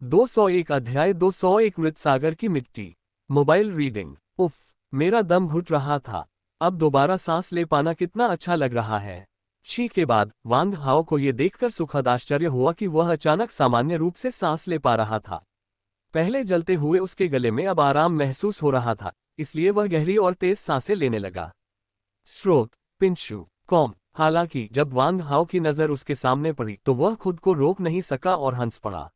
201 अध्याय 201 मृतसागर की मिट्टी। Mobile reading. उफ, मेरा दम घुट रहा था। अब दोबारा सांस ले पाना कितना अच्छा लग रहा है। छी के बाद वांग हाओ को यह देखकर सुखद आश्चर्य हुआ कि वह अचानक सामान्य रूप से सांस ले पा रहा था। पहले जलते हुए उसके गले में अब आराम महसूस हो रहा था, इसलिए वह गहरी और तेज सांसें लेने लगा। स्रोत: पिंशु कॉम। हालांकि जब वांग हाओ की नजर उसके सामने पड़ी तो वह खुद को रोक नहीं सका और हंस पड़ा।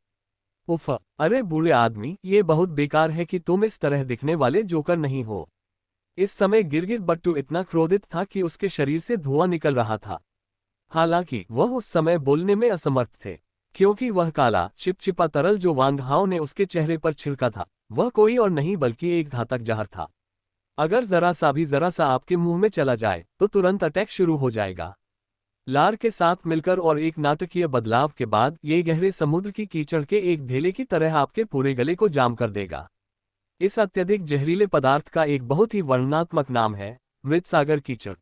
उफ, अरे बूढ़े आदमी, ये बहुत बेकार है कि तुम इस तरह दिखने वाले जोकर नहीं हो। इस समय गिरगिट बट्टू इतना क्रोधित था कि उसके शरीर से धुआं निकल रहा था। हालांकि वह उस समय बोलने में असमर्थ थे, क्योंकि वह काला चिपचिपा तरल जो वांग हाओ ने उसके चेहरे पर छिड़का था वह कोई और नहीं बल्कि एक घातक जहर था। अगर जरा सा आपके मुंह में चला जाए तो तुरंत अटैक शुरू हो जाएगा। लार के साथ मिलकर और एक नाटकीय बदलाव के बाद ये गहरे समुद्र की कीचड़ के एक ढेले की तरह आपके पूरे गले को जाम कर देगा। इस अत्यधिक जहरीले पदार्थ का एक बहुत ही वर्णनात्मक नाम है मृतसागर कीचड़।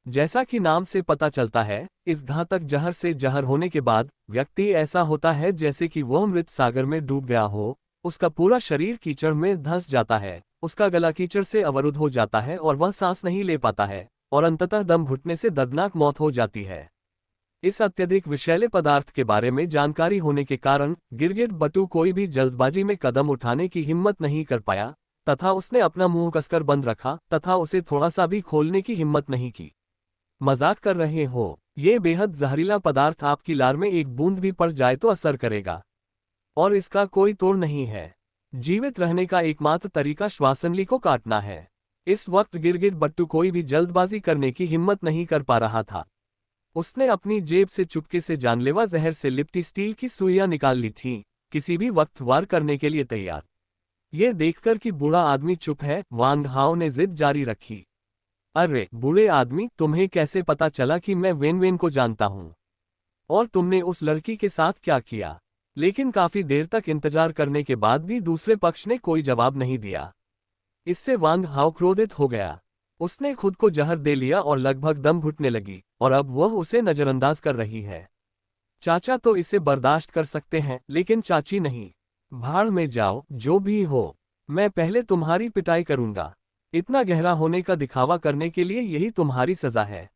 जैसा कि नाम से पता चलता है, इस घातक जहर से जहर होने के बाद व्यक्ति ऐसा होता है जैसे कि वह मृत सागर में डूब गया हो। उसका पूरा शरीर कीचड़ में धंस जाता है, उसका गला कीचड़ से अवरुद्ध हो जाता है और वह सांस नहीं ले पाता है और अंततः दम घुटने से दर्दनाक मौत हो जाती है। इस अत्यधिक विषैले पदार्थ के बारे में जानकारी होने के कारण गिरगिट बट्टू कोई भी जल्दबाजी में कदम उठाने की हिम्मत नहीं कर पाया तथा उसने अपना मुंह कसकर बंद रखा तथा उसे थोड़ा सा भी खोलने की हिम्मत नहीं की। मजाक कर रहे हो? ये बेहद जहरीला पदार्थ आपकी लार में एक बूंद भी पड़ जाए तो असर करेगा और इसका कोई तोड़ नहीं है। जीवित रहने का एकमात्र तरीका श्वासनली को काटना है। इस वक्त गिरगिट बट्टू कोई भी जल्दबाजी करने की हिम्मत नहीं कर पा रहा था। उसने अपनी जेब से चुपके से जानलेवा जहर से लिपटी स्टील की सुइयां निकाल ली थीं, किसी भी वक्त वार करने के लिए तैयार। ये देखकर कि बूढ़ा आदमी चुप है, वांग हाओ ने जिद जारी रखी। अरे बूढ़े आदमी, तुम्हें कैसे पता चला कि मैं वेन वेन को जानता हूं? और तुमने उस लड़की के साथ क्या किया? लेकिन काफी देर तक इंतजार करने के बाद भी दूसरे पक्ष ने कोई जवाब नहीं दिया। इससे वांग हाओ क्रोधित हो गया। उसने खुद को जहर दे लिया और लगभग दम घुटने लगी और अब वह उसे नजरअंदाज कर रही है। चाचा तो इसे बर्दाश्त कर सकते हैं, लेकिन चाची नहीं। भाड़ में जाओ, जो भी हो। मैं पहले तुम्हारी पिटाई करूंगा। इतना गहरा होने का दिखावा करने के लिए यही तुम्हारी सजा है।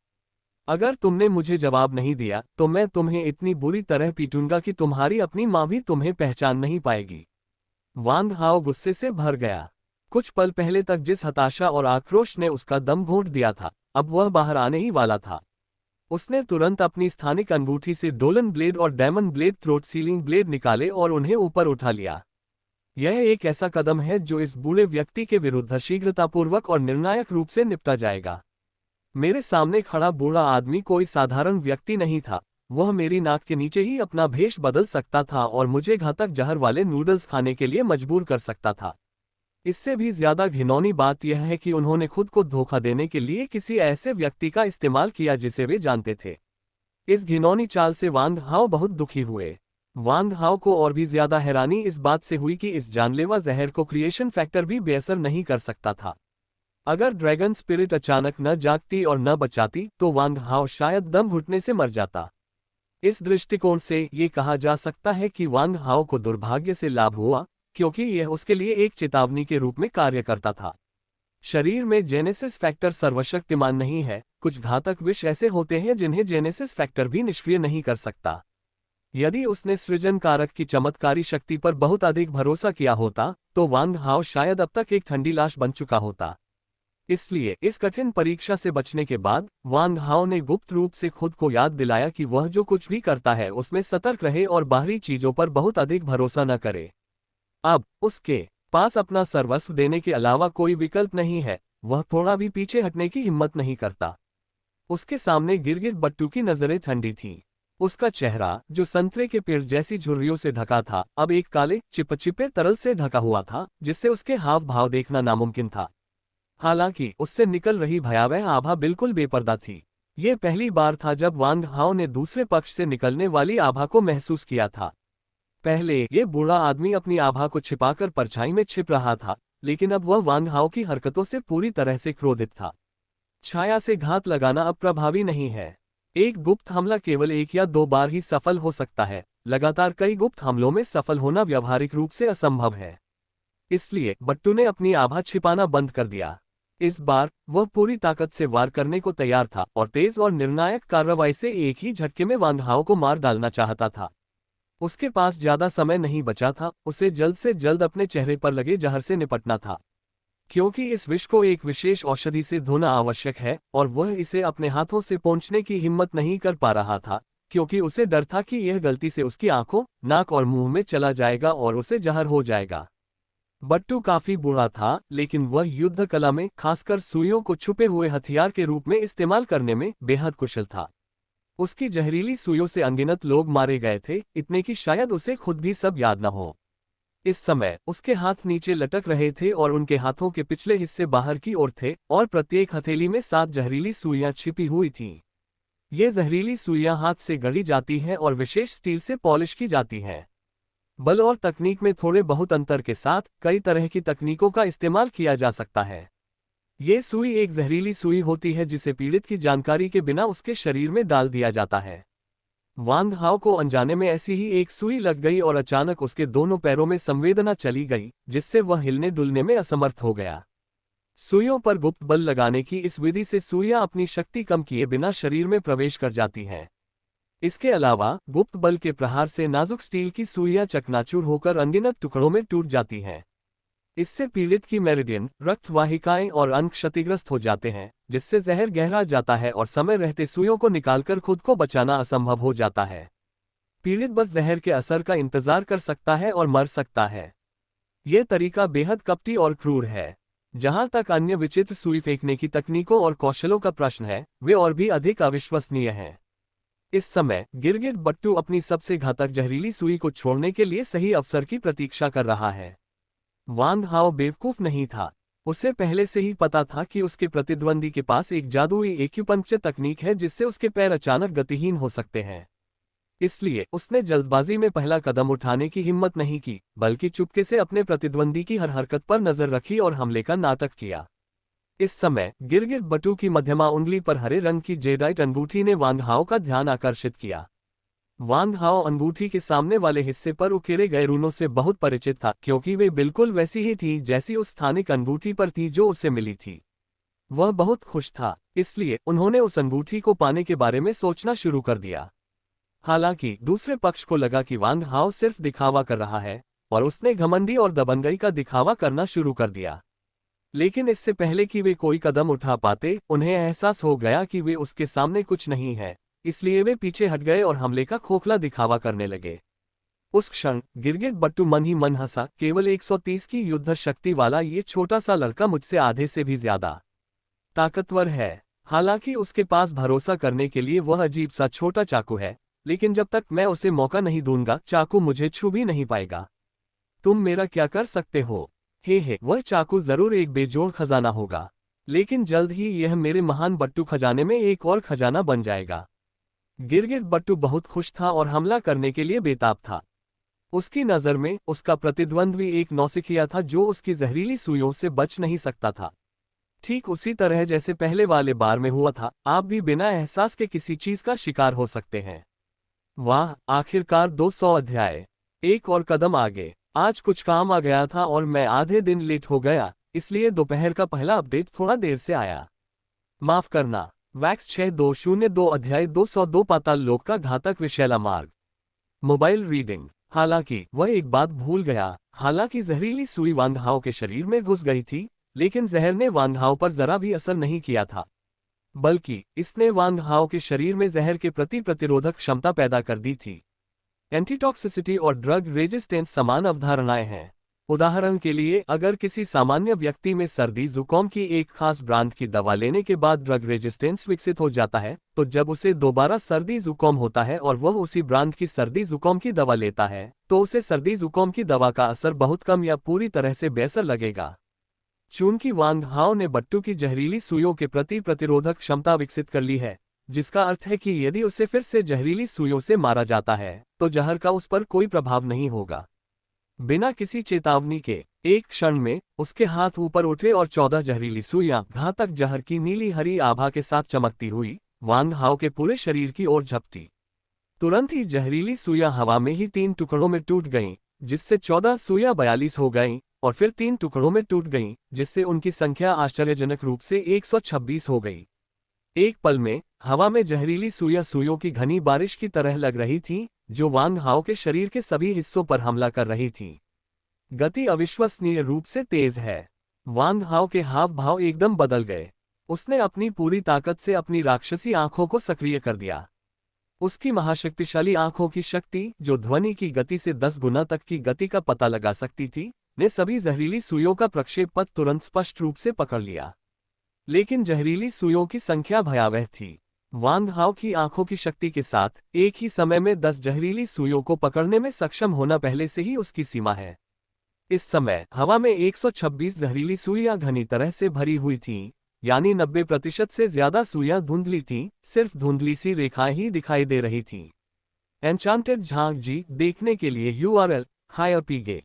अगर तुमने मुझे जवाब नहीं दिया तो मैं तुम्हें इतनी बुरी तरह पीटूंगा कि तुम्हारी अपनी माँ भी तुम्हें पहचान नहीं पाएगी। वांग हाओ गुस्से से भर गया। कुछ पल पहले तक जिस हताशा और आक्रोश ने उसका दम घोंट दिया था, अब वह बाहर आने ही वाला था। उसने तुरंत अपनी स्थानिक अंगूठी से डोलन ब्लेड और diamond blade throat ceiling blade निकाले और उन्हें ऊपर उठा लिया। यह एक ऐसा कदम है जो इस बूढ़े व्यक्ति के विरुद्ध शीघ्रतापूर्वक और निर्णायक रूप से निपटा जाएगा। मेरे सामने खड़ा बूढ़ा आदमी कोई साधारण व्यक्ति नहीं था। वह मेरी नाक के नीचे ही अपना भेष बदल सकता था और मुझे घातक जहर वाले नूडल्स खाने के लिए मजबूर कर सकता था। इससे भी ज्यादा घिनौनी बात यह है कि उन्होंने खुद को धोखा देने के लिए किसी ऐसे व्यक्ति का इस्तेमाल किया जिसे वे जानते थे। इस घिनौनी चाल से वांग हाओ बहुत दुखी हुए। वांग हाओ को और भी ज्यादा हैरानी इस बात से हुई कि इस जानलेवा जहर को क्रिएशन फैक्टर भी बेअसर नहीं कर सकता था। अगर ड्रैगन स्पिरिट अचानक न जागती और न बचाती तो वांग हाओ शायद दम घुटने से मर जाता। इस दृष्टिकोण से ये कहा जा सकता है कि वांग हाओ को दुर्भाग्य से लाभ हुआ, क्योंकि यह उसके लिए एक चेतावनी के रूप में कार्य करता था। शरीर में जेनेसिस फैक्टर सर्वशक्तिमान नहीं है। कुछ घातक विष ऐसे होते हैं जिन्हें जेनेसिस फैक्टर भी निष्क्रिय नहीं कर सकता। यदि उसने सृजन कारक की चमत्कारी शक्ति पर बहुत अधिक भरोसा किया होता तो वांग हाओ शायद अब तक एक ठंडी लाश बन चुका होता। इसलिए इस कठिन परीक्षा से बचने के बाद वांग हाओ ने गुप्त रूप से खुद को याद दिलाया कि वह जो कुछ भी करता है उसमें सतर्क रहे और बाहरी चीजों पर बहुत अधिक भरोसा न करे। अब उसके पास अपना सर्वस्व देने के अलावा कोई विकल्प नहीं है। वह थोड़ा भी पीछे हटने की हिम्मत नहीं करता। उसके सामने गिरगिट बट्टू की नजरें ठंडी थीं। उसका चेहरा, जो संतरे के पेड़ जैसी झुर्रियों से ढका था, अब एक काले चिपचिपे तरल से ढका हुआ था जिससे उसके हाव भाव देखना नामुमकिन था। हालांकि उससे निकल रही भयावह आभा बिल्कुल बेपर्दा थी। ये पहली बार था जब वांग हाओ ने दूसरे पक्ष से निकलने वाली आभा को महसूस किया था। पहले ये बूढ़ा आदमी अपनी आभा को छिपाकर परछाई में छिप रहा था, लेकिन अब वह वांग हाओ की हरकतों से पूरी तरह से क्रोधित था। छाया से घात लगाना अब प्रभावी नहीं है। एक गुप्त हमला केवल एक या दो बार ही सफल हो सकता है, लगातार कई गुप्त हमलों में सफल होना व्यावहारिक रूप से असंभव है। इसलिए बट्टू ने अपनी आभा छिपाना बंद कर दिया। इस बार वह पूरी ताकत से वार करने को तैयार था और तेज और निर्णायक कार्रवाई से एक ही झटके में वांग हाओ को मार डालना चाहता था। उसके पास ज्यादा समय नहीं बचा था, उसे जल्द से जल्द अपने चेहरे पर लगे जहर से निपटना था, क्योंकि इस विष को एक विशेष औषधि से धोना आवश्यक है और वह इसे अपने हाथों से पोंछने की हिम्मत नहीं कर पा रहा था, क्योंकि उसे डर था कि यह गलती से उसकी आंखों, नाक और मुंह में चला जाएगा और उसे जहर हो जाएगा। बट्टू काफी बुरा था, लेकिन वह युद्ध कला में, खासकर सुइयों को छुपे हुए हथियार के रूप में इस्तेमाल करने में बेहद कुशल था। उसकी जहरीली सुइयों से अनगिनत लोग मारे गए थे, इतने कि शायद उसे खुद भी सब याद न हो। इस समय उसके हाथ नीचे लटक रहे थे और उनके हाथों के पिछले हिस्से बाहर की ओर थे और प्रत्येक हथेली में 7 जहरीली सुइयां छिपी हुई थीं। ये जहरीली सुइयां हाथ से गढ़ी जाती हैं और विशेष स्टील से पॉलिश की जाती हैं। बल और तकनीक में थोड़े बहुत अंतर के साथ कई तरह की तकनीकों का इस्तेमाल किया जा सकता है। ये सुई एक जहरीली सुई होती है जिसे पीड़ित की जानकारी के बिना उसके शरीर में डाल दिया जाता है। वांग हाओ को अनजाने में ऐसी ही एक सुई लग गई और अचानक उसके दोनों पैरों में संवेदना चली गई, जिससे वह हिलने डुलने में असमर्थ हो गया। सुइयों पर गुप्त बल लगाने की इस विधि से सुइयां अपनी शक्ति कम किए बिना शरीर में प्रवेश कर जाती हैं। इसके अलावा गुप्त बल के प्रहार से नाजुक स्टील की सुइयां चकनाचूर होकर अनगिनत टुकड़ों में टूट जाती हैं। इससे पीड़ित की मेरिडियन, रक्त वाहिकाएं और अंग क्षतिग्रस्त हो जाते हैं, जिससे जहर गहरा जाता है और समय रहते सुइयों को निकालकर खुद को बचाना असंभव हो जाता है। पीड़ित बस जहर के असर का इंतजार कर सकता है और मर सकता है। यह तरीका बेहद कपटी और क्रूर है। जहां तक अन्य विचित्र सुई फेंकने की तकनीकों और कौशलों का प्रश्न है, वे और भी अधिक अविश्वसनीय हैं। इस समय गिरगिट बट्टू अपनी सबसे घातक जहरीली सुई को छोड़ने के लिए सही अवसर की प्रतीक्षा कर रहा है। वांग हाओ बेवकूफ नहीं था। उसे पहले से ही पता था कि उसके प्रतिद्वंदी के पास एक जादुई एक्यूपंक्चर तकनीक है जिससे उसके पैर अचानक गतिहीन हो सकते हैं। इसलिए उसने जल्दबाजी में पहला कदम उठाने की हिम्मत नहीं की, बल्कि चुपके से अपने प्रतिद्वंदी की हर हरकत पर नजर रखी और हमले का नाटक किया। इस समय गिरगिट बट्टू की मध्यमा उंगली पर हरे रंग की जेडाइट अंगूठी ने वांग हाओ का ध्यान आकर्षित किया। वांग हाओ अंगूठी के सामने वाले हिस्से पर उकेरे गए रूनों से बहुत परिचित था, क्योंकि वे बिल्कुल वैसी ही थी जैसी उस स्थानिक अंगूठी पर थी जो उसे मिली थी। वह बहुत खुश था, इसलिए उन्होंने उस अंगूठी को पाने के बारे में सोचना शुरू कर दिया। हालांकि दूसरे पक्ष को लगा कि वांग हाओ सिर्फ दिखावा कर रहा है, और उसने घमंडी और दबंगई का दिखावा करना शुरू कर दिया। लेकिन इससे पहले कि वे कोई कदम उठा पाते, उन्हें एहसास हो गया कि वे उसके सामने कुछ नहीं है, इसलिए वे पीछे हट गए और हमले का खोखला दिखावा करने लगे। उस क्षण गिरगिट बट्टू मन ही मन हंसा, केवल 130 की युद्ध शक्ति वाला ये छोटा सा लड़का मुझसे आधे से भी ज्यादा ताकतवर है। हालांकि उसके पास भरोसा करने के लिए वह अजीब सा छोटा चाकू है, लेकिन जब तक मैं उसे मौका नहीं दूंगा, चाकू मुझे छू भी नहीं पाएगा। तुम मेरा क्या कर सकते हो? हे, वह चाकू जरूर एक बेजोड़ खजाना होगा, लेकिन जल्द ही यह मेरे महान बट्टू खजाने में एक और खजाना बन जाएगा। गिरगिट बट्टू बहुत खुश था और हमला करने के लिए बेताब था। उसकी नज़र में उसका प्रतिद्वंद्वी एक नौसिखिया था जो उसकी जहरीली सुइयों से बच नहीं सकता था। ठीक उसी तरह जैसे पहले वाले बार में हुआ था, आप भी बिना एहसास के किसी चीज का शिकार हो सकते हैं। वाह, आखिरकार 200 अध्याय। एक और कदम आगे। आज कुछ काम आ गया था और मैं आधे दिन लेट हो गया, इसलिए दोपहर का पहला अपडेट थोड़ा देर से आया। माफ करना। वैक्स 6202 अध्याय 202 पाताल लोक का घातक विषैला मार्ग। Mobile reading. हालांकि वह एक बात भूल गया। हालांकि जहरीली सुई वांग हाओ के शरीर में घुस गई थी, लेकिन जहर ने वांग हाओ पर जरा भी असर नहीं किया था, बल्कि इसने वांग हाओ के शरीर में जहर के प्रति प्रतिरोधक क्षमता पैदा कर दी थी। एंटीटॉक्सिसिटी और ड्रग रेजिस्टेंस समान अवधारणाएं हैं। उदाहरण के लिए, अगर किसी सामान्य व्यक्ति में सर्दी जुकाम की एक खास ब्रांड की दवा लेने के बाद ड्रग रेजिस्टेंस विकसित हो जाता है, तो जब उसे दोबारा सर्दी जुकाम होता है और वह उसी ब्रांड की सर्दी जुकाम की दवा लेता है, तो उसे सर्दी जुकाम की दवा का असर बहुत कम या पूरी तरह से बेअसर लगेगा। चूंकि वांग हाओ ने बट्टू की जहरीली सुइयों के प्रति प्रतिरोधक क्षमता विकसित कर ली है, जिसका अर्थ है कि यदि उसे फिर से जहरीली सुइयों से मारा जाता है, तो जहर का उस पर कोई प्रभाव नहीं होगा। बिना किसी चेतावनी के एक क्षण में उसके हाथ ऊपर उठे और 14 जहरीली सुइयां घातक जहर की नीली हरी आभा के साथ चमकती हुई वांग हाओ के पूरे शरीर की ओर झपटी। तुरंत ही जहरीली सुइयां हवा में ही 3 टुकड़ों में टूट गईं, जिससे 14 सुइयां 42 हो गईं और फिर 3 टुकड़ों में टूट गईं, जिससे उनकी संख्या आश्चर्यजनक रूप से 126 हो गई। एक पल में हवा में जहरीली सुइयां सुइयों की घनी बारिश की तरह लग रही थीं, जो वांग हाओ के शरीर के सभी हिस्सों पर हमला कर रही थीं। गति अविश्वसनीय रूप से तेज है। वांग हाओ के हाव भाव एकदम बदल गए। उसने अपनी पूरी ताकत से अपनी राक्षसी आंखों को सक्रिय कर दिया। उसकी महाशक्तिशाली आंखों की शक्ति, जो ध्वनि की गति से 10 गुना तक की गति का पता लगा सकती थी, ने सभी जहरीली सुइयों का प्रक्षेप पथ तुरंत स्पष्ट रूप से पकड़ लिया। लेकिन जहरीली सुइयों की संख्या भयावह थी। वांग हाओ की आंखों की शक्ति के साथ एक ही समय में 10 जहरीली सुइयों को पकड़ने में सक्षम होना पहले से ही उसकी सीमा है। इस समय हवा में 126 जहरीली सुइयां घनी तरह से भरी हुई थीं, यानी 90% से ज्यादा सुइयां धुंधली थीं, सिर्फ धुंधली सी रेखाएं ही दिखाई दे रही थीं। एन्चांटेड झांक जी देखने के लिए URL HirePG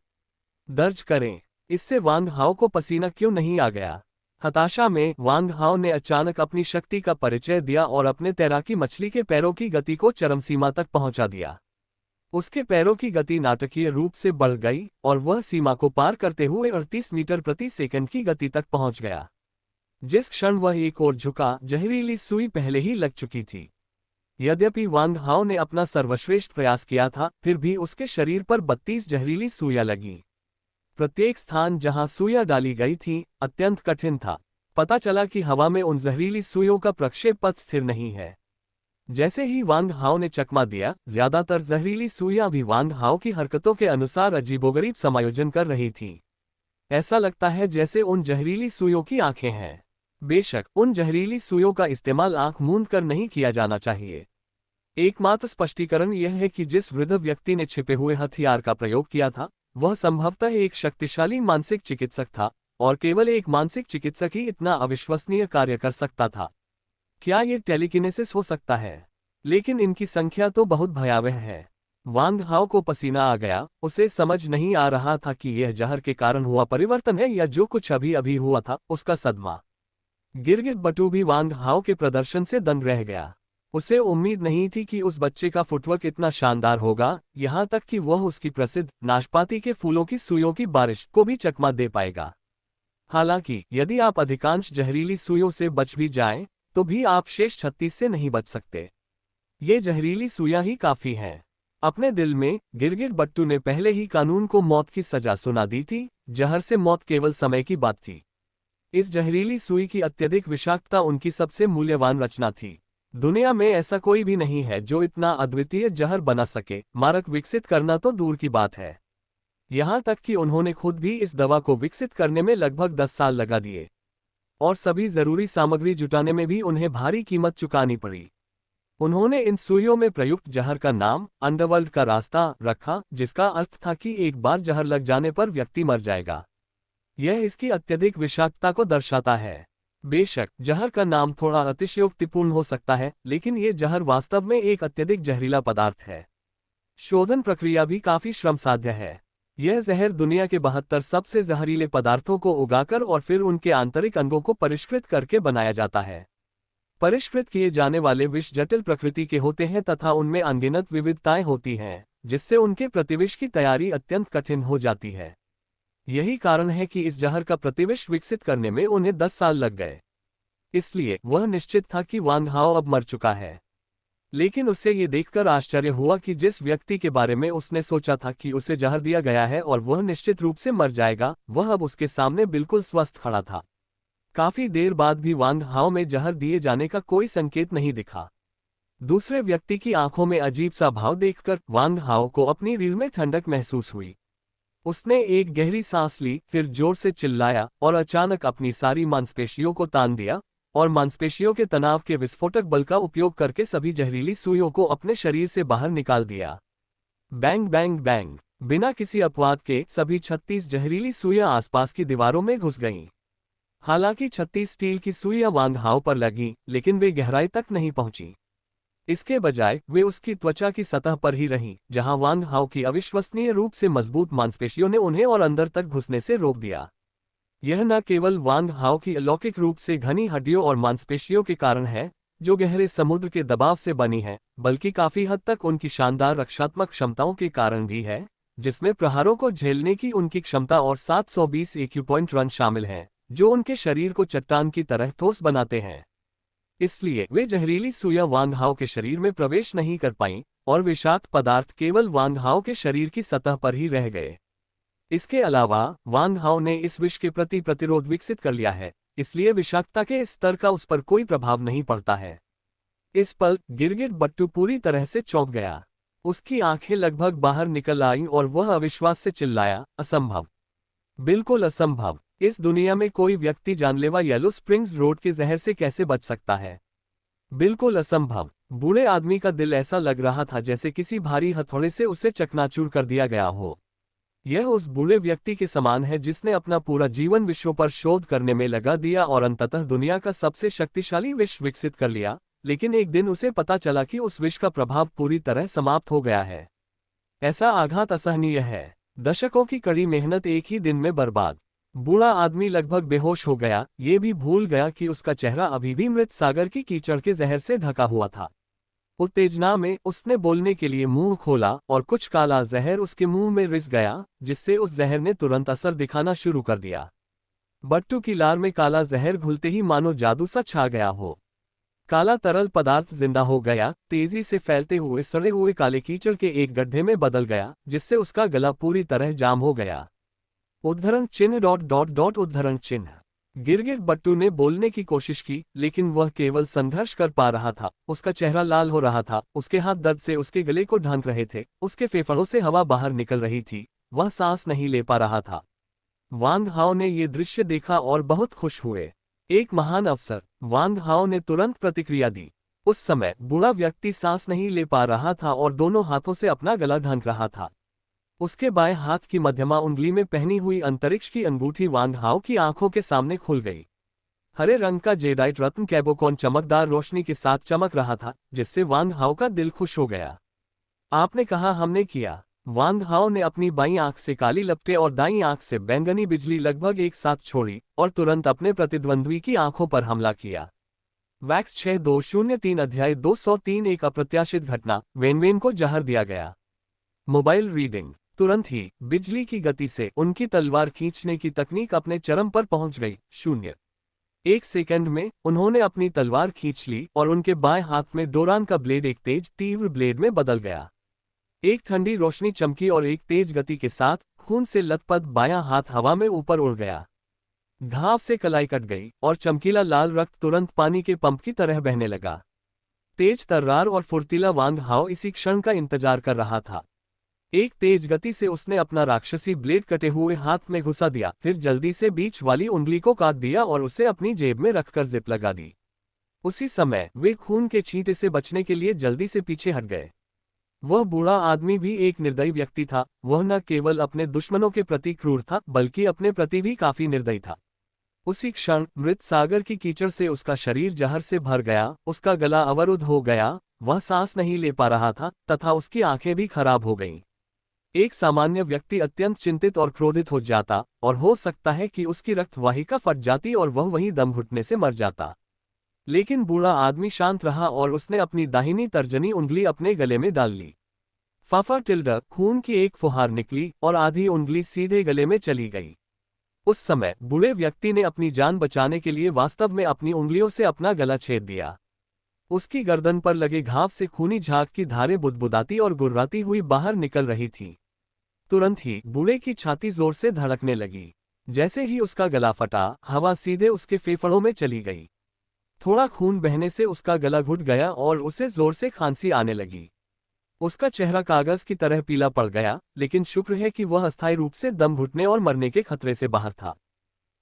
दर्ज करें। इससे वांग हाओ को पसीना क्यों नहीं आ गया? हताशा में वांग हाओ ने अचानक अपनी शक्ति का परिचय दिया और अपने तैराकी मछली के पैरों की गति को चरम सीमा तक पहुंचा दिया। उसके पैरों की गति नाटकीय रूप से बढ़ गई और वह सीमा को पार करते हुए 38 मीटर प्रति सेकंड की गति तक पहुंच गया। जिस क्षण वह एक ओर झुका, जहरीली सुई पहले ही लग चुकी थी। यद्यपि वांग हाओ ने अपना सर्वश्रेष्ठ प्रयास किया था, फिर भी उसके शरीर पर 32 जहरीली सुइयां लगीं। प्रत्येक स्थान जहां सुइयां डाली गई थीं, अत्यंत कठिन था। पता चला कि हवा में उन जहरीली सुइयों का प्रक्षेप पथ स्थिर नहीं है। जैसे ही वांग हाओ ने चकमा दिया, ज्यादातर जहरीली सुइयां भी वांग हाओ की हरकतों के अनुसार अजीबोगरीब समायोजन कर रही थीं। ऐसा लगता है जैसे उन जहरीली सुइयों की आंखें हैं। बेशक उन जहरीली सुइयों का इस्तेमाल आंख मूंद कर नहीं किया जाना चाहिए। एकमात्र स्पष्टीकरण यह है कि जिस वृद्ध व्यक्ति ने छिपे हुए हथियार का प्रयोग किया था, वह संभवतः एक शक्तिशाली मानसिक चिकित्सक था, और केवल एक मानसिक चिकित्सक ही इतना अविश्वसनीय कार्य कर सकता था। क्या ये टेलीकिनेसिस हो सकता है? लेकिन इनकी संख्या तो बहुत भयावह है। वांग हाओ को पसीना आ गया। उसे समझ नहीं आ रहा था कि यह जहर के कारण हुआ परिवर्तन है या जो कुछ अभी अभी हुआ था उसका सदमा। गिरगिट बटू भी वांग हाओ के प्रदर्शन से दंग रह गया। उसे उम्मीद नहीं थी कि उस बच्चे का फुटवर्क इतना शानदार होगा, यहाँ तक कि वह उसकी प्रसिद्ध नाशपाती के फूलों की सुइयों की बारिश को भी चकमा दे पाएगा। हालांकि यदि आप अधिकांश जहरीली सुइयों से बच भी जाएं, तो भी आप शेष 36 से नहीं बच सकते। ये जहरीली सुइयां ही काफी हैं। अपने दिल में गिरगिट बट्टू ने पहले ही कानून को मौत की सजा सुना दी थी। जहर से मौत केवल समय की बात थी। इस जहरीली सुई की अत्यधिक विषाक्तता उनकी सबसे मूल्यवान रचना थी। दुनिया में ऐसा कोई भी नहीं है जो इतना अद्वितीय जहर बना सके। मारक विकसित करना तो दूर की बात है, यहाँ तक कि उन्होंने खुद भी इस दवा को विकसित करने में लगभग 10 साल लगा दिए, और सभी जरूरी सामग्री जुटाने में भी उन्हें भारी कीमत चुकानी पड़ी। उन्होंने इन सुइयों में प्रयुक्त जहर का नाम अंडरवर्ल्ड का रास्ता रखा, जिसका अर्थ था कि एक बार जहर लग जाने पर व्यक्ति मर जाएगा। यह इसकी अत्यधिक विषाक्तता को दर्शाता है। बेशक जहर का नाम थोड़ा अतिशयोक्तिपूर्ण हो सकता है, लेकिन ये जहर वास्तव में एक अत्यधिक जहरीला पदार्थ है। शोधन प्रक्रिया भी काफी श्रमसाध्य है। यह जहर दुनिया के 72 सबसे जहरीले पदार्थों को उगाकर और फिर उनके आंतरिक अंगों को परिष्कृत करके बनाया जाता है। परिष्कृत किए जाने वाले विष जटिल प्रकृति के होते हैं तथा उनमें अनगिनत विविधताएं होती हैं, जिससे उनके प्रतिविष की तैयारी अत्यंत कठिन हो जाती है। यही कारण है कि इस जहर का प्रतिविष विकसित करने में उन्हें 10 साल लग गए। इसलिए वह निश्चित था कि वांग हाओ अब मर चुका है। लेकिन उसे ये देखकर आश्चर्य हुआ कि जिस व्यक्ति के बारे में उसने सोचा था कि उसे जहर दिया गया है और वह निश्चित रूप से मर जाएगा, वह अब उसके सामने बिल्कुल स्वस्थ खड़ा था। काफी देर बाद भी वांग हाओ में जहर दिए जाने का कोई संकेत नहीं दिखा। दूसरे व्यक्ति की आंखों में अजीब सा भाव देखकर वांग हाओ को अपनी रीढ़ में ठंडक महसूस हुई। उसने एक गहरी सांस ली, फिर जोर से चिल्लाया और अचानक अपनी सारी मांसपेशियों को तान दिया और मांसपेशियों के तनाव के विस्फोटक बल का उपयोग करके सभी जहरीली सुइयों को अपने शरीर से बाहर निकाल दिया। Bang bang bang. बिना किसी अपवाद के सभी 36 जहरीली सुइयां आसपास की दीवारों में घुस गईं। हालांकि 36 स्टील की सुइयां वांग हाओ पर लगीं, लेकिन वे गहराई तक नहीं पहुंची। इसके बजाय वे उसकी त्वचा की सतह पर ही रहीं, जहां वांग हाओ की अविश्वसनीय रूप से मजबूत मांसपेशियों ने उन्हें और अंदर तक घुसने से रोक दिया। यह न केवल वांग हाओ की अलौकिक रूप से घनी हड्डियों और मांसपेशियों के कारण है, जो गहरे समुद्र के दबाव से बनी है, बल्कि काफी हद तक उनकी शानदार रक्षात्मक क्षमताओं के कारण भी है, जिसमें प्रहारों को झेलने की उनकी क्षमता और 720 एक्यूपॉइंट रन शामिल हैं, जो उनके शरीर को चट्टान की तरह ठोस बनाते हैं। इसलिए वे जहरीली सुइयां वांग हाओ के शरीर में प्रवेश नहीं कर पाईं, और विषाक्त पदार्थ केवल वांग हाओ के शरीर की सतह पर ही रह गए। इसके अलावा वांग हाओ ने इस विष के प्रति प्रतिरोध विकसित कर लिया है, इसलिए विषाक्तता के इस स्तर का उस पर कोई प्रभाव नहीं पड़ता है। इस पल गिरगिट बट्टू पूरी तरह से चौंक गया। उसकी आंखें लगभग बाहर निकल आईं और वह अविश्वास से चिल्लाया, असंभव, बिल्कुल असंभव। इस दुनिया में कोई व्यक्ति जानलेवा येलो स्प्रिंग्स रोड के जहर से कैसे बच सकता है? बिल्कुल असंभव। बूढ़े आदमी का दिल ऐसा लग रहा था जैसे किसी भारी हथौड़े से उसे चकनाचूर कर दिया गया हो। यह उस बूढ़े व्यक्ति के समान है जिसने अपना पूरा जीवन विश्व पर शोध करने में लगा दिया और अंततः दुनिया का सबसे शक्तिशाली विष विकसित कर लिया, लेकिन एक दिन उसे पता चला कि उस विष का प्रभाव पूरी तरह समाप्त हो गया है। ऐसा आघात असहनीय है। दशकों की कड़ी मेहनत एक ही दिन में बर्बाद। बूढ़ा आदमी लगभग बेहोश हो गया, ये भी भूल गया कि उसका चेहरा अभी भी मृत सागर की कीचड़ के जहर से ढका हुआ था। उत्तेजना में उसने बोलने के लिए मुंह खोला और कुछ काला जहर उसके मुंह में रिस गया, जिससे उस जहर ने तुरंत असर दिखाना शुरू कर दिया। बट्टू की लार में काला जहर घुलते ही मानो जादू सा छा गया हो। काला तरल पदार्थ जिंदा हो गया, तेजी से फैलते हुए सड़े हुए काले कीचड़ के एक गड्ढे में बदल गया, जिससे उसका गला पूरी तरह जाम हो गया। उद्धरण चिन्ह उद्धरण चिन्ह। गिरगिट बट्टू ने बोलने की कोशिश की, लेकिन वह केवल संघर्ष कर पा रहा था। उसका चेहरा लाल हो रहा था, उसके हाथ दर्द से उसके गले को ढांक रहे थे, उसके फेफड़ों से हवा बाहर निकल रही थी, वह सांस नहीं ले पा रहा था। वांग हाओ ने यह दृश्य देखा और बहुत खुश हुए। एक महान अवसर। वांग हाओ ने तुरंत प्रतिक्रिया दी। उस समय बूढ़ा व्यक्ति सांस नहीं ले पा रहा था और दोनों हाथों से अपना गला ढांक रहा था। उसके बाएं हाथ की मध्यमा उंगली में पहनी हुई अंतरिक्ष की अंगूठी वांग हाओ की आंखों के सामने खुल गई। हरे रंग का जेडाइट रत्न कैबोकॉन चमकदार रोशनी के साथ चमक रहा था, जिससे वांग हाओ का दिल खुश हो गया। आपने कहा हमने किया। वांग हाओ ने अपनी बाईं आंख से काली लपटें और दाईं आंख से बैंगनी बिजली लगभग एक साथ छोड़ी और तुरंत अपने प्रतिद्वंद्वी की आंखों पर हमला किया। वैक्स 6203 अध्याय 203 एक अप्रत्याशित घटना। वेनवेन को जहर दिया गया। Mobile reading. तुरंत ही बिजली की गति से उनकी तलवार खींचने की तकनीक अपने चरम पर पहुंच गई। 0.1 सेकंड में उन्होंने अपनी तलवार खींच ली और उनके बाएं हाथ में डोरान का ब्लेड एक तेज तीव्र ब्लेड में बदल गया। एक ठंडी रोशनी चमकी और एक तेज गति के साथ खून से लथपथ बायां हाथ हवा में ऊपर उड़ गया। घाव से कलाई कट गई और चमकीला लाल रक्त तुरंत पानी के पंप की तरह बहने लगा। तेज तर्रार और फुर्तीला वांग हाओ इसी क्षण का इंतजार कर रहा था। एक तेज गति से उसने अपना राक्षसी ब्लेड कटे हुए हाथ में घुसा दिया, फिर जल्दी से बीच वाली उंगली को काट दिया और उसे अपनी जेब में रखकर जिप लगा दी। उसी समय वे खून के छींटे से बचने के लिए जल्दी से पीछे हट गए। वह बूढ़ा आदमी भी एक निर्दयी व्यक्ति था। वह न केवल अपने दुश्मनों के प्रति क्रूर था, बल्कि अपने प्रति भी काफी निर्दयी था। उसी क्षण मृत सागर की कीचड़ से उसका शरीर जहर से भर गया, उसका गला अवरुद्ध हो गया, वह सांस नहीं ले पा रहा था तथा उसकी आंखें भी खराब हो गईं। एक सामान्य व्यक्ति अत्यंत चिंतित और क्रोधित हो जाता और हो सकता है कि उसकी रक्तवाहिका फट जाती और वह वहीं दम घुटने से मर जाता। लेकिन बूढ़ा आदमी शांत रहा और उसने अपनी दाहिनी तर्जनी उंगली अपने गले में डाल ली। फाफा टिल्डा खून की एक फुहार निकली और आधी उंगली सीधे गले में चली गई। उस समय बूढ़े व्यक्ति ने अपनी जान बचाने के लिए वास्तव में अपनी उंगलियों से अपना गला छेद दिया। उसकी गर्दन पर लगे घाव से खूनी झाग की धारें बुदबुदाती और गुर्राती हुई बाहर निकल रही थीं। तुरंत ही बूढ़े की छाती जोर से धड़कने लगी। जैसे ही उसका गला फटा, हवा सीधे उसके फेफड़ों में चली गई। थोड़ा खून बहने से उसका गला घुट गया और उसे जोर से खांसी आने लगी। उसका चेहरा कागज की तरह पीला पड़ गया, लेकिन शुक्र है कि वह अस्थायी रूप से दम घुटने और मरने के खतरे से बाहर था।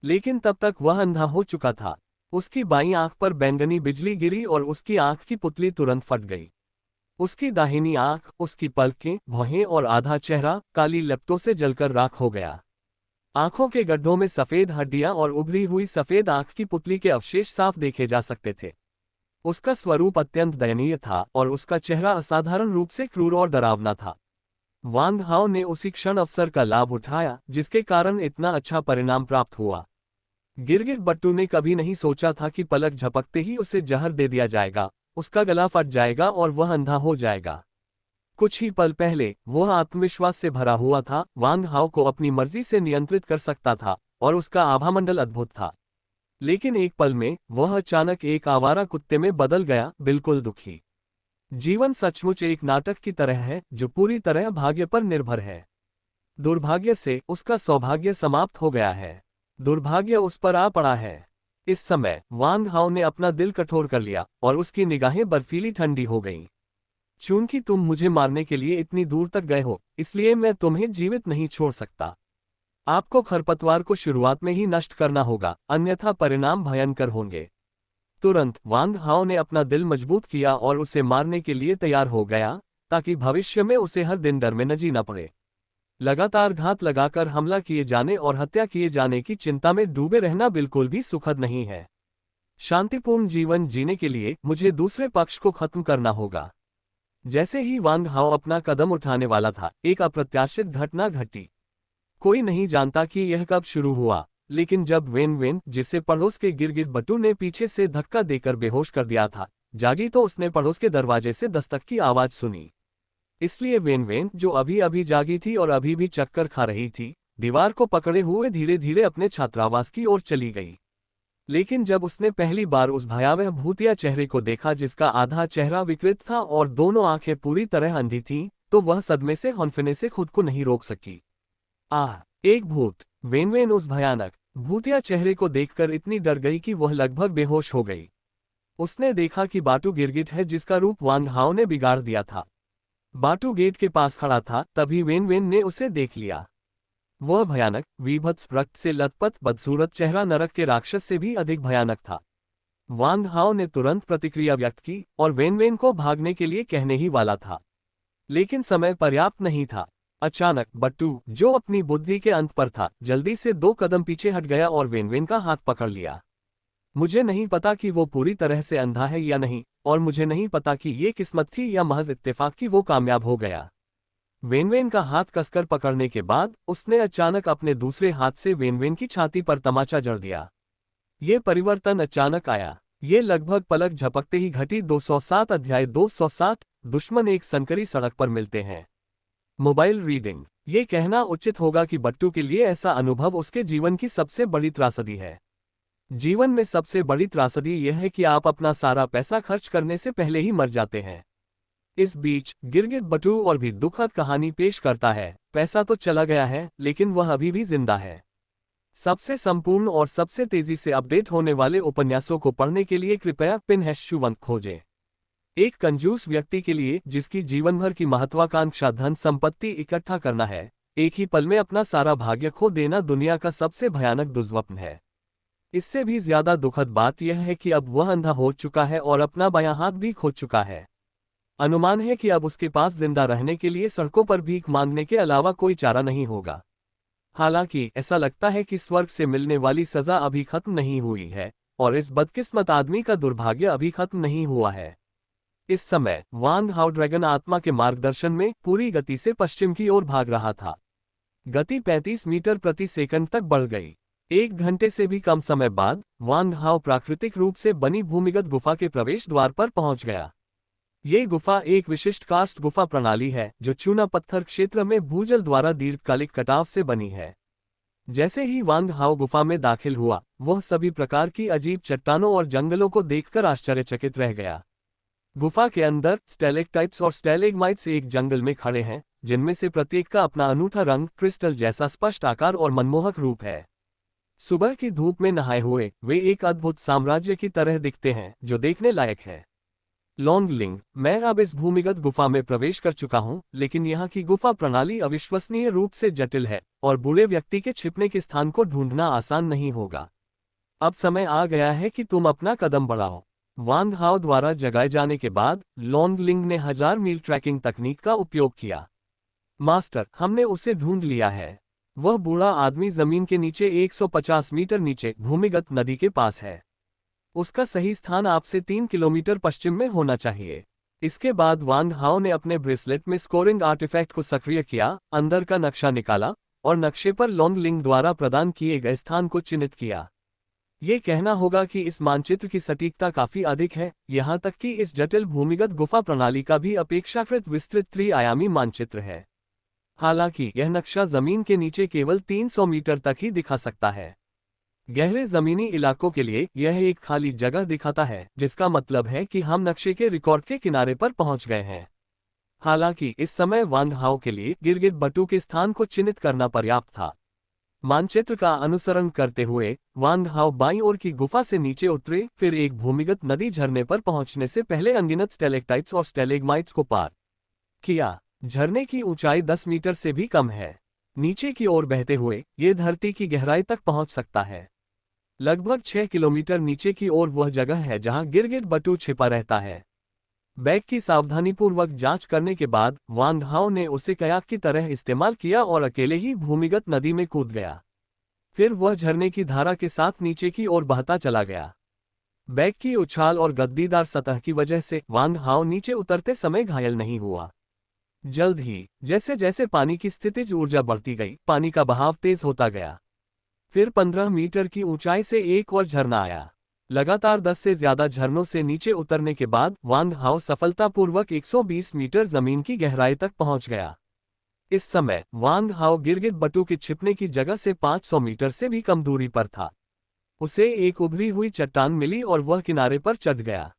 लेकिन तब तक वह अंधा हो चुका था। उसकी बाईं आंख पर बैंगनी बिजली गिरी और उसकी आंख की पुतली तुरंत फट गई। उसकी दाहिनी आंख, उसकी पलकें, भौहें और आधा चेहरा काली लपटों से जलकर राख हो गया। आंखों के गड्ढों में सफेद हड्डियां और उभरी हुई सफेद आंख की पुतली के अवशेष साफ देखे जा सकते थे। उसका स्वरूप अत्यंत दयनीय था और उसका चेहरा असाधारण रूप से क्रूर और डरावना था। वांग हाओ ने उसी क्षण अवसर का लाभ उठाया जिसके कारण इतना अच्छा परिणाम प्राप्त हुआ। गिरगिट बट्टू ने कभी नहीं सोचा था कि पलक झपकते ही उसे जहर दे दिया जाएगा, उसका गला फट जाएगा और वह अंधा हो जाएगा। कुछ ही पल पहले वह आत्मविश्वास से भरा हुआ था, वांग हाओ को अपनी मर्जी से नियंत्रित कर सकता था और उसका आभामंडल अद्भुत था। लेकिन एक पल में वह अचानक एक आवारा कुत्ते में बदल गया, बिल्कुल दुखी। जीवन सचमुच एक नाटक की तरह है जो पूरी तरह भाग्य पर निर्भर है। दुर्भाग्य से उसका सौभाग्य समाप्त हो गया है। दुर्भाग्य उस पर आ पड़ा है। इस समय वांग हाओ ने अपना दिल कठोर कर लिया और उसकी निगाहें बर्फीली ठंडी हो गईं। चूंकि तुम मुझे मारने के लिए इतनी दूर तक गए हो, इसलिए मैं तुम्हें जीवित नहीं छोड़ सकता। आपको खरपतवार को शुरुआत में ही नष्ट करना होगा, अन्यथा परिणाम भयंकर होंगे। तुरंत वांग हाओ ने अपना दिल मजबूत किया और उसे मारने के लिए तैयार हो गया, ताकि भविष्य में उसे हर दिन डर में न जीना पड़े। लगातार घात लगाकर हमला किए जाने और हत्या किए जाने की चिंता में डूबे रहना बिल्कुल भी सुखद नहीं है। शांतिपूर्ण जीवन जीने के लिए मुझे दूसरे पक्ष को खत्म करना होगा। जैसे ही वांग हाओ अपना कदम उठाने वाला था, एक अप्रत्याशित घटना घटी। कोई नहीं जानता कि यह कब शुरू हुआ, लेकिन जब वेन वेन, जिसे पड़ोस के गिरगिट बट्टू ने पीछे से धक्का देकर बेहोश कर दिया था, जागी तो उसने पड़ोस के दरवाजे से दस्तक की आवाज सुनी। इसलिए वेन वेन, जो अभी अभी जागी थी और अभी भी चक्कर खा रही थी, दीवार को पकड़े हुए धीरे धीरे अपने छात्रावास की ओर चली गई। लेकिन जब उसने पहली बार उस भयावह भूतिया चेहरे को देखा जिसका आधा चेहरा विकृत था और दोनों आंखें पूरी तरह अंधी थीं, तो वह सदमे से हौंफने से खुद को नहीं रोक सकी। एक भूत! वेन वेन उस भयानक भूतिया चेहरे को देखकर इतनी डर गई कि वह लगभग बेहोश हो गई। उसने देखा कि बाटू गिरगिट है जिसका रूप वांग हाओ ने बिगाड़ दिया था। बाटू गेट के पास खड़ा था, तभी वेन वेन ने उसे देख लिया। वह भयानक, विभत्स, रक्त से लथपथ, बदसूरत चेहरा नरक के राक्षस से भी अधिक भयानक था। वांग हाओ ने तुरंत प्रतिक्रिया व्यक्त की और वेन वेन को भागने के लिए कहने ही वाला था, लेकिन समय पर्याप्त नहीं था। अचानक बट्टू, जो अपनी बुद्धि के अंत पर था, जल्दी से 2 कदम पीछे हट गया और वेन वेन का हाथ पकड़ लिया। मुझे नहीं पता कि वो पूरी तरह से अंधा है या नहीं, और मुझे नहीं पता कि ये किस्मत थी या महज इत्तेफाक कि वो कामयाब हो गया। वेनवेन का हाथ कसकर पकड़ने के बाद उसने अचानक अपने दूसरे हाथ से वेनवेन की छाती पर तमाचा जड़ दिया। ये परिवर्तन अचानक आया। ये लगभग पलक झपकते ही घटी। 207 अध्याय 207 दुश्मन एक संकरी सड़क पर मिलते हैं। Mobile reading. ये कहना उचित होगा कि बट्टू के लिए ऐसा अनुभव उसके जीवन की सबसे बड़ी त्रासदी है। जीवन में सबसे बड़ी त्रासदी यह है कि आप अपना सारा पैसा खर्च करने से पहले ही मर जाते हैं। इस बीच गिरगिट बट्टू और भी दुखद कहानी पेश करता है। पैसा तो चला गया है, लेकिन वह अभी भी जिंदा है। सबसे संपूर्ण और सबसे तेजी से अपडेट होने वाले उपन्यासों को पढ़ने के लिए कृपया पिनहैश खोजें। एक कंजूस व्यक्ति के लिए जिसकी जीवन भर की महत्वाकांक्षा धन संपत्ति इकट्ठा करना है, एक ही पल में अपना सारा भाग्य खो देना दुनिया का सबसे भयानक दुर्स्वप्न है। इससे भी ज्यादा दुखद बात यह है कि अब वह अंधा हो चुका है और अपना बायां हाथ भी खो चुका है। अनुमान है कि अब उसके पास जिंदा रहने के लिए सड़कों पर भीख मांगने के अलावा कोई चारा नहीं होगा। हालांकि ऐसा लगता है कि स्वर्ग से मिलने वाली सजा अभी खत्म नहीं हुई है और इस बदकिस्मत आदमी का दुर्भाग्य अभी खत्म नहीं हुआ है। इस समय वांग हाओ ड्रैगन आत्मा के मार्गदर्शन में पूरी गति से पश्चिम की ओर भाग रहा था। गति 35 मीटर प्रति सेकंड तक बढ़ गई। 1 घंटे से भी कम समय बाद वांग हाओ प्राकृतिक रूप से बनी भूमिगत गुफा के प्रवेश द्वार पर पहुंच गया। ये गुफा एक विशिष्ट कार्स्ट गुफा प्रणाली है जो चूना पत्थर क्षेत्र में भूजल द्वारा दीर्घकालिक कटाव से बनी है। जैसे ही वांग हाओ गुफा में दाखिल हुआ, वह सभी प्रकार की अजीब चट्टानों और जंगलों को देखकर आश्चर्यचकित रह गया। गुफा के अंदर स्टैलेक्टाइट्स और स्टैलेग्माइट्स एक जंगल में खड़े हैं, जिनमें से प्रत्येक का अपना अनूठा रंग, क्रिस्टल जैसा स्पष्ट आकार और मनमोहक रूप है। सुबह की धूप में नहाए हुए वे एक अद्भुत साम्राज्य की तरह दिखते हैं जो देखने लायक है। लॉन्गलिंग, मैं अब इस भूमिगत गुफा में प्रवेश कर चुका हूं, लेकिन यहाँ की गुफा प्रणाली अविश्वसनीय रूप से जटिल है और बूढ़े व्यक्ति के छिपने के स्थान को ढूंढना आसान नहीं होगा। अब समय आ गया है कि तुम अपना कदम बढ़ाओ। वांग हाओ द्वारा जगाए जाने के बाद लॉन्गलिंग ने 1000 मील ट्रैकिंग तकनीक का उपयोग किया। मास्टर, हमने उसे ढूंढ लिया है। वह बूढ़ा आदमी जमीन के नीचे 150 मीटर नीचे भूमिगत नदी के पास है। उसका सही स्थान आपसे 3 किलोमीटर पश्चिम में होना चाहिए। इसके बाद वांग हाओ ने अपने ब्रेसलेट में स्कोरिंग आर्टिफैक्ट को सक्रिय किया, अंदर का नक्शा निकाला और नक्शे पर लॉन्गलिंग द्वारा प्रदान किए गए स्थान को चिन्हित किया। ये कहना होगा कि इस मानचित्र की सटीकता काफी अधिक है, यहाँ तक कि इस जटिल भूमिगत गुफा प्रणाली का भी अपेक्षाकृत विस्तृत त्रि-आयामी मानचित्र है। हालांकि यह नक्शा जमीन के नीचे केवल 300 मीटर तक ही दिखा सकता है। गहरे जमीनी इलाकों के लिए यह एक खाली जगह दिखाता है, जिसका मतलब है कि हम नक्शे के रिकॉर्ड के किनारे पर पहुंच गए हैं। हालांकि इस समय वांग हाओ के लिए गिरगिट बटू के स्थान को चिन्हित करना पर्याप्त था। मानचित्र का अनुसरण करते हुए वांग हाओ बाईं ओर की गुफा से नीचे उतरे, फिर एक भूमिगत नदी झरने पर पहुंचने से पहले अनगिनत स्टेलेक्टाइट्स और स्टेलेग्माइट्स को पार किया। झरने की ऊंचाई 10 मीटर से भी कम है। नीचे की ओर बहते हुए ये धरती की गहराई तक पहुंच सकता है। लगभग 6 किलोमीटर नीचे की ओर वह जगह है जहां गिरगिट बटू छिपा रहता है। बैग की सावधानीपूर्वक जांच करने के बाद वांग हाओ ने उसे कयाक की तरह इस्तेमाल किया और अकेले ही भूमिगत नदी में कूद गया। फिर वह झरने की धारा के साथ नीचे की ओर बहता चला गया। बैग की उछाल और गद्दीदार सतह की वजह से वांग हाओ नीचे उतरते समय घायल नहीं हुआ। जल्द ही जैसे जैसे पानी की स्थितिज ऊर्जा बढ़ती गई, पानी का बहाव तेज होता गया। फिर 15 मीटर की ऊंचाई से एक और झरना आया। लगातार 10 से ज्यादा झरनों से नीचे उतरने के बाद वांग हाओ सफलतापूर्वक 120 मीटर जमीन की गहराई तक पहुंच गया। इस समय वांग हाओ गिरगिट बटू के छिपने की जगह से 500 मीटर से भी कम दूरी पर था। उसे एक उभरी हुई चट्टान मिली और वह किनारे पर चढ़ गया।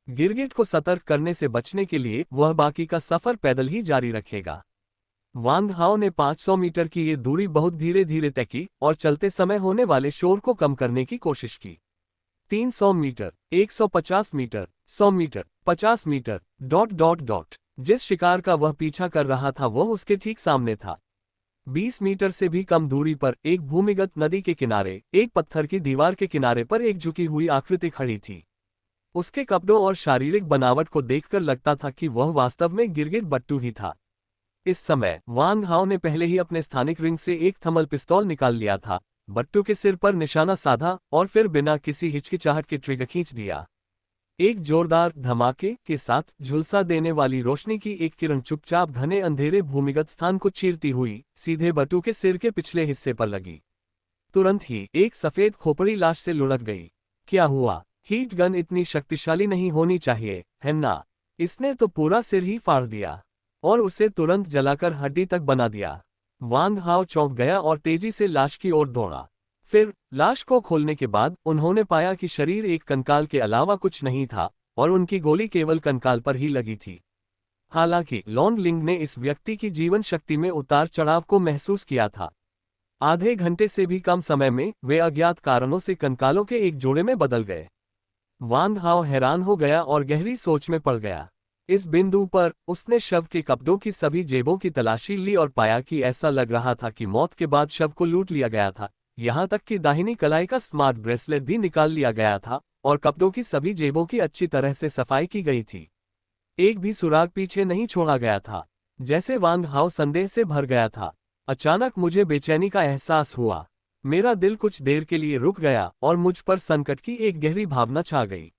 गिरगिट को सतर्क करने से बचने के लिए वह बाकी का सफर पैदल ही जारी रखेगा। वांग हाओ ने 500 मीटर की ये दूरी बहुत धीरे धीरे तय की और चलते समय होने वाले शोर को कम करने की कोशिश की। 300 मीटर, 150 मीटर, 100 मीटर, 50 मीटर, ... जिस शिकार का वह पीछा कर रहा था वह उसके ठीक सामने था। 20 मीटर से भी कम दूरी पर एक भूमिगत नदी के किनारे एक पत्थर की दीवार के किनारे पर एक झुकी हुई आकृति खड़ी थी। उसके कपड़ों और शारीरिक बनावट को देखकर लगता था कि वह वास्तव में गिरगिट बट्टू ही था। इस समय वांग हाओ ने पहले ही अपने स्थानिक रिंग से एक थर्मल पिस्तौल निकाल लिया था, बट्टू के सिर पर निशाना साधा और फिर बिना किसी हिचकिचाहट के ट्रिगर खींच दिया। एक जोरदार धमाके के साथ झुलसा देने वाली रोशनी की एक किरण चुपचाप घने अंधेरे भूमिगत स्थान को चीरती हुई सीधे बट्टू के सिर के पिछले हिस्से पर लगी। तुरंत ही एक सफेद खोपड़ी लाश से लुढ़क गई। क्या हुआ? हीट गन इतनी शक्तिशाली नहीं होनी चाहिए, है ना? इसने तो पूरा सिर ही फाड़ दिया और उसे तुरंत जलाकर हड्डी तक बना दिया। वांग हाओ चौंक गया और तेजी से लाश की ओर दौड़ा। फिर लाश को खोलने के बाद उन्होंने पाया कि शरीर एक कंकाल के अलावा कुछ नहीं था और उनकी गोली केवल कंकाल पर ही लगी थी। हालांकि लॉन्ग लिंग ने इस व्यक्ति की जीवन शक्ति में उतार चढ़ाव को महसूस किया था। आधे घंटे से भी कम समय में वे अज्ञात कारणों से कंकालों के एक जोड़े में बदल गए। वांग हाओ हैरान हो गया और गहरी सोच में पड़ गया। इस बिंदु पर उसने शव के कपड़ों की सभी जेबों की तलाशी ली और पाया कि ऐसा लग रहा था कि मौत के बाद शव को लूट लिया गया था। यहाँ तक कि दाहिनी कलाई का स्मार्ट ब्रेसलेट भी निकाल लिया गया था और कपड़ों की सभी जेबों की अच्छी तरह से सफाई की गई थी। एक भी सुराग पीछे नहीं छोड़ा गया था। जैसे वांग हाओ संदेह से भर गया था। अचानक मुझे बेचैनी का एहसास हुआ। मेरा दिल कुछ देर के लिए रुक गया और मुझ पर संकट की एक गहरी भावना छा गई।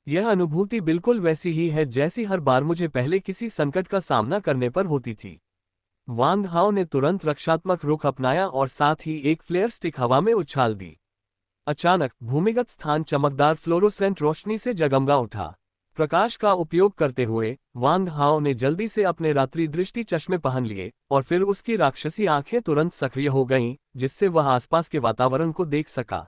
यह अनुभूति बिल्कुल वैसी ही है जैसी हर बार मुझे पहले किसी संकट का सामना करने पर होती थी। वांग हाओ ने तुरंत रक्षात्मक रुख अपनाया और साथ ही एक फ्लेयर स्टिक हवा में उछाल दी। अचानक भूमिगत स्थान चमकदार फ्लोरोसेंट रोशनी से जगमगा उठा। प्रकाश का उपयोग करते हुए वांग हाओ ने जल्दी से अपने रात्रि दृष्टि चश्मे पहन लिए और फिर उसकी राक्षसी आंखें तुरंत सक्रिय हो गईं, जिससे वह आसपास के वातावरण को देख सका।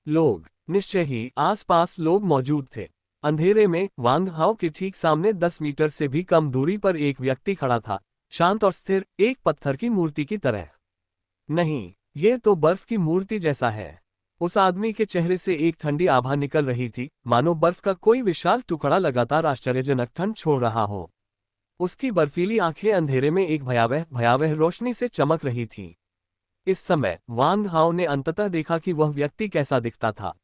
लोग, निश्चय ही आसपास लोग मौजूद थे। अंधेरे में वांग हाओ के ठीक सामने 10 मीटर से भी कम दूरी पर एक व्यक्ति खड़ा था, शांत और स्थिर, एक पत्थर की मूर्ति की तरह। नहीं, ये तो बर्फ की मूर्ति जैसा है। उस आदमी के चेहरे से एक ठंडी आभा निकल रही थी, मानो बर्फ का कोई विशाल टुकड़ा लगातार आश्चर्यजनक ठंड छोड़ रहा हो। उसकी बर्फीली आंखें अंधेरे में एक भयावह रोशनी से चमक रही थीं। इस समय वांग हाओ ने अंततः देखा कि वह व्यक्ति कैसा दिखता था।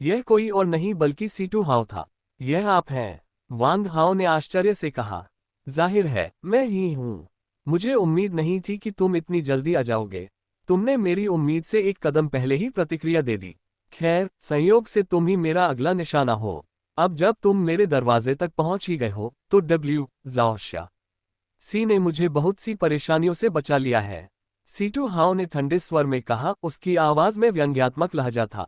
यह कोई और नहीं बल्कि सीटू हाओ था। यह आप हैं? वांग हाओ ने आश्चर्य से कहा। जाहिर है, मैं ही हूँ। मुझे उम्मीद नहीं थी कि तुम इतनी जल्दी आ जाओगे। तुमने मेरी उम्मीद से एक कदम पहले ही प्रतिक्रिया दे दी। खैर, संयोग से तुम ही मेरा अगला निशाना हो। अब जब तुम मेरे दरवाजे तक पहुंच ही गए हो, तो डब्ल्यू ज़ाओ सी ने मुझे बहुत सी परेशानियों से बचा लिया है। सीटू हाओ ने ठंडे स्वर में कहा, उसकी आवाज में व्यंग्यात्मक लहजा था।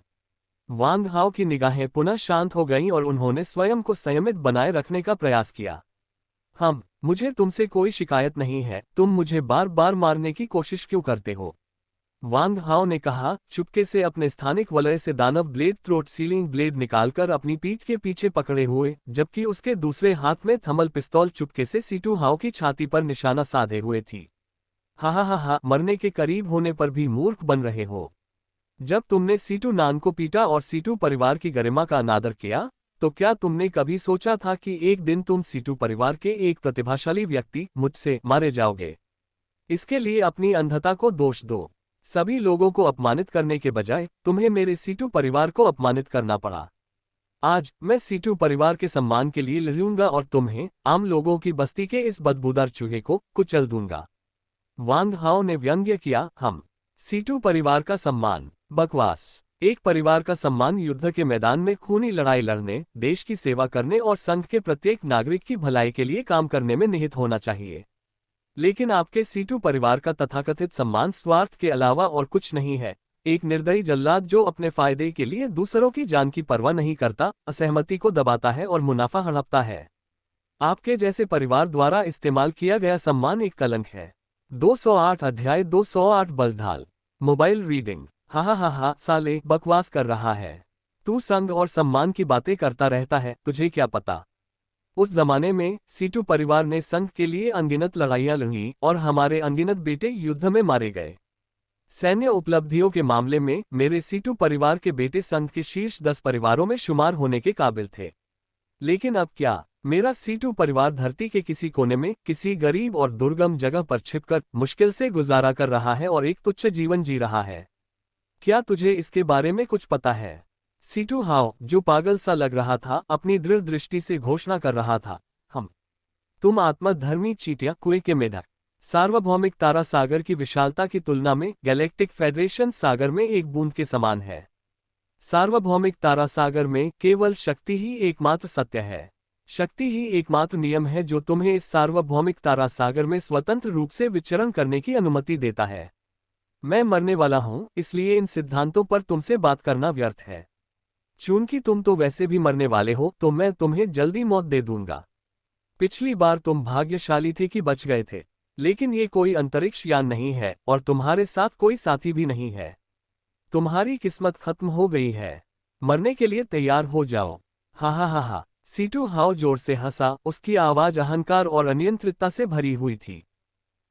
वांग हाओ की निगाहें पुनः शांत हो गईं और उन्होंने स्वयं को संयमित बनाए रखने का प्रयास किया। मुझे तुमसे कोई शिकायत नहीं है, तुम मुझे बार बार मारने की कोशिश क्यों करते हो? वांग हाओ ने कहा, चुपके से अपने स्थानिक वलय से दानव ब्लेड थ्रोट सीलिंग ब्लेड निकालकर अपनी पीठ के पीछे पकड़े हुए, जबकि उसके दूसरे हाथ में थर्मल पिस्तौल चुपके से सीटू हाओ की छाती पर निशाना साधे हुए थी। हा, मरने के करीब होने पर भी मूर्ख बन रहे हो। जब तुमने सीटू नान को पीटा और सीटू परिवार की गरिमा का अनादर किया, तो क्या तुमने कभी सोचा था कि एक दिन तुम सीटू परिवार के एक प्रतिभाशाली व्यक्ति मुझसे मारे जाओगे? इसके लिए अपनी अंधता को दोष दो। सभी लोगों को अपमानित करने के बजाय तुम्हें मेरे सीटू परिवार को अपमानित करना पड़ा। आज मैं सीटू परिवार के सम्मान के लिए लड़ूंगा और तुम्हें, आम लोगों की बस्ती के इस बदबूदार चूहे को, कुचल दूंगा। वांग हाओ ने व्यंग्य किया, सीटू परिवार का सम्मान? बकवास। एक परिवार का सम्मान युद्ध के मैदान में खूनी लड़ाई लड़ने, देश की सेवा करने और संघ के प्रत्येक नागरिक की भलाई के लिए काम करने में निहित होना चाहिए। लेकिन आपके सीटू परिवार का तथाकथित सम्मान स्वार्थ के अलावा और कुछ नहीं है। एक निर्दयी जल्लाद जो अपने फायदे के लिए दूसरों की जान की परवाह नहीं करता, असहमति को दबाता है और मुनाफा हड़पता है। आपके जैसे परिवार द्वारा इस्तेमाल किया गया सम्मान एक कलंक है। 208 अध्याय 208 बलढाल। Mobile reading. हा, साले, बकवास कर रहा है। तू संघ और सम्मान की बातें करता रहता है, तुझे क्या पता? उस जमाने में सीटू परिवार ने संघ के लिए अनगिनत लड़ाइयां लड़ी और हमारे अनगिनत बेटे युद्ध में मारे गए। सैन्य उपलब्धियों के मामले में मेरे सीटू परिवार के बेटे संघ के शीर्ष 10 परिवारों में शुमार होने के काबिल थे। लेकिन अब क्या? मेरा सीटू परिवार धरती के किसी कोने में किसी गरीब और दुर्गम जगह पर छिपकर मुश्किल से गुजारा कर रहा है और एक तुच्छ जीवन जी रहा है। क्या तुझे इसके बारे में कुछ पता है? सीटू हाओ, जो पागल सा लग रहा था, अपनी दृढ़ दृष्टि से घोषणा कर रहा था, तुम आत्मधर्मी चींटियां, कुएं के मेढक। सार्वभौमिक तारा सागर की विशालता की तुलना में गैलेक्टिक फेडरेशन सागर में एक बूंद के समान है। सार्वभौमिक तारा सागर में केवल शक्ति ही एकमात्र सत्य है। शक्ति ही एकमात्र नियम है जो तुम्हें इस सार्वभौमिक तारा सागर में स्वतंत्र रूप से विचरण करने की अनुमति देता है। मैं मरने वाला हूं, इसलिए इन सिद्धांतों पर तुमसे बात करना व्यर्थ है। चूंकि तुम तो वैसे भी मरने वाले हो, तो मैं तुम्हें जल्दी मौत दे दूंगा। पिछली बार तुम भाग्यशाली थे कि बच गए थे, लेकिन ये कोई अंतरिक्ष यान नहीं है और तुम्हारे साथ कोई साथी भी नहीं है। तुम्हारी किस्मत खत्म हो गई है। मरने के लिए तैयार हो जाओ। हा। सीटू हाओ जोर से हंसा, उसकी आवाज अहंकार और अनियंत्रितता से भरी हुई थी।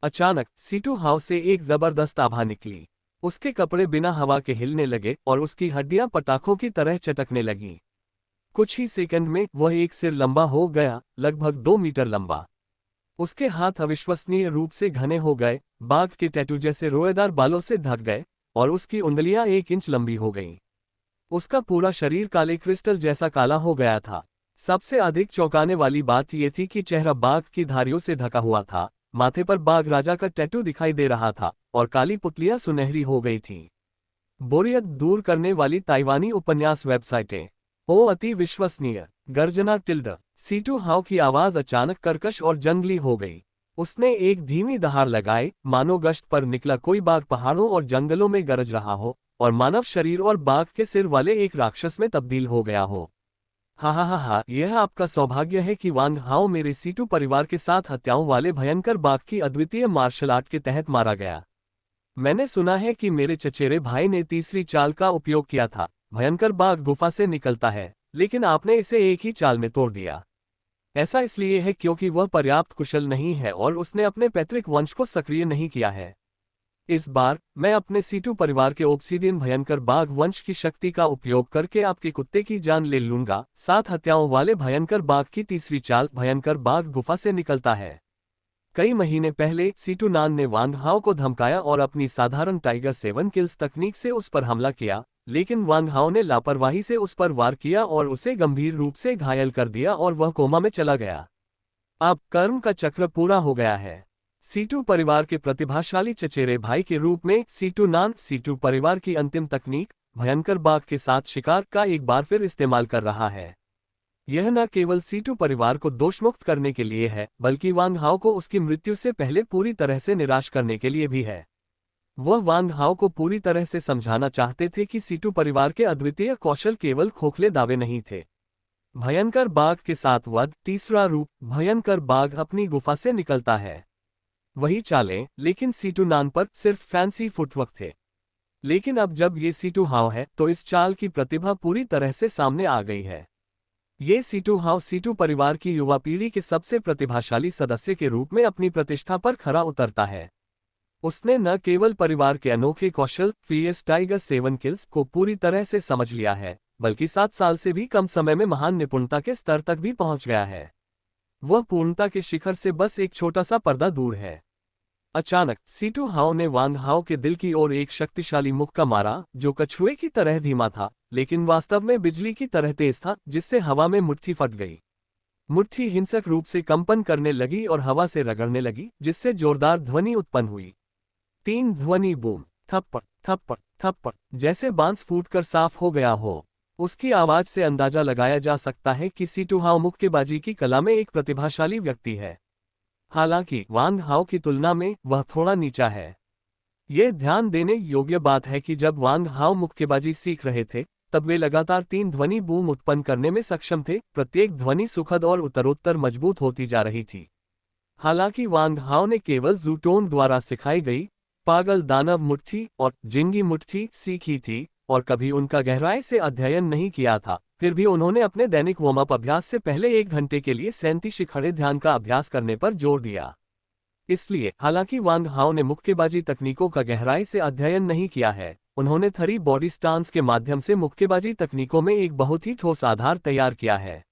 अचानक सीटू हाओ से एक जबरदस्त आभा निकली। उसके कपड़े बिना हवा के हिलने लगे और उसकी हड्डियां पटाखों की तरह चटकने लगीं। कुछ ही सेकंड में वह एक सिर लंबा हो गया, लगभग 2 मीटर लंबा। उसके हाथ अविश्वसनीय रूप से घने हो गए, बाघ के टैटू जैसे रोएदार बालों से ढक गए और उसकी उंगलियां 1 इंच लंबी हो गईं। उसका पूरा शरीर काले क्रिस्टल जैसा काला हो गया था। सबसे अधिक चौंकाने वाली बात यह थी कि चेहरा बाघ की धारियों से ढका हुआ था, माथे पर बाघ राजा का टैटू दिखाई दे रहा था और काली पुतलियां सुनहरी हो गई थीं। बोरियत दूर करने वाली ताइवानी उपन्यास वेबसाइटें। ओ अति विश्वसनीय। गर्जना टिल्ड। सीटू हाओ की आवाज अचानक कर्कश और जंगली हो गई। उसने एक धीमी दहाड़ लगाई, मानो गश्त पर निकला कोई बाघ पहाड़ों और जंगलों में गरज रहा हो और मानव शरीर और बाघ के सिर वाले एक राक्षस में तब्दील हो गया हो। हा, यह आपका सौभाग्य है कि वांग हाओ मेरे सीटू परिवार के साथ हत्याओं वाले भयंकर बाघ की अद्वितीय मार्शल आर्ट के तहत मारा गया। मैंने सुना है कि मेरे चचेरे भाई ने तीसरी चाल का उपयोग किया था। भयंकर बाघ गुफा से निकलता है, लेकिन आपने इसे एक ही चाल में तोड़ दिया। ऐसा इसलिए है क्योंकि वह पर्याप्त कुशल नहीं है और उसने अपने पैतृक वंश को सक्रिय नहीं किया है। इस बार मैं अपने सीटू परिवार के ओब्सीडियन भयंकर बाघ वंश की शक्ति का उपयोग करके आपके कुत्ते की जान ले लूंगा। 7 हत्याओं वाले भयंकर बाघ की तीसरी चाल, भयंकर बाघ गुफा से निकलता है। कई महीने पहले सीटू नान ने वांग हाओ को धमकाया और अपनी साधारण टाइगर 7 किल्स तकनीक से उस पर हमला किया, लेकिन वांग हाओ ने लापरवाही से उस पर वार किया और उसे गंभीर रूप से घायल कर दिया और वह कोमा में चला गया। अब कर्म का चक्र पूरा हो गया है। सीटू परिवार के प्रतिभाशाली चचेरे भाई के रूप में सीटू नान सीटू परिवार की अंतिम तकनीक, भयंकर बाघ के साथ शिकार का एक बार फिर इस्तेमाल कर रहा है। यह न केवल सीटू परिवार को दोषमुक्त करने के लिए है, बल्कि वांग हाओ को उसकी मृत्यु से पहले पूरी तरह से निराश करने के लिए भी है। वह वांग हाओ को पूरी तरह से समझाना चाहते थे कि सीटू परिवार के अद्वितीय कौशल केवल खोखले दावे नहीं थे। भयंकर बाघ के साथ वध। तीसरा रूप, भयंकर बाघ अपनी गुफा से निकलता है। वही चालें, लेकिन सीटू नान पर सिर्फ फैंसी फुटवर्क थे। लेकिन अब जब ये सीटू हाओ है तो इस चाल की प्रतिभा पूरी तरह से सामने आ गई है। ये सीटू हाओ सीटू परिवार की युवा पीढ़ी के सबसे प्रतिभाशाली सदस्य के रूप में अपनी प्रतिष्ठा पर खरा उतरता है। उसने न केवल परिवार के अनोखे कौशल फीएस टाइगर 7 किल्स को पूरी तरह से समझ लिया है, बल्कि 7 साल से भी कम समय में महान निपुणता के स्तर तक भी पहुंच गया है। वह पूर्णता के शिखर से बस एक छोटा सा पर्दा दूर है। अचानक सीटू हाओ ने वांग हाओ के दिल की ओर एक शक्तिशाली मुक्का मारा, जो कछुए की तरह धीमा था, लेकिन वास्तव में बिजली की तरह तेज था, जिससे हवा में मुट्ठी फट गई। मुट्ठी हिंसक रूप से कंपन करने लगी और हवा से रगड़ने लगी, जिससे जोरदार ध्वनि उत्पन्न हुई। 3 ध्वनि बूम, थप्पड़ थप्पड़ थप्पड़, जैसे बांस फूटकर साफ हो गया हो। उसकी आवाज से अंदाजा लगाया जा सकता है कि सीटू हाओ मुक्केबाजी की कला में एक प्रतिभाशाली व्यक्ति है। हालांकि वांग हाओ की तुलना में वह थोड़ा नीचा है। ये ध्यान देने योग्य बात है कि जब वांग हाओ मुक्केबाजी सीख रहे थे, तब वे लगातार 3 ध्वनि बूम उत्पन्न करने में सक्षम थे। प्रत्येक ध्वनि सुखद और उत्तरोत्तर मजबूत होती जा रही थी। हालांकि वांग हाओ ने केवल जूटोन द्वारा सिखाई गई पागल दानव मुट्ठी और जिंगी मुट्ठी सीखी थी और कभी उनका गहराई से अध्ययन नहीं किया था, फिर भी उन्होंने अपने दैनिक वार्म अप अभ्यास से पहले 1 घंटे के लिए 37 खड़े ध्यान का अभ्यास करने पर जोर दिया। इसलिए हालांकि वांग हाओ ने मुक्केबाजी तकनीकों का गहराई से अध्ययन नहीं किया है, उन्होंने थरी बॉडी स्टांस के माध्यम से मुक्केबाजी तकनीकों में एक बहुत ही ठोस आधार तैयार किया है।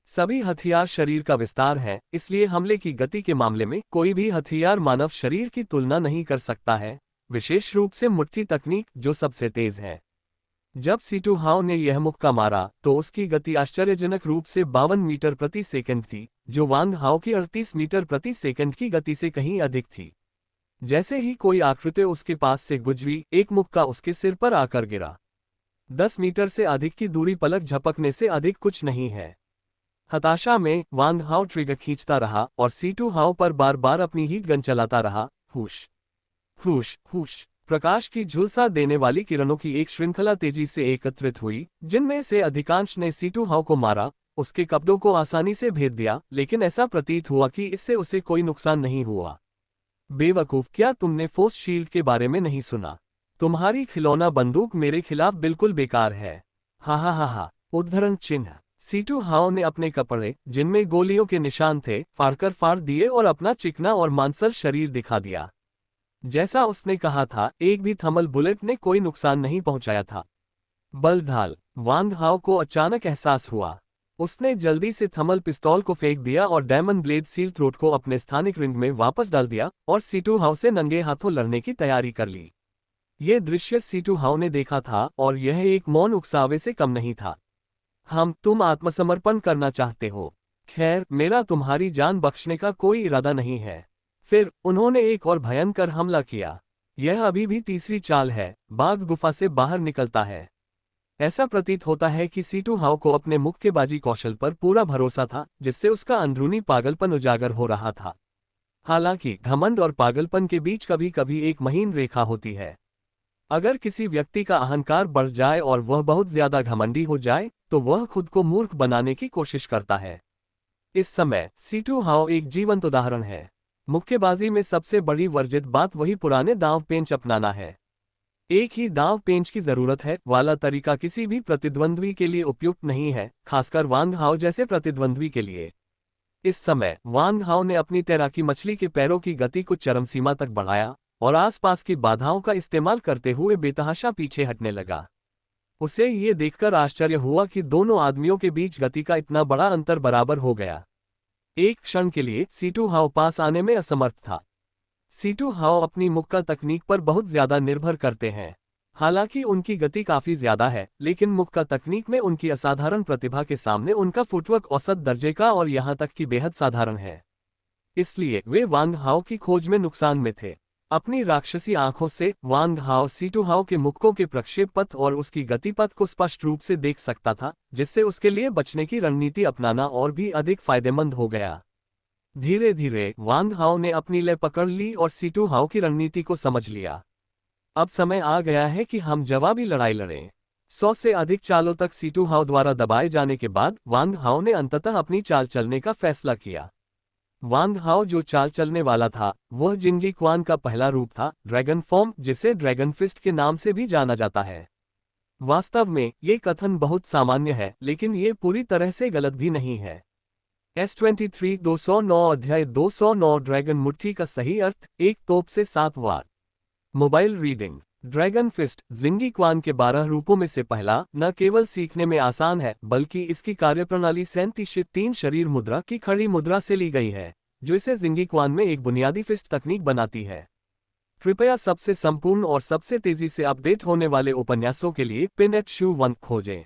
सभी हथियार शरीर का विस्तार है, इसलिए हमले की गति के मामले में कोई भी हथियार मानव शरीर की तुलना नहीं कर सकता है, विशेष रूप से मुट्ठी तकनीक जो सबसे तेज है। जब सीटू हाओ ने यह मुक्का मारा तो उसकी गति आश्चर्यजनक रूप से 52 मीटर प्रति सेकंड थी, जो वांग हाओ की 38 मीटर प्रति सेकंड की गति से कहीं अधिक थी। जैसे ही कोई आकृति उसके पास से गुजरी, एक मुक्का उसके सिर पर आकर गिरा। 10 मीटर से अधिक की दूरी पलक झपकने से अधिक कुछ नहीं है। हताशा में वांग हाओ ट्रिगर खींचता रहा और सीटू हाओ पर बार बार अपनी हीट गन चलाता रहा। हुश हुश हुश, प्रकाश की झुलसा देने वाली किरणों की एक श्रृंखला तेजी से एकत्रित हुई, जिनमें से अधिकांश ने सीटू हाओ को मारा, उसके कपड़ों को आसानी से भेद दिया, लेकिन ऐसा प्रतीत हुआ कि इससे उसे कोई नुकसान नहीं हुआ। बेवकूफ, क्या तुमने फोर्स शील्ड के बारे में नहीं सुना? तुम्हारी खिलौना बंदूक मेरे खिलाफ बिल्कुल बेकार है। हा हा हा हा। उद्धरण चिन्ह। सीटू हाओ ने अपने कपड़े, जिनमें गोलियों के निशान थे, फाड़कर फाड़ दिए और अपना चिकना और मांसल शरीर दिखा दिया। जैसा उसने कहा था, एक भी थर्मल बुलेट ने कोई नुकसान नहीं पहुंचाया था। बल ढाल। वांग हाओ को अचानक एहसास हुआ। उसने जल्दी से थर्मल पिस्तौल को फेंक दिया और डायमंड ब्लेड सील थ्रोट को अपने स्थानिक रिंग में वापस डाल दिया और सीटू हाओ से नंगे हाथों लड़ने की तैयारी कर ली। ये दृश्य सीटू हाओ ने देखा था और यह एक मौन उकसावे से कम नहीं था। तुम आत्मसमर्पण करना चाहते हो। खैर, मेरा तुम्हारी जान बख्शने का कोई इरादा नहीं है। फिर उन्होंने एक और भयंकर हमला किया। यह अभी भी तीसरी चाल है। बाघ गुफा से बाहर निकलता है। ऐसा प्रतीत होता है कि सीटू हाओ को अपने मुक्केबाजी कौशल पर पूरा भरोसा था, जिससे उसका अंदरूनी पागलपन उजागर हो रहा था। हालांकि घमंड और पागलपन के बीच कभी कभी एक महीन रेखा होती है। अगर किसी व्यक्ति का अहंकार बढ़ जाए और वह बहुत ज्यादा घमंडी हो जाए, तो वह खुद को मूर्ख बनाने की कोशिश करता है। इस समय सीटू हाओ एक जीवंत उदाहरण है। मुक्केबाजी में सबसे बड़ी वर्जित बात वही पुराने दांव पेंच अपनाना है। एक ही दांव पेंच की जरूरत है वाला तरीका किसी भी प्रतिद्वंद्वी के लिए उपयुक्त नहीं है, खासकर वांग हाओ जैसे प्रतिद्वंद्वी के लिए। इस समय वांग हाओ ने अपनी तैराकी मछली के पैरों की गति को चरम सीमा तक बढ़ाया और आसपास की बाधाओं का इस्तेमाल करते हुए बेतहाशा पीछे हटने लगा। उसे ये देखकर आश्चर्य हुआ कि दोनों आदमियों के बीच गति का इतना बड़ा अंतर बराबर हो गया। एक क्षण के लिए सीटू हाओ पास आने में असमर्थ था। सीटू हाओ अपनी मुक्का तकनीक पर बहुत ज्यादा निर्भर करते हैं। हालांकि उनकी गति काफी ज्यादा है, लेकिन मुक्का तकनीक में उनकी असाधारण प्रतिभा के सामने उनका फुटवर्क औसत दर्जे का और यहां तक कि बेहद साधारण है। इसलिए वे वांग हाओ की खोज में नुकसान में थे। अपनी राक्षसी आंखों से वांग हाओ सीटू हाओ के मुक्कों के प्रक्षेप पथ और उसकी गतिपथ को स्पष्ट रूप से देख सकता था, जिससे उसके लिए बचने की रणनीति अपनाना और भी अधिक फायदेमंद हो गया। धीरे धीरे वांग हाओ ने अपनी लय पकड़ ली और सीटू हाओ की रणनीति को समझ लिया। अब समय आ गया है कि हम जवाबी लड़ाई लड़ें। 100 से अधिक चालों तक सीटू हाउ द्वारा दबाए जाने के बाद वांग हाउ ने अंततः अपनी चाल चलने का फैसला किया। वांग हाउ जो चाल चलने वाला था वह जिंगी क्वान का पहला रूप था, ड्रैगन फॉर्म, जिसे ड्रैगन फिस्ट के नाम से भी जाना जाता है। वास्तव में ये कथन बहुत सामान्य है, लेकिन ये पूरी तरह से गलत भी नहीं है। S23 209 अध्याय 209 ड्रैगन मुट्ठी का सही अर्थ, एक तोप से 7 वार। Mobile reading. ड्रैगन फिस्ट जिंगी क्वान के 12 रूपों में से पहला न केवल सीखने में आसान है बल्कि इसकी कार्यप्रणाली 37 शरीर मुद्रा की खड़ी मुद्रा से ली गई है, जो इसे जिंगी क्वान में एक बुनियादी फिस्ट तकनीक बनाती है। कृपया सबसे संपूर्ण और सबसे तेजी से अपडेट होने वाले उपन्यासों के लिए पिन@1 खोजें।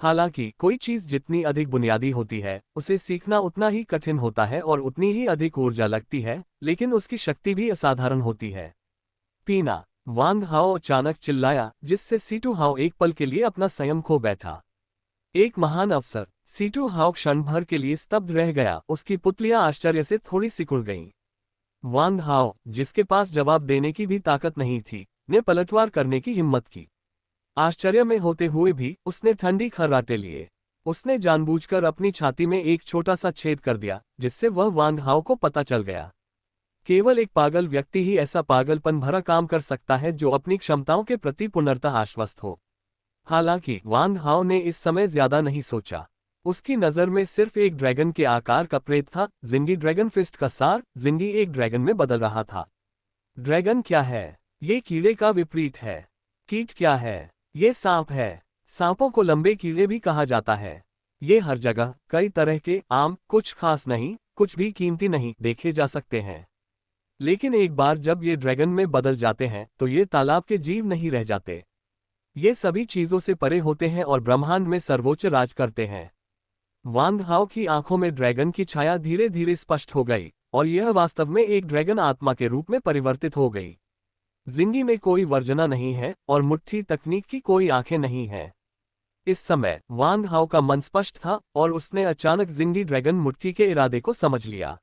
हालांकि कोई चीज जितनी अधिक बुनियादी होती है उसे सीखना उतना ही कठिन होता है और उतनी ही अधिक ऊर्जा लगती है, लेकिन उसकी शक्ति भी असाधारण होती है। पीना। वांग हाओ अचानक चिल्लाया, जिससे सीटू हाओ एक पल के लिए अपना संयम खो बैठा। एक महान अवसर। सीटू हाओ क्षण भर के लिए स्तब्ध रह गया, उसकी पुतलियां आश्चर्य से थोड़ी सिकुड़ गईं। वांग हाओ, जिसके पास जवाब देने की भी ताकत नहीं थी, ने पलटवार करने की हिम्मत की। आश्चर्य में होते हुए भी उसने ठंडी खर्राटे लिए। उसने जानबूझकर अपनी छाती में एक छोटा सा छेद कर दिया, जिससे वह वांग हाओ को पता चल गया। केवल एक पागल व्यक्ति ही ऐसा पागलपन भरा काम कर सकता है जो अपनी क्षमताओं के प्रति पूर्णतः आश्वस्त हो। हालांकि वांग हाओ ने इस समय ज्यादा नहीं सोचा। उसकी नजर में सिर्फ एक ड्रैगन के आकार का प्रेत था। जिंगी ड्रैगन फिस्ट का सार, जिंगी एक ड्रैगन में बदल रहा था। ड्रैगन क्या है? ये कीड़े का विपरीत है। कीट क्या है? ये सांप है। सांपों को लंबे कीड़े भी कहा जाता है। ये हर जगह कई तरह के आम, कुछ खास नहीं, कुछ भी कीमती नहीं देखे जा सकते हैं। लेकिन एक बार जब ये ड्रैगन में बदल जाते हैं तो ये तालाब के जीव नहीं रह जाते। ये सभी चीजों से परे होते हैं और ब्रह्मांड में सर्वोच्च राज करते हैं। वांग हाओ की आंखों में ड्रैगन की छाया धीरे धीरे स्पष्ट हो गई और यह वास्तव में एक ड्रैगन आत्मा के रूप में परिवर्तित हो गई। जिंगी में कोई वर्जना नहीं है और मुट्ठी तकनीक की कोई आंखें नहीं है। इस समय वांग हाओ का मन स्पष्ट था और उसने अचानक जिंगी ड्रैगन मुट्ठी के इरादे को समझ लिया।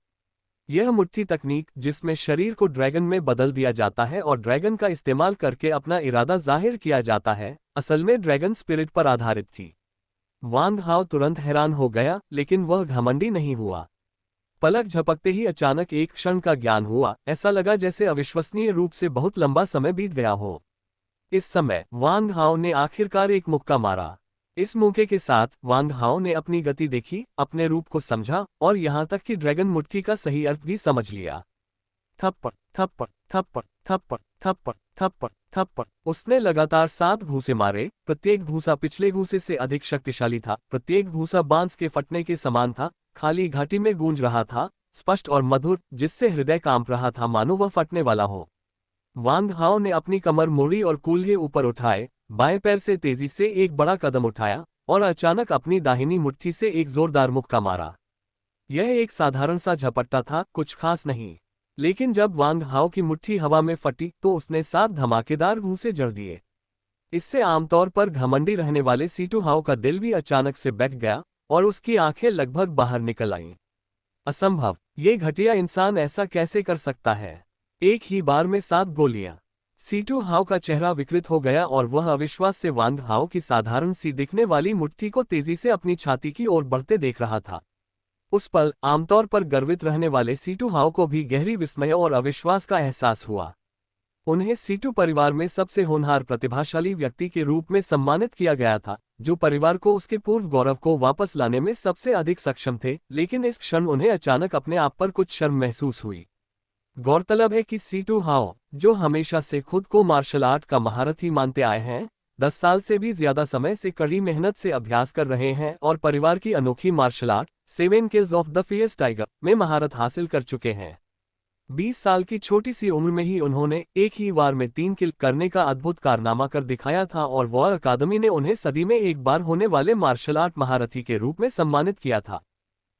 यह मुट्ठी तकनीक, जिसमें शरीर को ड्रैगन में बदल दिया जाता है और ड्रैगन का इस्तेमाल करके अपना इरादा जाहिर किया जाता है, असल में ड्रैगन स्पिरिट पर आधारित थी। वांग हाओ तुरंत हैरान हो गया, लेकिन वह घमंडी नहीं हुआ। पलक झपकते ही अचानक एक क्षण का ज्ञान हुआ। ऐसा लगा जैसे अविश्वसनीय रूप से बहुत लंबा समय बीत गया हो। इस समय वांग हाओ ने आखिरकार एक मुक्का मारा। इस मौके के साथ वांग हाओ ने अपनी गति देखी, अपने रूप को समझा और यहाँ तक कि ड्रैगन मुट्ठी का सही अर्थ भी समझ लिया। थप्पड़ थप्पड़ थप्पड़ थप्पड़ थप्पड़ थप्पड़ थप्पड़। उसने लगातार 7 घूंसे मारे। प्रत्येक घूंसा पिछले घूंसे से अधिक शक्तिशाली था। प्रत्येक घूंसा बांस के फटने के समान था। खाली घाटी में गूंज रहा था, स्पष्ट और मधुर, जिससे हृदय कांप रहा था मानो वह फटने वाला हो। वांग हाओ ने अपनी कमर मोड़ी और कूल्हे ऊपर उठाए। बाएं पैर से तेजी से एक बड़ा कदम उठाया और अचानक अपनी दाहिनी मुट्ठी से एक जोरदार मुक्का मारा। यह एक साधारण सा झपट्टा था, कुछ खास नहीं। लेकिन जब वांग हाओ की मुट्ठी हवा में फटी तो उसने 7 धमाकेदार घूंसे जड़ दिए। इससे आमतौर पर घमंडी रहने वाले सीटू हाओ का दिल भी अचानक से बैठ गया और उसकी आंखें लगभग बाहर निकल आईं। असंभव, ये घटिया इंसान ऐसा कैसे कर सकता है? एक ही बार में 7 गोलियां। सीटू हाओ का चेहरा विकृत हो गया और वह अविश्वास से वांग हाओ की साधारण सी दिखने वाली मुट्ठी को तेजी से अपनी छाती की ओर बढ़ते देख रहा था। उस पल आमतौर पर गर्वित रहने वाले सीटू हाओ को भी गहरी विस्मय और अविश्वास का एहसास हुआ। उन्हें सीटू परिवार में सबसे होनहार प्रतिभाशाली व्यक्ति के रूप में सम्मानित किया गया था, जो परिवार को उसके पूर्व गौरव को वापस लाने में सबसे अधिक सक्षम थे। लेकिन इस क्षण उन्हें अचानक अपने आप पर कुछ शर्म महसूस हुई। गौरतलब है कि सीटू हाओ, जो हमेशा से खुद को मार्शल आर्ट का महारथी मानते आए हैं, 10 साल से भी ज्यादा समय से कड़ी मेहनत से अभ्यास कर रहे हैं और परिवार की अनोखी martial art 7 kills of the fierce tiger में महारत हासिल कर चुके हैं। 20 साल की छोटी सी उम्र में ही उन्होंने एक ही वार में 3 किल करने का अद्भुत कारनामा कर दिखाया था और वॉर अकादमी ने उन्हें सदी में एक बार होने वाले मार्शल आर्ट महारथी के रूप में सम्मानित किया था।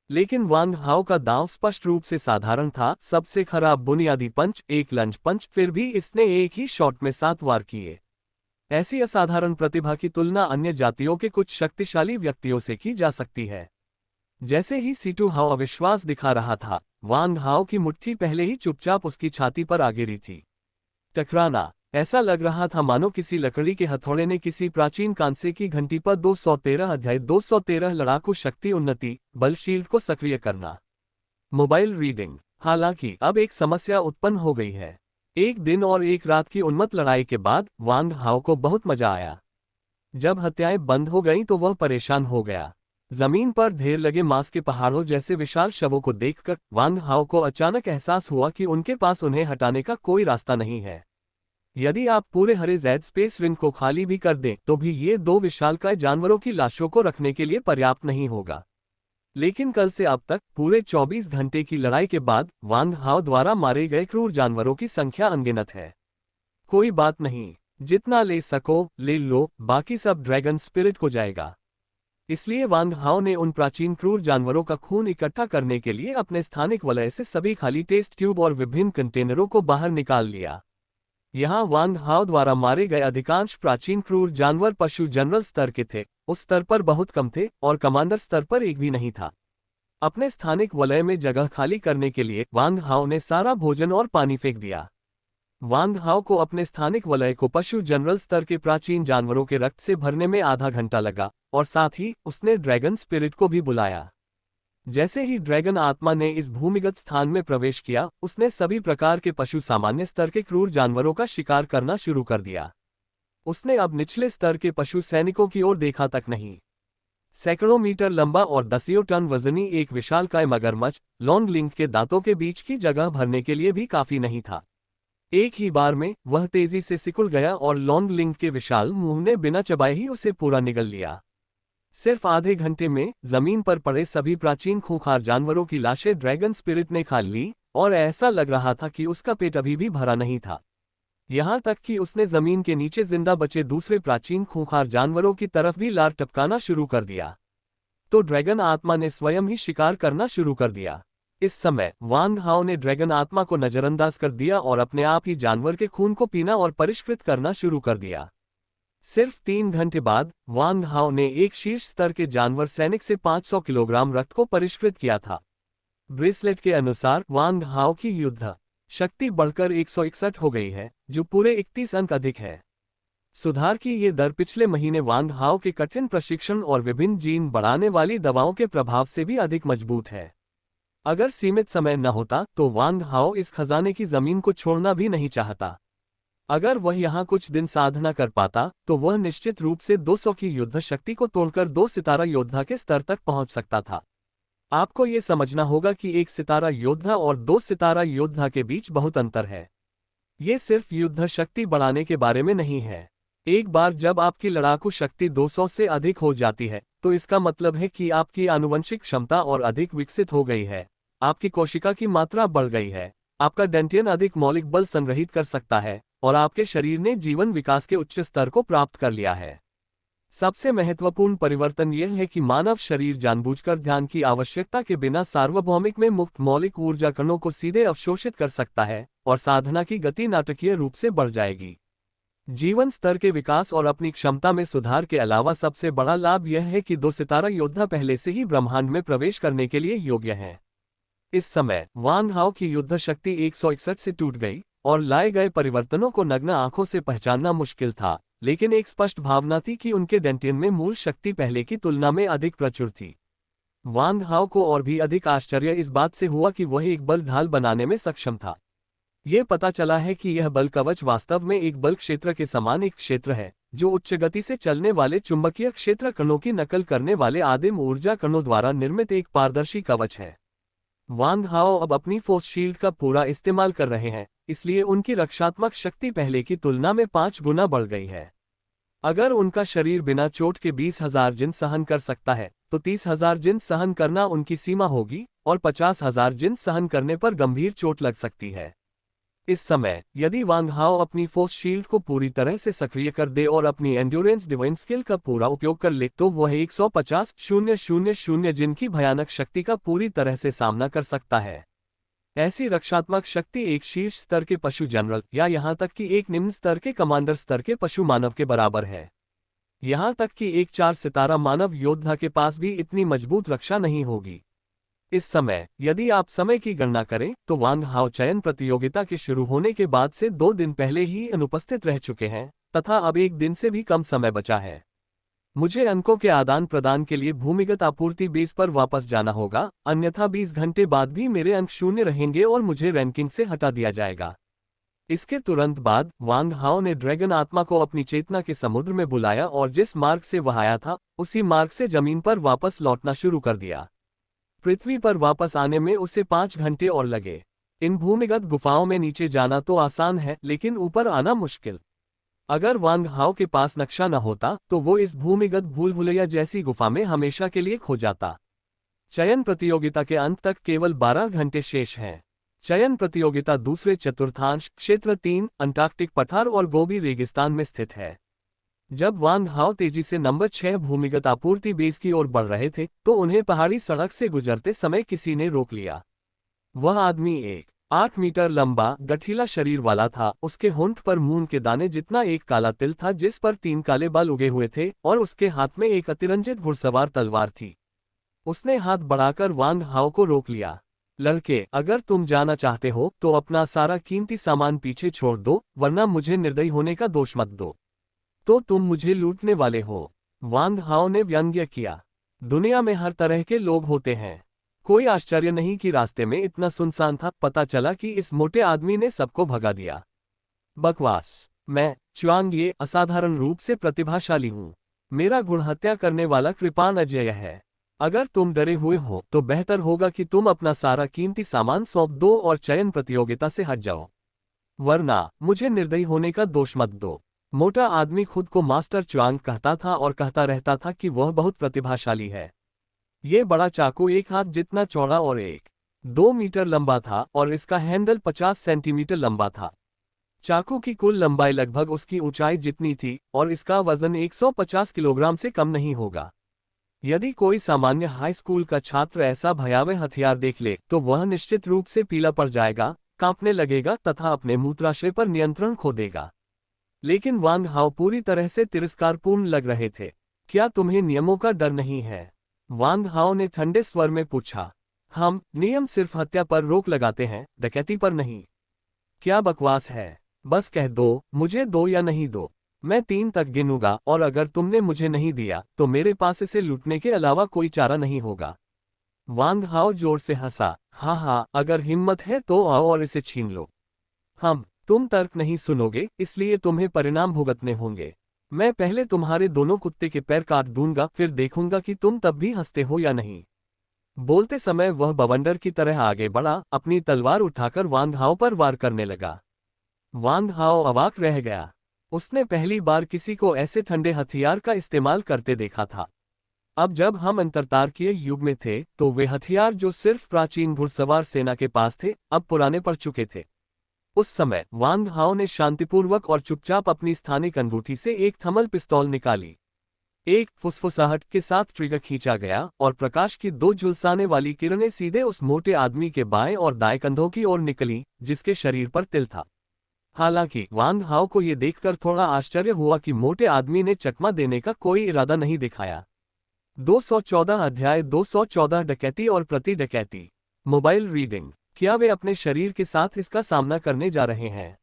लेकिन वांग हाओ का दांव स्पष्ट रूप से साधारण था। सबसे खराब बुनियादी पंच, एक लंज पंच, फिर भी इसने एक ही शॉट में 7 वार किए। ऐसी असाधारण प्रतिभा की तुलना अन्य जातियों के कुछ शक्तिशाली व्यक्तियों से की जा सकती है। जैसे ही सीटू हाओ अविश्वास दिखा रहा था, वांग हाओ की मुट्ठी पहले ही चुपचाप उसकी छाती पर आ गिरी थी। टकराना। ऐसा लग रहा था मानो किसी लकड़ी के हथौड़े ने किसी प्राचीन कांसे की घंटी पर 213 अध्याय 213 लड़ाकू शक्ति उन्नति बल शील्ड को सक्रिय करना। Mobile reading. हालांकि अब एक समस्या उत्पन्न हो गई है। एक दिन और एक रात की उन्मत्त लड़ाई के बाद वांग हाओ को बहुत मजा आया। जब हत्याएं बंद हो गईं तो वह परेशान हो गया। जमीन पर ढेर लगे मांस के पहाड़ों जैसे विशाल शवों को देखकर वांग हाओ को अचानक एहसास हुआ कि उनके पास उन्हें हटाने का कोई रास्ता नहीं है। यदि आप पूरे हरे ज़ैड स्पेस रिंग को खाली भी कर दें तो भी ये दो विशालकाय जानवरों की लाशों को रखने के लिए पर्याप्त नहीं होगा। लेकिन कल से अब तक पूरे 24 घंटे की लड़ाई के बाद वांग हाओ द्वारा मारे गए क्रूर जानवरों की संख्या अनगिनत है। कोई बात नहीं, जितना ले सको ले लो, बाकी सब ड्रैगन स्पिरिट को जाएगा। इसलिए वांग हाओ ने उन प्राचीन क्रूर जानवरों का खून इकट्ठा करने के लिए अपने स्थानिक वलय से सभी खाली टेस्ट ट्यूब और विभिन्न कंटेनरों को बाहर निकाल लिया। यहाँ वांग हाओ द्वारा मारे गए अधिकांश प्राचीन क्रूर जानवर पशु जनरल स्तर के थे, उस स्तर पर बहुत कम थे और कमांडर स्तर पर एक भी नहीं था। अपने स्थानिक वलय में जगह खाली करने के लिए वांग हाओ ने सारा भोजन और पानी फेंक दिया। वांग हाओ को अपने स्थानिक वलय को पशु जनरल स्तर के प्राचीन जानवरों के रक्त से भरने में आधा घंटा लगा और साथ ही उसने ड्रैगन स्पिरिट को भी बुलाया। जैसे ही ड्रैगन आत्मा ने इस भूमिगत स्थान में प्रवेश किया, उसने सभी प्रकार के पशु सामान्य स्तर के क्रूर जानवरों का शिकार करना शुरू कर दिया। उसने अब निचले स्तर के पशु सैनिकों की ओर देखा तक नहीं। सैकड़ों मीटर लंबा और दसियों टन वजनी एक विशालकाय मगरमच्छ लॉन्ग लिंक के दांतों के बीच की जगह भरने के लिए भी काफी नहीं था। एक ही बार में वह तेजी से सिकुड़ गया और लॉन्ग लिंक के विशाल मुंह ने बिना चबाए ही उसे पूरा निगल लिया। सिर्फ आधे घंटे में जमीन पर पड़े सभी प्राचीन खूंखार जानवरों की लाशें ड्रैगन स्पिरिट ने खा ली और ऐसा लग रहा था कि उसका पेट अभी भी भरा नहीं था। यहाँ तक कि उसने जमीन के नीचे जिंदा बचे दूसरे प्राचीन खूंखार जानवरों की तरफ भी लार टपकाना शुरू कर दिया। तो ड्रैगन आत्मा ने स्वयं ही शिकार करना शुरू कर दिया। इस समय वांग हाओ ने ड्रैगन आत्मा को नजरअंदाज कर दिया और अपने आप ही जानवर के खून को पीना और परिष्कृत करना शुरू कर दिया। सिर्फ 3 घंटे बाद वांग हाओ ने एक शीर्ष स्तर के जानवर सैनिक से 500 किलोग्राम रक्त को परिष्कृत किया था। ब्रेसलेट के अनुसार वांग हाओ की युद्ध शक्ति बढ़कर 161 हो गई है, जो पूरे 31 अंक अधिक है। सुधार की ये दर पिछले महीने वांग हाओ के कठिन प्रशिक्षण और विभिन्न जीन बढ़ाने वाली दवाओं के प्रभाव से भी अधिक मजबूत है। अगर सीमित समय न होता तो वांग हाओ इस खजाने की जमीन को छोड़ना भी नहीं चाहता। अगर वह यहाँ कुछ दिन साधना कर पाता तो वह निश्चित रूप से 200 की युद्ध शक्ति को तोड़कर 2 सितारा योद्धा के स्तर तक पहुंच सकता था। आपको ये समझना होगा कि 1 सितारा योद्धा और 2 सितारा योद्धा के बीच बहुत अंतर है। ये सिर्फ युद्ध शक्ति बढ़ाने के बारे में नहीं है। एक बार जब आपकी लड़ाकू शक्ति 200 से अधिक हो जाती है तो इसका मतलब है कि आपकी आनुवंशिक क्षमता और अधिक विकसित हो गई है, आपकी कोशिका की मात्रा बढ़ गई है, आपका डेंटियन अधिक मौलिक बल संग्रहित कर सकता है और आपके शरीर ने जीवन विकास के उच्च स्तर को प्राप्त कर लिया है। सबसे महत्वपूर्ण परिवर्तन यह है कि मानव शरीर जानबूझकर ध्यान की आवश्यकता के बिना सार्वभौमिक में मुक्त मौलिक ऊर्जा कणों को सीधे अवशोषित कर सकता है और साधना की गति नाटकीय रूप से बढ़ जाएगी। जीवन स्तर के विकास और अपनी क्षमता में सुधार के अलावा सबसे बड़ा लाभ यह है कि 2 सितारा योद्धा पहले से ही ब्रह्मांड में प्रवेश करने के लिए योग्य हैं। इस समय वांग हाओ की युद्ध शक्ति 161 से टूट गई और लाए गए परिवर्तनों को नग्न आंखों से पहचानना मुश्किल था, लेकिन एक स्पष्ट भावना थी कि उनके डेंटियन में मूल शक्ति पहले की तुलना में अधिक प्रचुर थी। वांग हाओ को और भी अधिक आश्चर्य इस बात से हुआ कि वह एक बल ढाल बनाने में सक्षम था। यह पता चला है कि यह बल कवच वास्तव में एक बल क्षेत्र के समान एक क्षेत्र है, जो उच्च गति से चलने वाले चुंबकीय क्षेत्र कणों की नकल करने वाले आदिम ऊर्जा कणों द्वारा निर्मित एक पारदर्शी कवच है। वांग हाओ अब अपनी फोर्स शील्ड का पूरा इस्तेमाल कर रहे हैं, इसलिए उनकी रक्षात्मक शक्ति पहले की तुलना में 5 गुना बढ़ गई है। अगर उनका शरीर बिना चोट के 20,000 जिन सहन कर सकता है तो 30,000 जिन सहन करना उनकी सीमा होगी और 50,000 जिन सहन करने पर गंभीर चोट लग सकती है। इस समय यदि वांग हाओ अपनी फोर्स शील्ड को पूरी तरह से सक्रिय कर दे और अपनी एंड्योरेंस डिवाइन स्किल का पूरा उपयोग कर ले तो वह 150,000 जिन की भयानक शक्ति का पूरी तरह से सामना कर सकता है। ऐसी रक्षात्मक शक्ति एक शीर्ष स्तर के पशु जनरल या यहाँ तक कि एक निम्न स्तर के कमांडर स्तर के पशु मानव के बराबर है। यहाँ तक कि एक 4 सितारा मानव योद्धा के पास भी इतनी मजबूत रक्षा नहीं होगी। इस समय यदि आप समय की गणना करें तो वांग हाओ चयन प्रतियोगिता के शुरू होने के बाद से 2 दिन पहले ही अनुपस्थित रह चुके हैं तथा अब 1 दिन से भी कम समय बचा है। मुझे अंकों के आदान प्रदान के लिए भूमिगत आपूर्ति बेस पर वापस जाना होगा, अन्यथा 20 घंटे बाद भी मेरे अंक शून्य रहेंगे और मुझे रैंकिंग से हटा दिया जाएगा। इसके तुरंत बाद वांग हाओ ने ड्रैगन आत्मा को अपनी चेतना के समुद्र में बुलाया और जिस मार्ग से वह आया था उसी मार्ग से जमीन पर वापस लौटना शुरू कर दिया। पृथ्वी पर वापस आने में उसे 5 घंटे और लगे। इन भूमिगत गुफाओं में नीचे जाना तो आसान है लेकिन ऊपर आना मुश्किल। अगर वांग हाओ के पास नक्शा न होता तो वो इस भूमिगत भूलभुलैया जैसी गुफा में हमेशा के लिए खो जाता। चयन प्रतियोगिता के अंत तक केवल 12 घंटे शेष हैं। चयन प्रतियोगिता दूसरे चतुर्थांश क्षेत्र 3 अंटार्कटिक पठार और गोबी रेगिस्तान में स्थित है। जब वांग हाओ तेजी से नंबर 6 भूमिगत आपूर्ति बेस की ओर बढ़ रहे थे तो उन्हें पहाड़ी सड़क से गुजरते समय किसी ने रोक लिया। वह आदमी एक 8 मीटर लंबा गठीला शरीर वाला था। उसके होंठ पर मून के दाने जितना एक काला तिल था जिस पर 3 काले बाल उगे हुए थे और उसके हाथ में एक अतिरंजित घुड़सवार तलवार थी। उसने हाथ बढ़ाकर वांग हाओ को रोक लिया। लड़के, अगर तुम जाना चाहते हो तो अपना सारा कीमती सामान पीछे छोड़ दो, वरना मुझे निर्दयी होने का दोष मत दो। तो तुम मुझे लूटने वाले हो, वांग हाओ ने व्यंग्य किया। दुनिया में हर तरह के लोग होते हैं। कोई आश्चर्य नहीं कि रास्ते में इतना सुनसान था। पता चला कि इस मोटे आदमी ने सबको भगा दिया। बकवास। मैं च्वांग ये असाधारण रूप से प्रतिभाशाली हूँ। मेरा गुण हत्या करने वाला कृपाण अजेय है। अगर तुम डरे हुए हो तो बेहतर होगा कि तुम अपना सारा कीमती सामान सौंप दो और चयन प्रतियोगिता से हट जाओ, वरना मुझे निर्दयी होने का दोष मत दो। मोटा आदमी खुद को मास्टर च्वांग कहता था और कहता रहता था कि वह बहुत प्रतिभाशाली है। ये बड़ा चाकू 1 हाथ जितना चौड़ा और 1-2 मीटर लंबा था और इसका हैंडल 50 सेंटीमीटर लंबा था। चाकू की कुल लंबाई लगभग उसकी ऊंचाई जितनी थी और इसका वजन 150 किलोग्राम से कम नहीं होगा। यदि कोई सामान्य हाई स्कूल का छात्र ऐसा भयावह हथियार देख ले तो वह निश्चित रूप से पीला पड़ जाएगा, कांपने लगेगा तथा अपने मूत्राशय पर नियंत्रण खो देगा। लेकिन वांग हाओ पूरी तरह से तिरस्कारपूर्ण लग रहे थे। क्या तुम्हें नियमों का डर नहीं है? वांग हाओ ने ठंडे स्वर में पूछा। हम नियम सिर्फ हत्या पर रोक लगाते हैं, डकैती पर नहीं। क्या बकवास है? बस कह दो, मुझे दो या नहीं दो। मैं 3 तक गिनूंगा और अगर तुमने मुझे नहीं दिया तो मेरे पास इसे लूटने के अलावा कोई चारा नहीं होगा। वांग हाओ जोर से हंसा। हाँ, अगर हिम्मत है तो आओ और इसे छीन लो। तुम तर्क नहीं सुनोगे, इसलिए तुम्हें परिणाम भुगतने होंगे। मैं पहले तुम्हारे दोनों कुत्ते के पैर काट दूंगा, फिर देखूंगा कि तुम तब भी हंसते हो या नहीं। बोलते समय वह बवंडर की तरह आगे बढ़ा, अपनी तलवार उठाकर वांग हाओ पर वार करने लगा। वांग हाओ अवाक रह गया। उसने पहली बार किसी को ऐसे ठंडे हथियार का इस्तेमाल करते देखा था। अब जब हम अंतरतारकीय युग में थे तो वे हथियार जो सिर्फ प्राचीन घुड़सवार सेना के पास थे अब पुराने पड़ चुके थे। उस समय वांग हाओ ने शांतिपूर्वक और चुपचाप अपनी स्थानिक अंगूठी से एक थर्मल पिस्तौल निकाली। एक फुसफुसाहट के साथ ट्रिगर खींचा गया और प्रकाश की 2 झुलसाने वाली किरणें सीधे उस मोटे आदमी के बाएं और दाएं कंधों की ओर निकली जिसके शरीर पर तिल था। हालांकि वांग हाओ को यह देखकर थोड़ा आश्चर्य हुआ कि मोटे आदमी ने चकमा देने का कोई इरादा नहीं दिखाया। 214 अध्याय 214 डकैती और प्रति डकैती। Mobile reading. क्या वे अपने शरीर के साथ इसका सामना करने जा रहे हैं?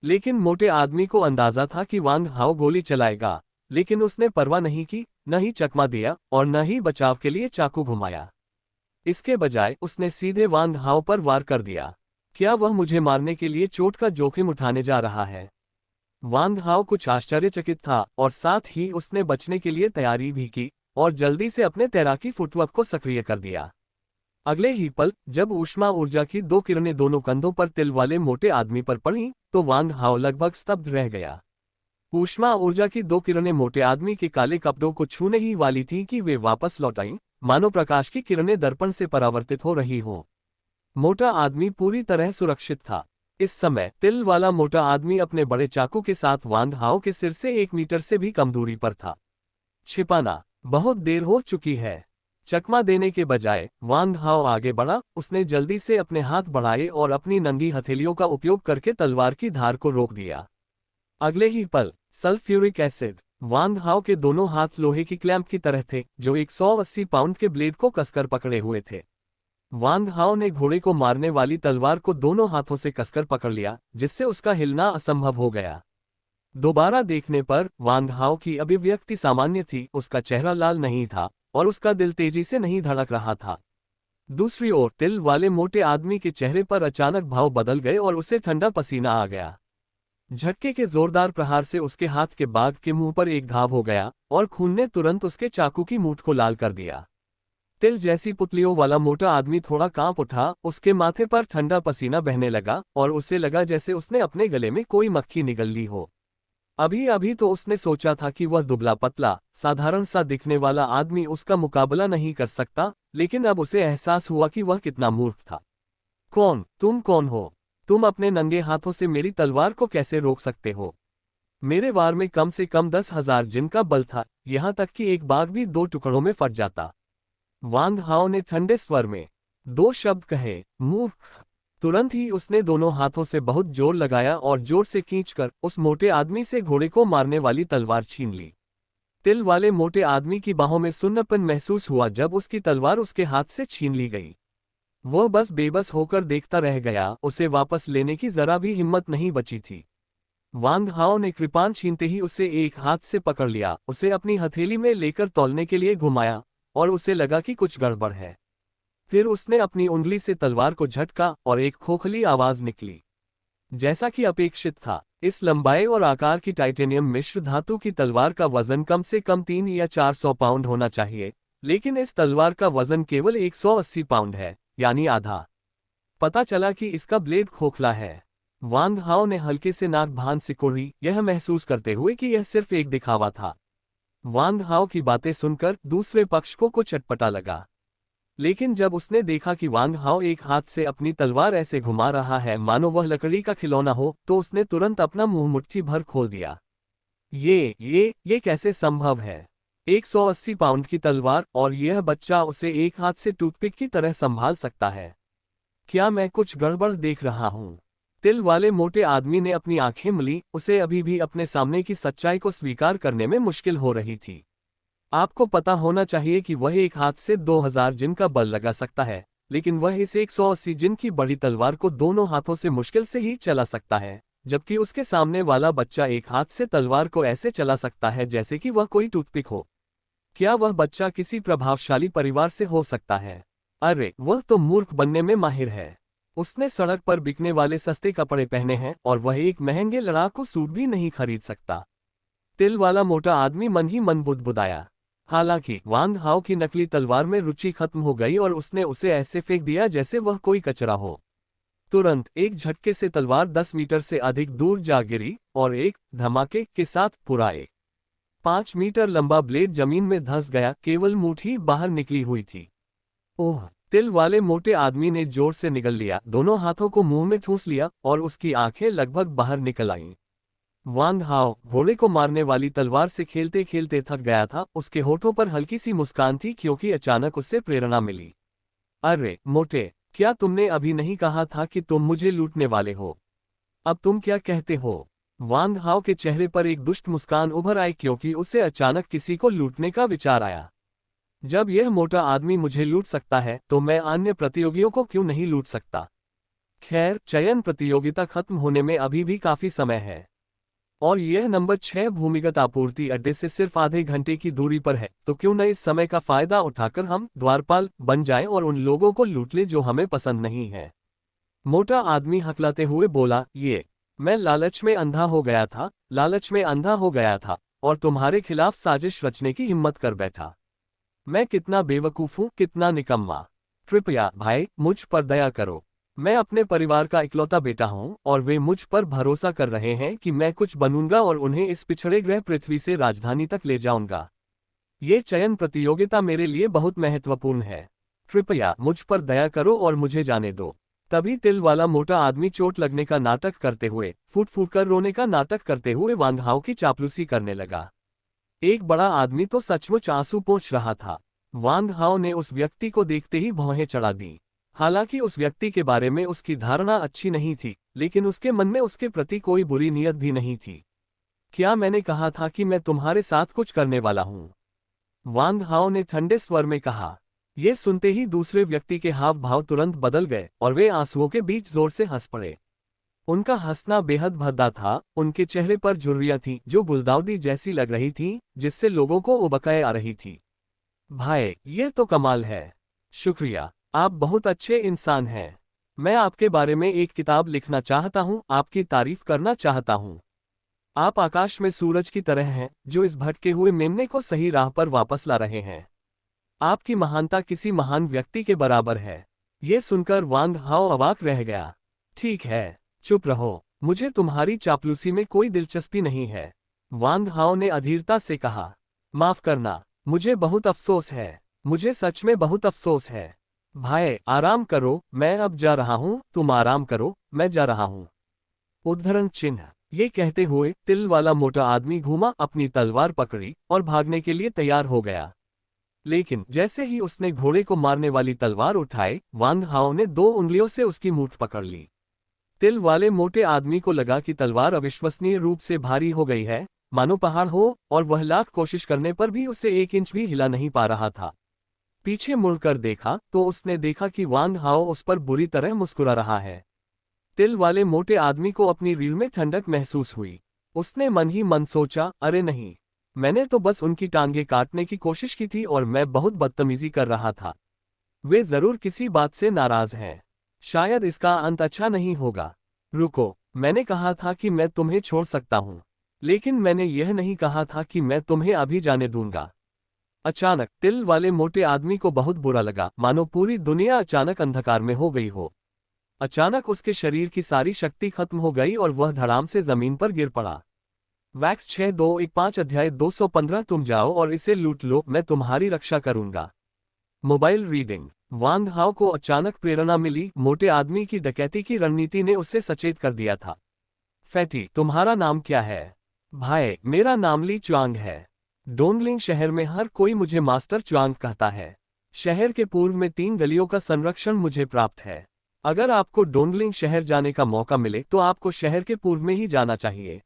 लेकिन मोटे आदमी को अंदाजा था कि वांग हाओ गोली चलाएगा, लेकिन उसने परवाह नहीं की, न ही चकमा दिया और न ही बचाव के लिए चाकू घुमाया। इसके बजाय उसने सीधे वांग हाओ पर वार कर दिया। क्या वह मुझे मारने के लिए चोट का जोखिम उठाने जा रहा है? वांग हाओ कुछ आश्चर्यचकित था और साथ ही उसने बचने के लिए तैयारी भी की और जल्दी से अपने तैराकी फुटवर्क को सक्रिय कर दिया। अगले ही पल जब ऊष्मा ऊर्जा की 2 किरणें दोनों कंधों पर तिल वाले मोटे आदमी पर पड़ी तो वांग हाओ लगभग स्तब्ध रह गया। ऊष्मा ऊर्जा की 2 किरणें मोटे आदमी के काले कपड़ों को छूने ही वाली थीं कि वे वापस लौट आईं, मानो प्रकाश की किरणें दर्पण से परावर्तित हो रही हों। मोटा आदमी पूरी तरह सुरक्षित था। इस समय तिल वाला मोटा आदमी अपने बड़े चाकू के साथ वांग हाओ के सिर से 1 मीटर से भी कम दूरी पर था। छिपाना। बहुत देर हो चुकी है। चकमा देने के बजाय वांग हाओ आगे बढ़ा। उसने जल्दी से अपने हाथ बढ़ाए और अपनी नंगी हथेलियों का उपयोग करके तलवार की धार को रोक दिया। अगले ही पल सल्फ्यूरिक एसिड। वांग हाओ के दोनों हाथ लोहे की क्लैंप की तरह थे जो 180 पाउंड के ब्लेड को कसकर पकड़े हुए थे। वांग हाओ ने घोड़े को मारने वाली तलवार को दोनों हाथों से कसकर पकड़ लिया, जिससे उसका हिलना असंभव हो गया। दोबारा देखने पर वांग हाओ की अभिव्यक्ति सामान्य थी, उसका चेहरा लाल नहीं था और उसका दिल तेजी से नहीं धड़क रहा था। दूसरी ओर तिल वाले मोटे आदमी के चेहरे पर अचानक भाव बदल गए और उसे ठंडा पसीना आ गया। झटके के जोरदार प्रहार से उसके हाथ के बाघ के मुंह पर एक घाव हो गया और खून ने तुरंत उसके चाकू की मूठ को लाल कर दिया। तिल जैसी पुतलियों वाला मोटा आदमी थोड़ा कांप उठा, उसके माथे पर ठंडा पसीना बहने लगा और उसे लगा जैसे उसने अपने गले में कोई मक्खी निगल ली हो। अभी अभी तो उसने सोचा था कि वह दुबला पतला साधारण सा दिखने वाला आदमी उसका मुकाबला नहीं कर सकता, लेकिन अब उसे एहसास हुआ कि वह कितना मूर्ख था। तुम कौन हो? तुम अपने नंगे हाथों से मेरी तलवार को कैसे रोक सकते हो? मेरे वार में कम से कम 10,000 जिन का बल था, यहाँ तक कि एक बाघ भी 2 टुकड़ों में फट जाता। वांग हाओ ने ठंडे स्वर में 2 शब्द कहे, मूर्ख। तुरंत ही उसने दोनों हाथों से बहुत जोर लगाया और जोर से खींचकर उस मोटे आदमी से घोड़े को मारने वाली तलवार छीन ली। तिल वाले मोटे आदमी की बाहों में सुन्नपन महसूस हुआ जब उसकी तलवार उसके हाथ से छीन ली गई। वह बस बेबस होकर देखता रह गया, उसे वापस लेने की जरा भी हिम्मत नहीं बची थी। वांग हाओ ने कृपान छीनते ही उसे एक हाथ से पकड़ लिया, उसे अपनी हथेली में लेकर तौलने के लिए घुमाया और उसे लगा कि कुछ गड़बड़ है। फिर उसने अपनी उंगली से तलवार को झटका और एक खोखली आवाज निकली। जैसा कि अपेक्षित था, इस लंबाई और आकार की टाइटेनियम मिश्र धातु की तलवार का वजन कम से कम 3 या 400 पाउंड होना चाहिए, लेकिन इस तलवार का वजन केवल 180 पाउंड है, यानी आधा। पता चला कि इसका ब्लेड खोखला है। वांग हाओ ने हल्के से नाक भान सिकोड़ी, यह महसूस करते हुए कि यह सिर्फ एक दिखावा था। वांग हाओ की बातें सुनकर दूसरे पक्ष को कुछ अटपटा लगा, लेकिन जब उसने देखा कि वांग हाओ एक हाथ से अपनी तलवार ऐसे घुमा रहा है मानो वह लकड़ी का खिलौना हो, तो उसने तुरंत अपना मुंह मुट्ठी भर खोल दिया। ये कैसे संभव है? 180 पाउंड की तलवार और यह बच्चा उसे एक हाथ से टूथपिक की तरह संभाल सकता है। क्या मैं कुछ गड़बड़ देख रहा हूं? तिल वाले मोटे आदमी ने अपनी आंखें मली, उसे अभी भी अपने सामने की सच्चाई को स्वीकार करने में मुश्किल हो रही थी। आपको पता होना चाहिए कि वह एक हाथ से 2000 जिन का बल लगा सकता है, लेकिन वह इस 180 जिन की बड़ी तलवार को दोनों हाथों से मुश्किल से ही चला सकता है, जबकि उसके सामने वाला बच्चा एक हाथ से तलवार को ऐसे चला सकता है जैसे कि वह कोई टूथपिक हो। क्या वह बच्चा किसी प्रभावशाली परिवार से हो सकता है? अरे, वह तो मूर्ख बनने में माहिर है। उसने सड़क पर बिकने वाले सस्ते कपड़े पहने हैं और वह एक महंगे लड़ाकू सूट भी नहीं खरीद सकता। तिल वाला मोटा आदमी मन ही मन बुदबुदाया। हालांकि वांग हाओ की नकली तलवार में रुचि खत्म हो गई और उसने उसे ऐसे फेंक दिया जैसे वह कोई कचरा हो। तुरंत एक झटके से तलवार 10 मीटर से अधिक दूर जा गिरी और एक धमाके के साथ पूरा एक 5 मीटर लंबा ब्लेड जमीन में धंस गया, केवल मूठ ही बाहर निकली हुई थी। ओह! तिल वाले मोटे आदमी ने जोर से निगल लिया, दोनों हाथों को मुंह में ठूंस लिया और उसकी आंखें लगभग बाहर निकल आईं। वांग हाओ घोड़े को मारने वाली तलवार से खेलते खेलते थक गया था, उसके होठों पर हल्की सी मुस्कान थी क्योंकि अचानक उससे प्रेरणा मिली। अरे मोटे, क्या तुमने अभी नहीं कहा था कि तुम मुझे लूटने वाले हो? अब तुम क्या कहते हो? वांग हाओ के चेहरे पर एक दुष्ट मुस्कान उभर आई क्योंकि उसे अचानक किसी को लूटने का विचार आया। जब यह मोटा आदमी मुझे लूट सकता है तो मैं अन्य प्रतियोगियों को क्यों नहीं लूट सकता? खैर, चयन प्रतियोगिता खत्म होने में अभी भी काफी समय है और यह नंबर 6 भूमिगत आपूर्ति अड्डे से सिर्फ आधे घंटे की दूरी पर है, तो क्यों न इस समय का फायदा उठाकर हम द्वारपाल बन जाएं और उन लोगों को लूट लें जो हमें पसंद नहीं है। मोटा आदमी हकलाते हुए बोला, मैं लालच में अंधा हो गया था, लालच में अंधा हो गया था और तुम्हारे खिलाफ साजिश रचने की हिम्मत कर बैठा। मैं कितना बेवकूफ हूँ, कितना निकम्मा। कृपया भाई, मुझ पर दया करो। मैं अपने परिवार का इकलौता बेटा हूँ और वे मुझ पर भरोसा कर रहे हैं कि मैं कुछ बनूंगा और उन्हें इस पिछड़े ग्रह पृथ्वी से राजधानी तक ले जाऊंगा। ये चयन प्रतियोगिता मेरे लिए बहुत महत्वपूर्ण है। कृपया मुझ पर दया करो और मुझे जाने दो। तभी तिल वाला मोटा आदमी चोट लगने का नाटक करते हुए, फूट फूट कर रोने का नाटक करते हुए वांग हाओ की चापलूसी करने लगा। एक बड़ा आदमी तो सचमुच आंसू पोंछ रहा था। वांग हाओ ने उस व्यक्ति को देखते ही भौहें चढ़ा दी। हालांकि उस व्यक्ति के बारे में उसकी धारणा अच्छी नहीं थी, लेकिन उसके मन में उसके प्रति कोई बुरी नीयत भी नहीं थी। क्या मैंने कहा था कि मैं तुम्हारे साथ कुछ करने वाला हूं? वांग हाओ ने ठंडे स्वर में कहा। ये सुनते ही दूसरे व्यक्ति के हाव भाव तुरंत बदल गए और वे आंसुओं के बीच जोर से हंस पड़े। उनका हंसना बेहद भद्दा था, उनके चेहरे पर झुर्रियां थीं जो गुलदाउदी जैसी लग रही थीं, जिससे लोगों को उबकाई आ रही थी। भाई, ये तो कमाल है। शुक्रिया, आप बहुत अच्छे इंसान हैं। मैं आपके बारे में एक किताब लिखना चाहता हूँ, आपकी तारीफ करना चाहता हूँ। आप आकाश में सूरज की तरह हैं, जो इस भटके हुए मेमने को सही राह पर वापस ला रहे हैं। आपकी महानता किसी महान व्यक्ति के बराबर है। ये सुनकर वांग हाओ अवाक रह गया। ठीक है, चुप रहो, मुझे तुम्हारी चापलूसी में कोई दिलचस्पी नहीं है, वांग हाओ ने अधीरता से कहा। माफ करना, मुझे बहुत अफसोस है, मुझे सच में बहुत अफसोस है। भाई, आराम करो, मैं अब जा रहा हूँ, तुम आराम करो, मैं जा रहा हूँ। उद्धरण चिन्ह। ये कहते हुए तिल वाला मोटा आदमी घूमा, अपनी तलवार पकड़ी और भागने के लिए तैयार हो गया। लेकिन जैसे ही उसने घोड़े को मारने वाली तलवार उठाई, वांग हाओ ने 2 उंगलियों से उसकी मूठ पकड़ ली। तिल वाले मोटे आदमी को लगा कि तलवार अविश्वसनीय रूप से भारी हो गई है, मानो पहाड़ हो, और वह लाख कोशिश करने पर भी उसे 1 इंच भी हिला नहीं पा रहा था। पीछे मुड़कर देखा तो उसने देखा कि वांग हाओ उस पर बुरी तरह मुस्कुरा रहा है। तिल वाले मोटे आदमी को अपनी रीढ़ में ठंडक महसूस हुई। उसने मन ही मन सोचा, अरे नहीं, मैंने तो बस उनकी टांगें काटने की कोशिश की थी और मैं बहुत बदतमीजी कर रहा था। वे जरूर किसी बात से नाराज हैं। शायद इसका अंत अच्छा नहीं होगा। रुको, मैंने कहा था कि मैं तुम्हें छोड़ सकता हूं, लेकिन मैंने यह नहीं कहा था कि मैं तुम्हें अभी जाने दूंगा। अचानक तिल वाले मोटे आदमी को बहुत बुरा लगा, मानो पूरी दुनिया अचानक अंधकार में हो गई हो। अचानक उसके शरीर की सारी शक्ति खत्म हो गई और वह धड़ाम से जमीन पर गिर पड़ा। वैक्स 6215 अध्याय 215 तुम जाओ और इसे लूट लो, मैं तुम्हारी रक्षा करूंगा। Mobile reading. वांग हाओ को अचानक प्रेरणा मिली, मोटे आदमी की डकैती की रणनीति ने उसे सचेत कर दिया था। फैटी, तुम्हारा नाम क्या है? भाई, मेरा नाम ली चुआंग है। डोंगलिंग शहर में हर कोई मुझे मास्टर चुआंग कहता है। शहर के पूर्व में 3 गलियों का संरक्षण मुझे प्राप्त है। अगर आपको डोंगलिंग शहर जाने का मौका मिले तो आपको शहर के पूर्व में ही जाना चाहिए।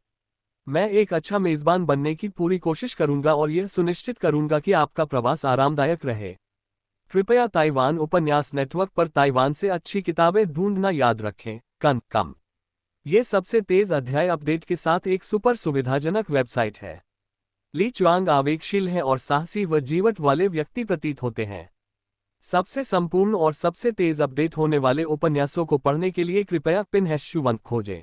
मैं एक अच्छा मेजबान बनने की पूरी कोशिश करूंगा और यह सुनिश्चित करूंगा कि आपका प्रवास आरामदायक रहे। कृपया ताइवान उपन्यास नेटवर्क पर ताइवान से अच्छी किताबें ढूंढना याद रखें। कम। ये सबसे तेज अध्याय अपडेट के साथ एक सुपर सुविधाजनक वेबसाइट है। ली चुआंग आवेगशील हैं और साहसी व जीवट वाले व्यक्ति प्रतीत होते हैं। सबसे संपूर्ण और सबसे तेज अपडेट होने वाले उपन्यासों को पढ़ने के लिए कृपया पिन#1 खोजें।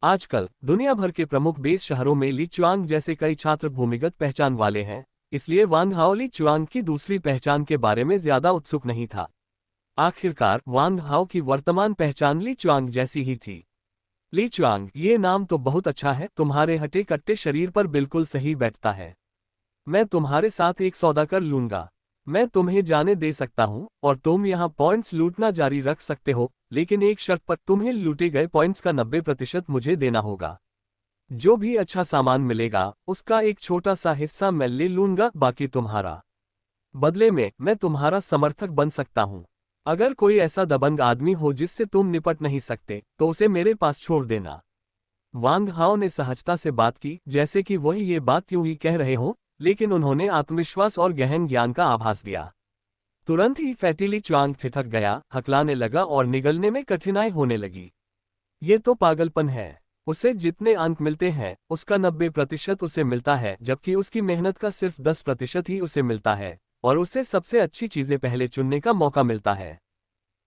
आजकल दुनिया भर के प्रमुख बेस शहरों में ली चुआंग जैसे कई छात्र भूमिगत पहचान वाले हैं, इसलिए वांग हाओ ली चुआंग की दूसरी पहचान के बारे में ज्यादा उत्सुक नहीं था। आखिरकार वांग हाओ की वर्तमान पहचान ली चुआंग जैसी ही थी। ली चुआंग, ये नाम तो बहुत अच्छा है, तुम्हारे हटे कट्टे शरीर पर बिल्कुल सही बैठता है। मैं तुम्हारे साथ एक सौदा कर लूंगा। मैं तुम्हें जाने दे सकता हूं और तुम यहां पॉइंट्स लूटना जारी रख सकते हो, लेकिन एक शर्त पर, तुम्हें लूटे गए पॉइंट्स का 90% मुझे देना होगा। जो भी अच्छा सामान मिलेगा उसका एक छोटा सा हिस्सा मैं ले लूंगा, बाकी तुम्हारा। बदले में मैं तुम्हारा समर्थक बन सकता हूं। अगर कोई ऐसा दबंग आदमी हो जिससे तुम निपट नहीं सकते तो उसे मेरे पास छोड़ देना। वांग हाओ ने सहजता से बात की, जैसे कि वह ये बात यूं ही कह रहे हो, लेकिन उन्होंने आत्मविश्वास और गहन ज्ञान का आभास दिया। तुरंत ही फैटिली चुआंग ठिठक गया, हकलाने लगा और निगलने में कठिनाई होने लगी। ये तो पागलपन है। उसे जितने अंक मिलते हैं उसका 90% उसे मिलता है, जबकि उसकी मेहनत का सिर्फ 10% ही उसे मिलता है, और उसे सबसे अच्छी चीजें पहले चुनने का मौका मिलता है।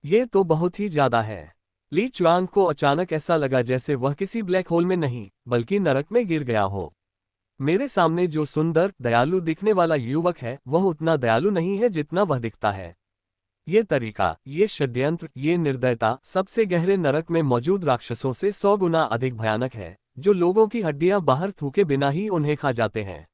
ये तो बहुत ही ज्यादा है। ली चुआंग को अचानक ऐसा लगा जैसे वह किसी ब्लैक होल में नहीं बल्कि नरक में गिर गया हो। मेरे सामने जो सुंदर दयालु दिखने वाला युवक है वह उतना दयालु नहीं है जितना वह दिखता है। ये तरीका, ये षड्यंत्र, ये निर्दयता सबसे गहरे नरक में मौजूद राक्षसों से 100 गुना अधिक भयानक है, जो लोगों की हड्डियां बाहर थूके बिना ही उन्हें खा जाते हैं।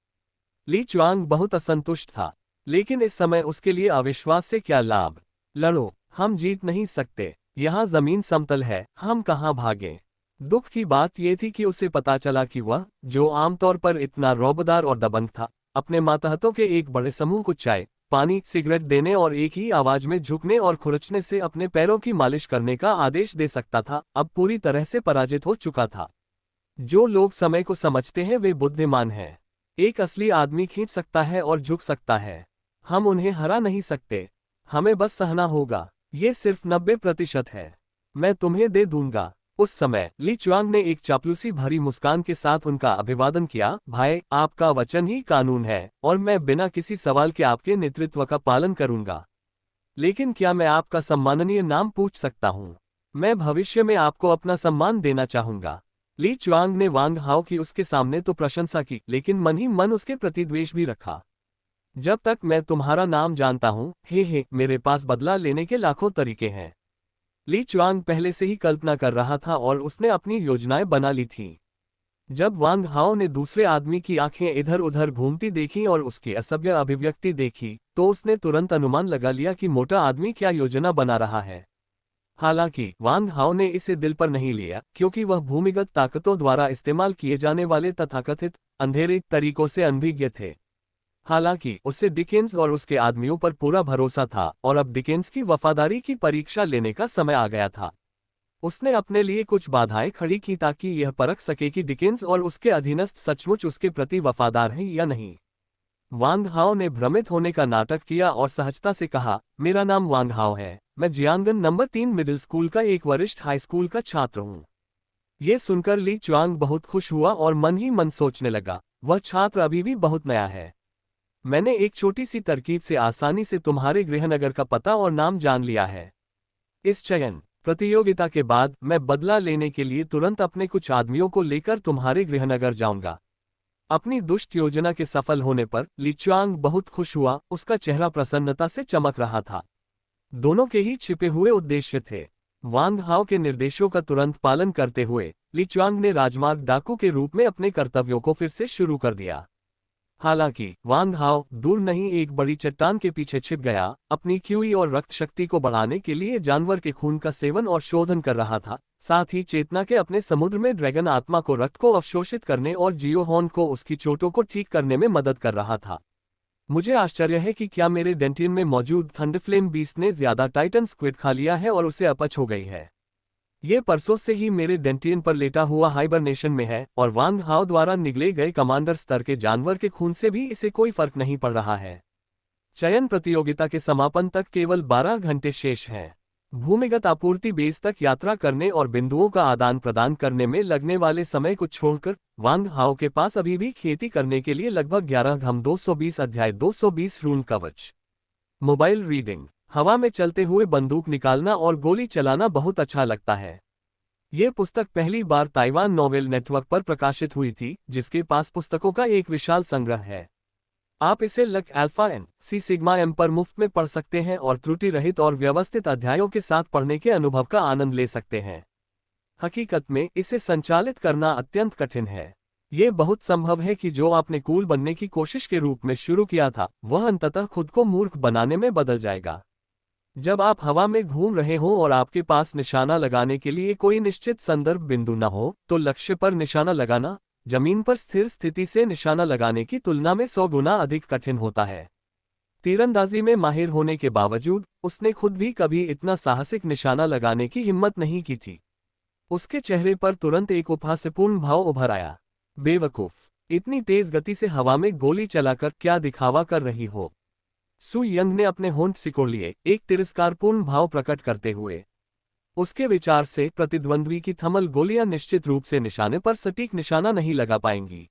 ली चुआंग बहुत असंतुष्ट था, लेकिन इस समय उसके लिए अविश्वास से क्या लाभ। लड़ो, हम जीत नहीं सकते। यहाँ जमीन समतल है, हम कहाँ भागें। दुख की बात यह थी कि उसे पता चला कि वह, जो आमतौर पर इतना रौबदार और दबंग था, अपने मातहतों के एक बड़े समूह को चाय, पानी, सिगरेट देने और एक ही आवाज में झुकने और खुरचने से अपने पैरों की मालिश करने का आदेश दे सकता था, अब पूरी तरह से पराजित हो चुका था। जो लोग समय को समझते हैं वे बुद्धिमान हैं। एक असली आदमी खींच सकता है और झुक सकता है। हम उन्हें हरा नहीं सकते। हमें बस सहना होगा। ये सिर्फ 90% है। मैं तुम्हें दे दूंगा। उस समय ली चुआंग ने एक चापलूसी भरी मुस्कान के साथ उनका अभिवादन किया। भाई, आपका वचन ही कानून है और मैं बिना किसी सवाल के आपके नेतृत्व का पालन करूंगा। लेकिन क्या मैं आपका सम्माननीय नाम पूछ सकता हूँ? मैं भविष्य में आपको अपना सम्मान देना चाहूंगा। ली चुआंग ने वांग हाओ की उसके सामने तो प्रशंसा की, लेकिन मन ही मन उसके प्रति द्वेष भी रखा। जब तक मैं तुम्हारा नाम जानता हूँ, हे, मेरे पास बदला लेने के लाखों तरीके हैं। ली चुआंग पहले से ही कल्पना कर रहा था और उसने अपनी योजनाएं बना ली थीं। जब वांग हाओ ने दूसरे आदमी की आंखें इधर उधर घूमती देखी और उसकी असभ्य अभिव्यक्ति देखी, तो उसने तुरंत अनुमान लगा लिया कि मोटा आदमी क्या योजना बना रहा है। हालांकि वांग हाओ ने इसे दिल पर नहीं लिया, क्योंकि वह भूमिगत ताकतों द्वारा इस्तेमाल किए जाने वाले तथाकथित अंधेरे तरीकों से अनभिज्ञ थे। हालांकि उसे डिकेंस और उसके आदमियों पर पूरा भरोसा था और अब डिकेंस की वफादारी की परीक्षा लेने का समय आ गया था। उसने अपने लिए कुछ बाधाएं खड़ी की ताकि यह परख सके कि डिकेंस और उसके अधीनस्थ सचमुच उसके प्रति वफादार हैं या नहीं। वांग हाओ ने भ्रमित होने का नाटक किया और सहजता से कहा, मेरा नाम वांग हाओ है। मैं जियांगन नंबर 3 मिडिल स्कूल का एक वरिष्ठ हाई स्कूल का छात्र हूँ। ये सुनकर ली चुआंग बहुत खुश हुआ और मन ही मन सोचने लगा, वह छात्र अभी भी बहुत नया है। मैंने एक छोटी सी तरकीब से आसानी से तुम्हारे गृहनगर का पता और नाम जान लिया है। इस चयन प्रतियोगिता के बाद मैं बदला लेने के लिए तुरंत अपने कुछ आदमियों को लेकर तुम्हारे गृहनगर जाऊंगा। अपनी दुष्ट योजना के सफल होने पर ली चुआंग बहुत खुश हुआ, उसका चेहरा प्रसन्नता से चमक रहा था। दोनों के ही छिपे हुए उद्देश्य थे। वांग हाओ के निर्देशों का तुरंत पालन करते हुए ली चुआंग ने राजमार्ग डाकू के रूप में अपने कर्तव्यों को फिर से शुरू कर दिया। हालांकि वांग हाओ दूर नहीं एक बड़ी चट्टान के पीछे छिप गया, अपनी क्यूई और रक्त शक्ति को बढ़ाने के लिए जानवर के खून का सेवन और शोधन कर रहा था, साथ ही चेतना के अपने समुद्र में ड्रैगन आत्मा को रक्त को अवशोषित करने और जियोहॉर्न को उसकी चोटों को ठीक करने में मदद कर रहा था। मुझे आश्चर्य है कि क्या मेरे डेंटियन में मौजूद थंडरफ्लेम बीस्ट ने ज्यादा टाइटन स्क्विड खा लिया है और उसे अपच हो गई है। ये परसों से ही मेरे डेंटियन पर लेटा हुआ हाइबरनेशन में है और वांग हाओ द्वारा निगले गए कमांडर स्तर के जानवर के खून से भी इसे कोई फर्क नहीं पड़ रहा है। चयन प्रतियोगिता के समापन तक केवल 12 घंटे शेष हैं। भूमिगत आपूर्ति बेस तक यात्रा करने और बिंदुओं का आदान प्रदान करने में लगने वाले समय को छोड़कर वांग हाओ के पास अभी भी खेती करने के लिए लगभग 11 अध्याय 220 रून कवच। Mobile reading. हवा में चलते हुए बंदूक निकालना और गोली चलाना बहुत अच्छा लगता है। ये पुस्तक पहली बार ताइवान नोवेल नेटवर्क पर प्रकाशित हुई थी, जिसके पास पुस्तकों का एक विशाल संग्रह है। आप इसे luck alpha N C sigma M पर मुफ्त में पढ़ सकते हैं और त्रुटि रहित और व्यवस्थित अध्यायों के साथ पढ़ने के अनुभव का आनंद ले सकते हैं। हकीकत में इसे संचालित करना अत्यंत कठिन है। ये बहुत संभव है कि जो आपने कूल बनने की कोशिश के रूप में शुरू किया था, वह अंततः खुद को मूर्ख बनाने में बदल जाएगा। जब आप हवा में घूम रहे हों और आपके पास निशाना लगाने के लिए कोई निश्चित संदर्भ बिंदु न हो, तो लक्ष्य पर निशाना लगाना जमीन पर स्थिर स्थिति से निशाना लगाने की तुलना में 100 गुना अधिक कठिन होता है। तीरंदाजी में माहिर होने के बावजूद उसने खुद भी कभी इतना साहसिक निशाना लगाने की हिम्मत नहीं की थी। उसके चेहरे पर तुरंत एक उपहासपूर्ण भाव उभर आया। बेवकूफ, इतनी तेज गति से हवा में गोली चलाकर क्या दिखावा कर रही हो? सु यंग ने अपने होंठ सिकोड़ लिए, एक तिरस्कारपूर्ण भाव प्रकट करते हुए। उसके विचार से प्रतिद्वंद्वी की थमल गोलियां निश्चित रूप से निशाने पर सटीक निशाना नहीं लगा पाएंगी।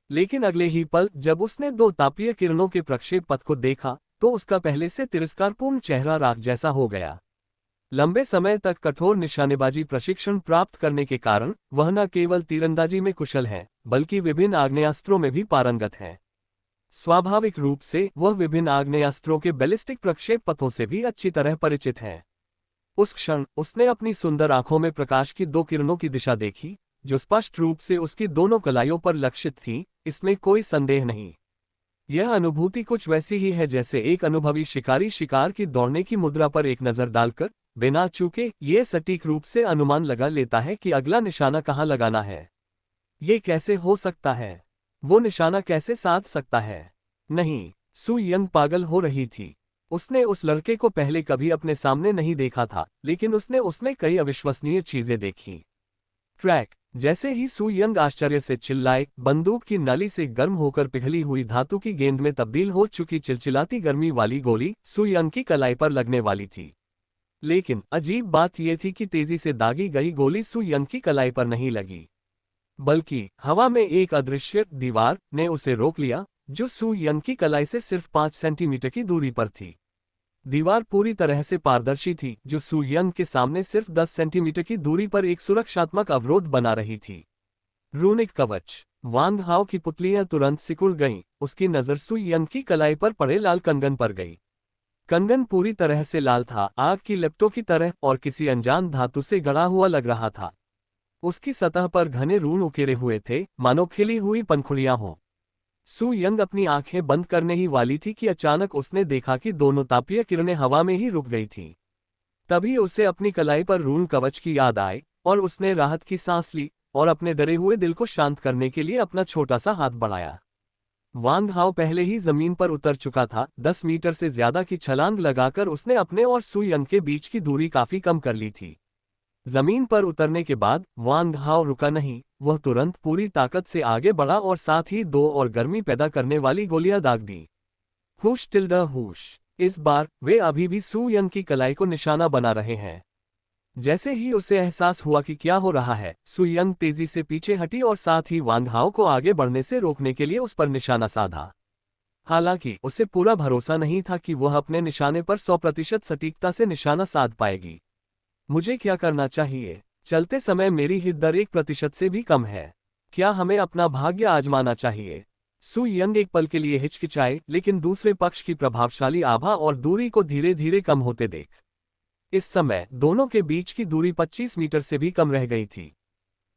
लेकिन अगले ही पल जब उसने 2 तापीय किरणों के प्रक्षेप पथ को देखा, तो उसका पहले से तिरस्कारपूर्ण चेहरा राख जैसा हो गया। लंबे समय तक कठोर निशानेबाजी प्रशिक्षण प्राप्त करने के कारण वह न केवल तीरंदाजी में कुशल है, बल्कि विभिन्न आग्नेयास्त्रों में भी पारंगत है। स्वाभाविक रूप से वह विभिन्न आग्नेयास्त्रों के बैलिस्टिक प्रक्षेप पथों से भी अच्छी तरह परिचित है। उस क्षण उसने अपनी सुंदर आंखों में प्रकाश की 2 किरणों की दिशा देखी, जो स्पष्ट रूप से उसकी दोनों कलाइयों पर लक्षित थी, इसमें कोई संदेह नहीं। यह अनुभूति कुछ वैसी ही है जैसे एक अनुभवी शिकारी शिकार की दौड़ने की मुद्रा पर एक नज़र डालकर बिना चूके ये सटीक रूप से अनुमान लगा लेता है कि अगला निशाना कहाँ लगाना है। ये कैसे हो सकता है? वो निशाना कैसे साध सकता है? नहीं, सु यंग पागल हो रही थी। उसने उस लड़के को पहले कभी अपने सामने नहीं देखा था, लेकिन उसने उसमें कई अविश्वसनीय चीजें देखी। ट्रैक, जैसे ही सू यंग आश्चर्य से चिल्लाए, बंदूक की नली से गर्म होकर पिघली हुई धातु की गेंद में तब्दील हो चुकी चिलचिलाती गर्मी वाली गोली सू यंग की कलाई पर लगने वाली थी। लेकिन अजीब बात यह थी कि तेजी से दागी गई गोली सू यंग की कलाई पर नहीं लगी, बल्कि हवा में एक अदृश्य दीवार ने उसे रोक लिया, जो सू यंग की कलाई से सिर्फ 5 सेंटीमीटर की दूरी पर थी। दीवार पूरी तरह से पारदर्शी थी, जो सू यंग के सामने सिर्फ 10 सेंटीमीटर की दूरी पर एक सुरक्षात्मक अवरोध बना रही थी। रूनिक कवच। वांग हाओ की पुतलियां तुरंत सिकुड़ गईं, उसकी नजर सू यंग की कलाई पर पड़े लाल कंगन पर गई। कंगन पूरी तरह से लाल था, आग की लपटों की तरह, और किसी अनजान धातु से गढ़ा हुआ लग रहा था। उसकी सतह पर घने रून उकेरे हुए थे, मानो खिली हुई पंखुड़ियां हों। सू यंग अपनी आंखें बंद करने ही वाली थी कि अचानक उसने देखा कि दोनों तापीय किरणें हवा में ही रुक गई थीं। तभी उसे अपनी कलाई पर रून कवच की याद आई, और उसने राहत की सांस ली और अपने डरे हुए दिल को शांत करने के लिए अपना छोटा सा हाथ बढ़ाया। वांग हाओ पहले ही जमीन पर उतर चुका था। 10 मीटर से ज्यादा की छलांग लगाकर उसने अपने और सू यंग के बीच की दूरी काफी कम कर ली थी। जमीन पर उतरने के बाद वांग हाओ रुका नहीं, वह तुरंत पूरी ताकत से आगे बढ़ा और साथ ही 2 और गर्मी पैदा करने वाली गोलियां दाग दी। हुश टिल्डा हुश। इस बार वे अभी भी सू यंग की कलाई को निशाना बना रहे हैं। जैसे ही उसे एहसास हुआ कि क्या हो रहा है, सू यंग तेजी से पीछे हटी और साथ ही वांग हाओ को आगे बढ़ने से रोकने के लिए उस पर निशाना साधा। हालांकि उसे पूरा भरोसा नहीं था कि वह अपने निशाने पर 100% सटीकता से निशाना साध पाएगी। मुझे क्या करना चाहिए? चलते समय मेरी हिट दर 1% से भी कम है। क्या हमें अपना भाग्य आजमाना चाहिए? सू यंग एक पल के लिए हिचकिचाए, लेकिन दूसरे पक्ष की प्रभावशाली आभा और दूरी को धीरे धीरे कम होते देख इस समय दोनों के बीच की दूरी 25 मीटर से भी कम रह गई थी।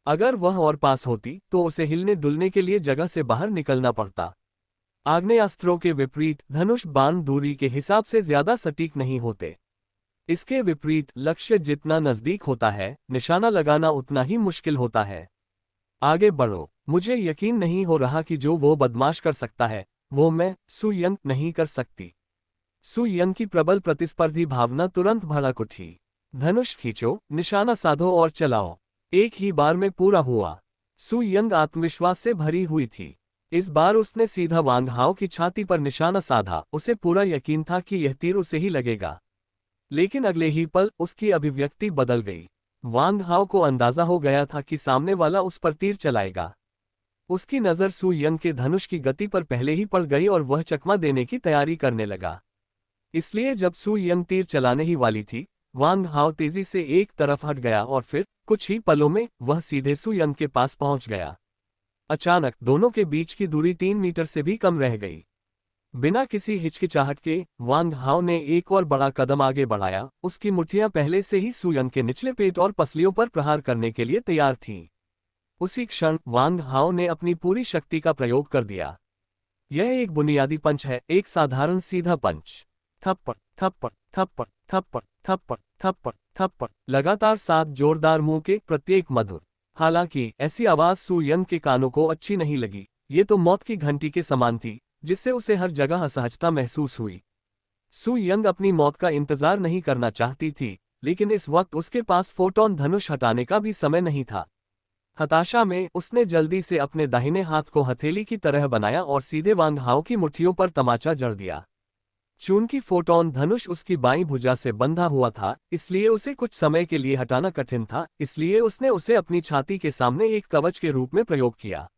अगर वह और पास होती तो उसे हिलने डुलने के लिए जगह से बाहर निकलना पड़ता। आग्नेयास्त्रों के विपरीत धनुष बाण दूरी के हिसाब से ज्यादा सटीक नहीं होते। इसके विपरीत लक्ष्य जितना नजदीक होता है, निशाना लगाना उतना ही मुश्किल होता है। आगे बढ़ो। मुझे यकीन नहीं हो रहा कि जो वो बदमाश कर सकता है, वो मैं, सू यंग, नहीं कर सकती। सू यंग की प्रबल प्रतिस्पर्धी भावना तुरंत भड़क उठी। धनुष खींचो, निशाना साधो और चलाओ। एक ही बार में पूरा हुआ। सू यंग आत्मविश्वास से भरी हुई थी। इस बार उसने सीधा वांग हाओ की छाती पर निशाना साधा। उसे पूरा यकीन था कि यह तीर उसे ही लगेगा। लेकिन अगले ही पल उसकी अभिव्यक्ति बदल गई। वांग हाओ को अंदाजा हो गया था कि सामने वाला उस पर तीर चलाएगा। उसकी नज़र सू यंग के धनुष की गति पर पहले ही पड़ गई और वह चकमा देने की तैयारी करने लगा। इसलिए जब सू यंग तीर चलाने ही वाली थी, वांग हाओ तेजी से एक तरफ हट गया और फिर कुछ ही पलों में वह सीधे सू यंग के पास पहुंच गया। अचानक दोनों के बीच की दूरी 3 मीटर से भी कम रह गई। बिना किसी हिचकिचाहट के वांग हाओ ने एक और बड़ा कदम आगे बढ़ाया। उसकी मुट्ठियां पहले से ही सू यंग के निचले पेट और पसलियों पर प्रहार करने के लिए तैयार थीं। उसी क्षण वांग हाओ ने अपनी पूरी शक्ति का प्रयोग कर दिया। यह एक बुनियादी पंच है, एक साधारण सीधा पंच। थप्पड़ थप्पड़ थप्पड़ थप्पड़ थप्पड़ थप्पड़ थप्पड़, लगातार 7 जोरदार मुंह के, प्रत्येक मधुर। हालांकि ऐसी आवाज सू यंग के कानों को अच्छी नहीं लगी। ये तो मौत की घंटी के समान थी, जिससे उसे हर जगह असहजता महसूस हुई। सू यंग अपनी मौत का इंतजार नहीं करना चाहती थी, लेकिन इस वक्त उसके पास फोटोन धनुष हटाने का भी समय नहीं था। हताशा में उसने जल्दी से अपने दाहिने हाथ को हथेली की तरह बनाया और सीधे वांग हाओ की मुट्ठियों पर तमाचा जड़ दिया। चूंकि फोटोन धनुष उसकी बाईं भुजा से बंधा हुआ था, इसलिए उसे कुछ समय के लिए हटाना कठिन था, इसलिए उसने उसे अपनी छाती के सामने एक कवच के रूप में प्रयोग किया।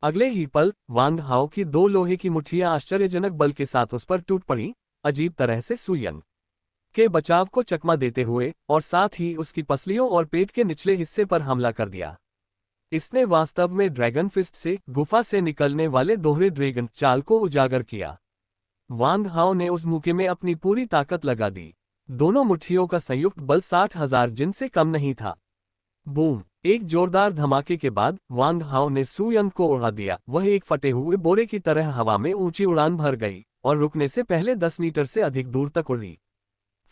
अगले ही पल वांग हाओ की 2 लोहे की मुट्ठियां आश्चर्यजनक बल के साथ उस पर टूट पड़ी, अजीब तरह से सू यंग के बचाव को चकमा देते हुए, और साथ ही उसकी पसलियों और पेट के निचले हिस्से पर हमला कर दिया। इसने वास्तव में ड्रैगन फिस्ट से, गुफा से निकलने वाले दोहरे ड्रैगन चाल को उजागर किया। वांग हाओ ने उस मौके में अपनी पूरी ताकत लगा दी। दोनों मुट्ठियों का संयुक्त बल 60,000 जिन से कम नहीं था। बूम! एक जोरदार धमाके के बाद वांग हाओ ने सू यंग को उड़ा दिया। वह एक फटे हुए बोरे की तरह हवा में ऊंची उड़ान भर गई और रुकने से पहले 10 मीटर से अधिक दूर तक उड़ी।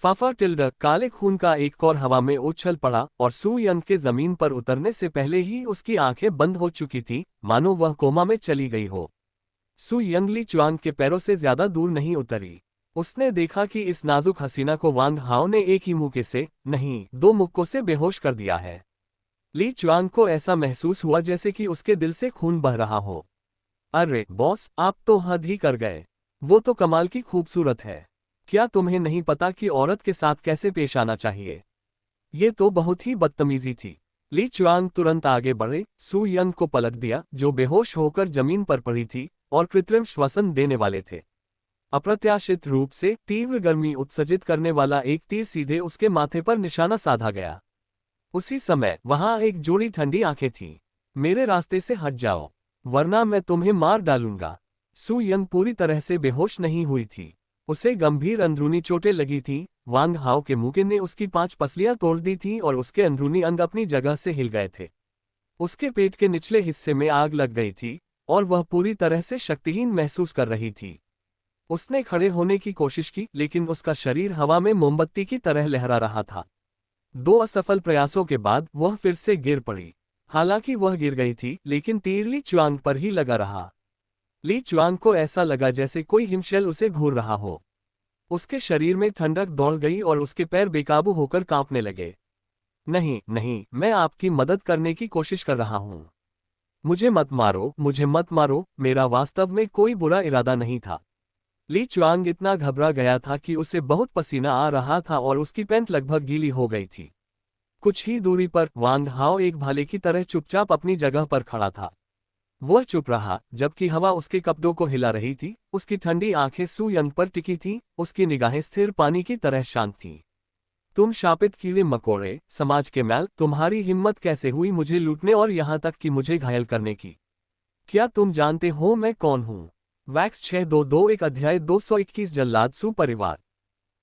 फाफा टिल्डा काले खून का एक कौर हवा में उछल पड़ा और सू यंग के जमीन पर उतरने से पहले ही उसकी आंखें बंद हो चुकी थी, मानो वह कोमा में चली गई हो। सू यंग ली चुआंग के पैरों से ज्यादा दूर नहीं उतरी। उसने देखा कि इस नाजुक हसीना को वांग हाओ ने एक ही मुक्के से, नहीं, 2 मुक्कों से बेहोश कर दिया है। ली चुआंग को ऐसा महसूस हुआ जैसे कि उसके दिल से खून बह रहा हो। अरे बॉस, आप तो हद ही कर गए। वो तो कमाल की खूबसूरत है। क्या तुम्हें नहीं पता कि औरत के साथ कैसे पेश आना चाहिए? ये तो बहुत ही बदतमीजी थी। ली चुआंग तुरंत आगे बढ़े, सू यंग को पलट दिया जो बेहोश होकर जमीन पर पड़ी थी और कृत्रिम श्वसन देने वाले थे। अप्रत्याशित रूप से तीव्र गर्मी उत्सर्जित करने वाला एक तीर सीधे उसके माथे पर निशाना साधा गया। उसी समय वहां एक जोड़ी ठंडी आंखें थीं। मेरे रास्ते से हट जाओ, वरना मैं तुम्हें मार डालूंगा। सू यंग पूरी तरह से बेहोश नहीं हुई थी। उसे गंभीर अंदरूनी चोटें लगी थीं। वांग हाओ के मुक्के ने उसकी 5 पसलियां तोड़ दी थीं और उसके अंदरूनी अंग अपनी जगह से हिल गए थे। उसके पेट के निचले हिस्से में आग लग गई थी और वह पूरी तरह से शक्तिहीन महसूस कर रही थी। उसने खड़े होने की कोशिश की, लेकिन उसका शरीर हवा में मोमबत्ती की तरह लहरा रहा था। 2 असफल प्रयासों के बाद वह फिर से गिर पड़ी। हालांकि वह गिर गई थी, लेकिन तीर ली चुआंग पर ही लगा रहा। ली चुआंग को ऐसा लगा जैसे कोई हिमशैल उसे घूर रहा हो। उसके शरीर में ठंडक दौड़ गई और उसके पैर बेकाबू होकर कांपने लगे। नहीं नहीं, मैं आपकी मदद करने की कोशिश कर रहा हूं। मुझे मत मारो, मुझे मत मारो, मेरा वास्तव में कोई बुरा इरादा नहीं था। ली चुआंग इतना घबरा गया था कि उसे बहुत पसीना आ रहा था और उसकी पैंट लगभग गीली हो गई थी। कुछ ही दूरी पर वांग हाओ एक भाले की तरह चुपचाप अपनी जगह पर खड़ा था। वह चुप रहा जबकि हवा उसके कपड़ों को हिला रही थी। उसकी ठंडी आंखें सू यंग पर टिकी थीं, उसकी निगाहें स्थिर पानी की तरह शांत थीं। तुम शापित कीड़े मकोड़े, समाज के मैल, तुम्हारी हिम्मत कैसे हुई मुझे लूटने और यहां तक कि मुझे घायल करने की? क्या तुम जानते हो मैं कौन हूं? वैक्स 6221 अध्याय 221 जल्लाद सू परिवार।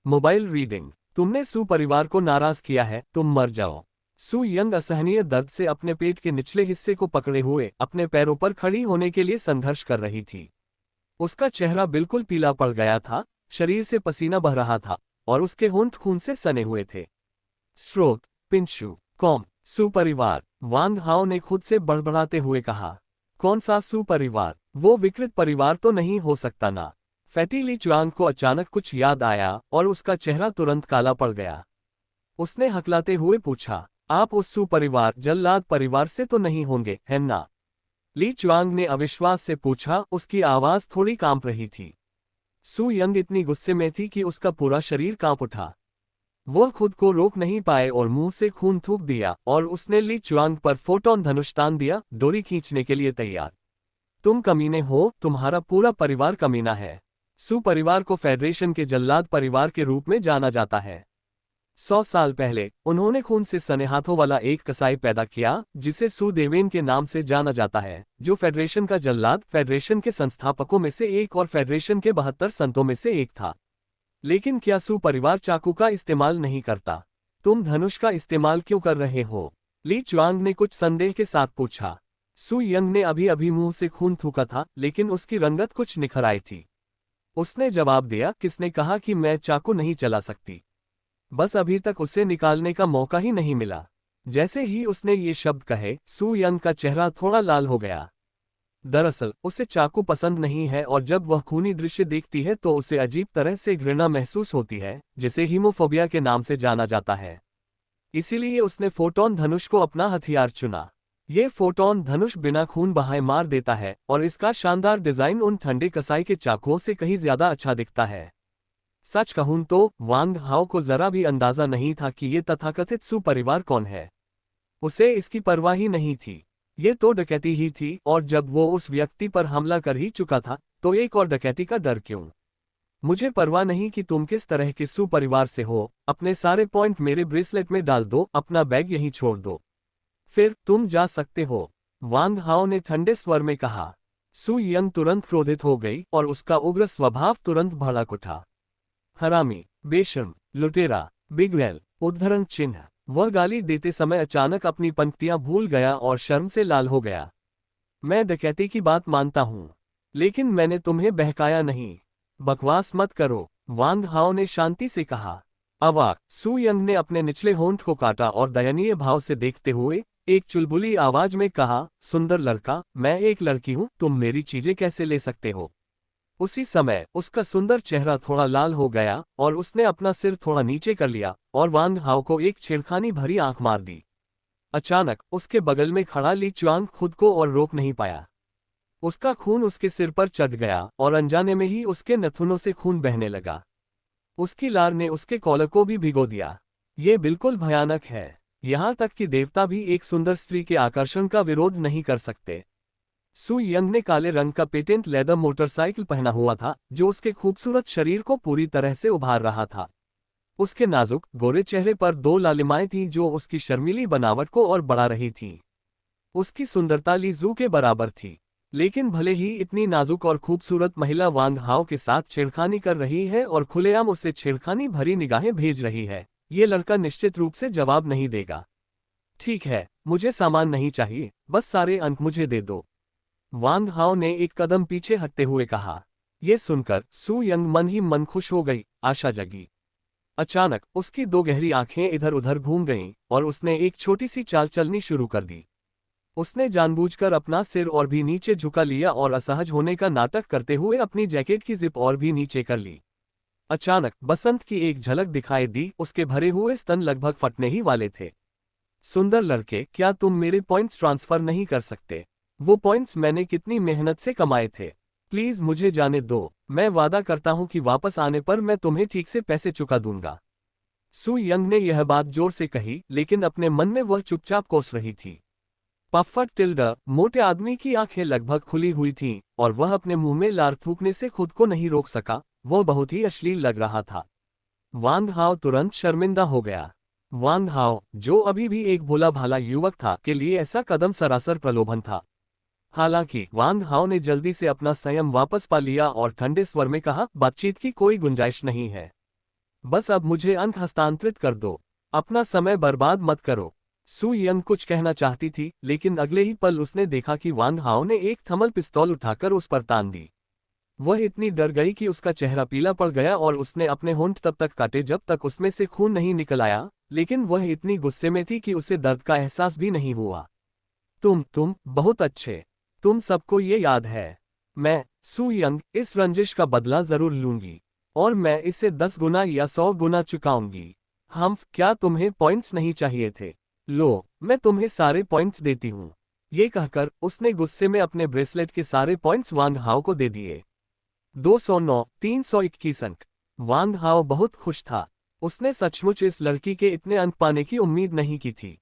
Mobile reading. तुमने सू परिवार को नाराज किया है, तुम मर जाओ। सू यंग असहनीय दर्द से अपने पेट के निचले हिस्से को पकड़े हुए अपने पैरों पर खड़ी होने के लिए संघर्ष कर रही थी। उसका चेहरा बिल्कुल पीला पड़ गया था, शरीर से पसीना बह रहा था और उसके होंठ खून से सने हुए थे। स्रोत: पिंशु कॉम। सू परिवार, वांग हाओ ने खुद से बड़बड़ाते हुए कहा। कौन सा सू परिवार? वो विकृत परिवार तो नहीं हो सकता ना? फैटी ली चुआंग को अचानक कुछ याद आया और उसका चेहरा तुरंत काला पड़ गया। उसने हकलाते हुए पूछा, आप उस सू परिवार, जल्लाद परिवार से तो नहीं होंगे, है ना? ली चुआंग ने अविश्वास से पूछा, उसकी आवाज थोड़ी कांप रही थी। सू यंग इतनी गुस्से में थी कि उसका पूरा शरीर कांप उठा। वह खुद को रोक नहीं पाए और मुंह से खून थूक दिया और उसने ली चुआंग पर फोटोन धनुष तान दिया, डोरी खींचने के लिए तैयार। तुम कमीने हो, तुम्हारा पूरा परिवार कमीना है। सू परिवार को फेडरेशन के जल्लाद परिवार के रूप में जाना जाता है। 100 साल पहले उन्होंने खून से सने हाथों वाला एक कसाई पैदा किया जिसे सू देवेन के नाम से जाना जाता है, जो फेडरेशन का जल्लाद, फेडरेशन के संस्थापकों में से एक और फेडरेशन के 72 संतों में से एक था। लेकिन क्या सू परिवार चाकू का इस्तेमाल नहीं करता? तुम धनुष का इस्तेमाल क्यों कर रहे हो? ली चुआंग ने कुछ संदेह के साथ पूछा। सू यंग ने अभी अभी मुंह से खून थूका था, लेकिन उसकी रंगत कुछ निखर आई थी। उसने जवाब दिया, किसने कहा कि मैं चाकू नहीं चला सकती? बस अभी तक उसे निकालने का मौका ही नहीं मिला। जैसे ही उसने ये शब्द कहे, सू यंग का चेहरा थोड़ा लाल हो गया। दरअसल उसे चाकू पसंद नहीं है और जब वह खूनी दृश्य देखती है तो उसे अजीब तरह से घृणा महसूस होती है, जिसे हीमोफोबिया के नाम से जाना जाता है। इसीलिए उसने फोटोन धनुष को अपना हथियार चुना। ये फोटोन धनुष बिना खून बहाए मार देता है और इसका शानदार डिजाइन उन ठंडे कसाई के चाकुओं से कहीं ज्यादा अच्छा दिखता है। सच कहूं तो वांग हाओ को जरा भी अंदाजा नहीं था कि ये तथाकथित सू परिवार कौन है। उसे इसकी परवाह ही नहीं थी। ये तो डकैती ही थी और जब वो उस व्यक्ति पर हमला कर ही चुका था तो एक और डकैती का डर क्यों? मुझे परवाह नहीं कि तुम किस तरह के सू परिवार से हो, अपने सारे पॉइंट मेरे ब्रेसलेट में डाल दो, अपना बैग यहीं छोड़ दो, फिर तुम जा सकते हो, वांग हाओ ने ठंडे स्वर में कहा। सू यंग तुरंत क्रोधित हो गई और उसका उग्र स्वभाव तुरंत भड़क उठा। हरामी, बेशर्म, लुटेरा, बिगड़ैल, उद्धरण चिन्ह। वह गाली देते समय अचानक अपनी पंक्तियां भूल गया और शर्म से लाल हो गया। मैं डकैती की बात मानता हूं, लेकिन मैंने तुम्हें बहकाया नहीं। बकवास मत करो, वांग हाओ ने शांति से कहा। अवाक, सू यंग ने अपने निचले होंठ को काटा और दयनीय भाव से देखते हुए एक चुलबुली आवाज में कहा, सुंदर लड़का, मैं एक लड़की हूं, तुम मेरी चीजें कैसे ले सकते हो? उसी समय उसका सुंदर चेहरा थोड़ा लाल हो गया और उसने अपना सिर थोड़ा नीचे कर लिया और वांग हाओ को एक छेड़खानी भरी आंख मार दी। अचानक उसके बगल में खड़ा ली चुआंग खुद को और रोक नहीं पाया। उसका खून उसके सिर पर चढ़ गया और अनजाने में ही उसके नथुनों से खून बहने लगा। उसकी लार ने उसके कॉलर को भी भिगो दिया। ये बिल्कुल भयानक है। यहाँ तक कि देवता भी एक सुंदर स्त्री के आकर्षण का विरोध नहीं कर सकते। सु यंग ने काले रंग का पेटेंट लेदर मोटरसाइकिल पहना हुआ था, जो उसके खूबसूरत शरीर को पूरी तरह से उभार रहा था। उसके नाजुक गोरे चेहरे पर दो लालिमाएं थीं जो उसकी शर्मीली बनावट को और बढ़ा रही थीं। उसकी सुंदरता ली जू के बराबर थी। लेकिन भले ही इतनी नाजुक और खूबसूरत महिला वांग हाओ के साथ छेड़खानी कर रही है और खुलेआम उसे छेड़खानी भरी निगाहें भेज रही है, ये लड़का निश्चित रूप से जवाब नहीं देगा। ठीक है, मुझे सामान नहीं चाहिए, बस सारे अंक मुझे दे दो, वांग हाओ ने एक कदम पीछे हटते हुए कहा। यह सुनकर सु यंग मन ही मन खुश हो गई, आशा जगी। अचानक उसकी दो गहरी आंखें इधर उधर घूम गईं और उसने एक छोटी सी चाल चलनी शुरू कर दी। उसने जानबूझकर अपना सिर और भी नीचे झुका लिया और असहज होने का नाटक करते हुए अपनी जैकेट की जिप और भी नीचे कर ली। अचानक बसंत की एक झलक दिखाई दी, उसके भरे हुए स्तन लगभग फटने ही वाले थे। सुंदर लड़के, क्या तुम मेरे पॉइंट्स ट्रांसफर नहीं कर सकते? वो पॉइंट्स मैंने कितनी मेहनत से कमाए थे। प्लीज मुझे जाने दो, मैं वादा करता हूं कि वापस आने पर मैं तुम्हें ठीक से पैसे चुका दूंगा। सु यंग ने यह बात जोर से कही, लेकिन अपने मन में वह चुपचाप कोस रही थी। पफ्फर टिल्डा मोटे आदमी की आंखें लगभग खुली हुई थीं और वह अपने मुंह में लार थूकने से खुद को नहीं रोक सका। वह बहुत ही अश्लील लग रहा था। वांग हाओ तुरंत शर्मिंदा हो गया। वांग हाओ, जो अभी भी एक भोला भाला युवक था, के लिए ऐसा कदम सरासर प्रलोभन था। हालांकि वांग हाओ ने जल्दी से अपना संयम वापस पा लिया और ठंडे स्वर में कहा, बातचीत की कोई गुंजाइश नहीं है। बस अब मुझे अंक हस्तांतरित कर दो, अपना समय बर्बाद मत करो। सु यंग कुछ कहना चाहती थी, लेकिन अगले ही पल उसने देखा कि वांग हाओ ने एक थर्मल पिस्तौल उठाकर उस पर तान दी। वह इतनी डर गई कि उसका चेहरा पीला पड़ गया और उसने अपने होंठ तब तक काटे जब तक उसमें से खून नहीं निकल आया, लेकिन वह इतनी गुस्से में थी कि उसे दर्द का एहसास भी नहीं हुआ। तुम बहुत अच्छे। तुम सबको ये याद है। मैं, सु यंग, इस रंजिश का बदला जरूर लूंगी और मैं इसे 10 गुना या 100 गुना चुकाऊंगी। क्या तुम्हें पॉइंट्स नहीं चाहिए थे? लो, मैं तुम्हें सारे पॉइंट्स देती हूँ। ये कहकर उसने गुस्से में अपने ब्रेसलेट के सारे पॉइंट्स वांग हाओ को दे दिए। 209, 321 अंक। वांग हाओ बहुत खुश था। उसने सचमुच इस लड़की के इतने अंक पाने की उम्मीद नहीं की थी।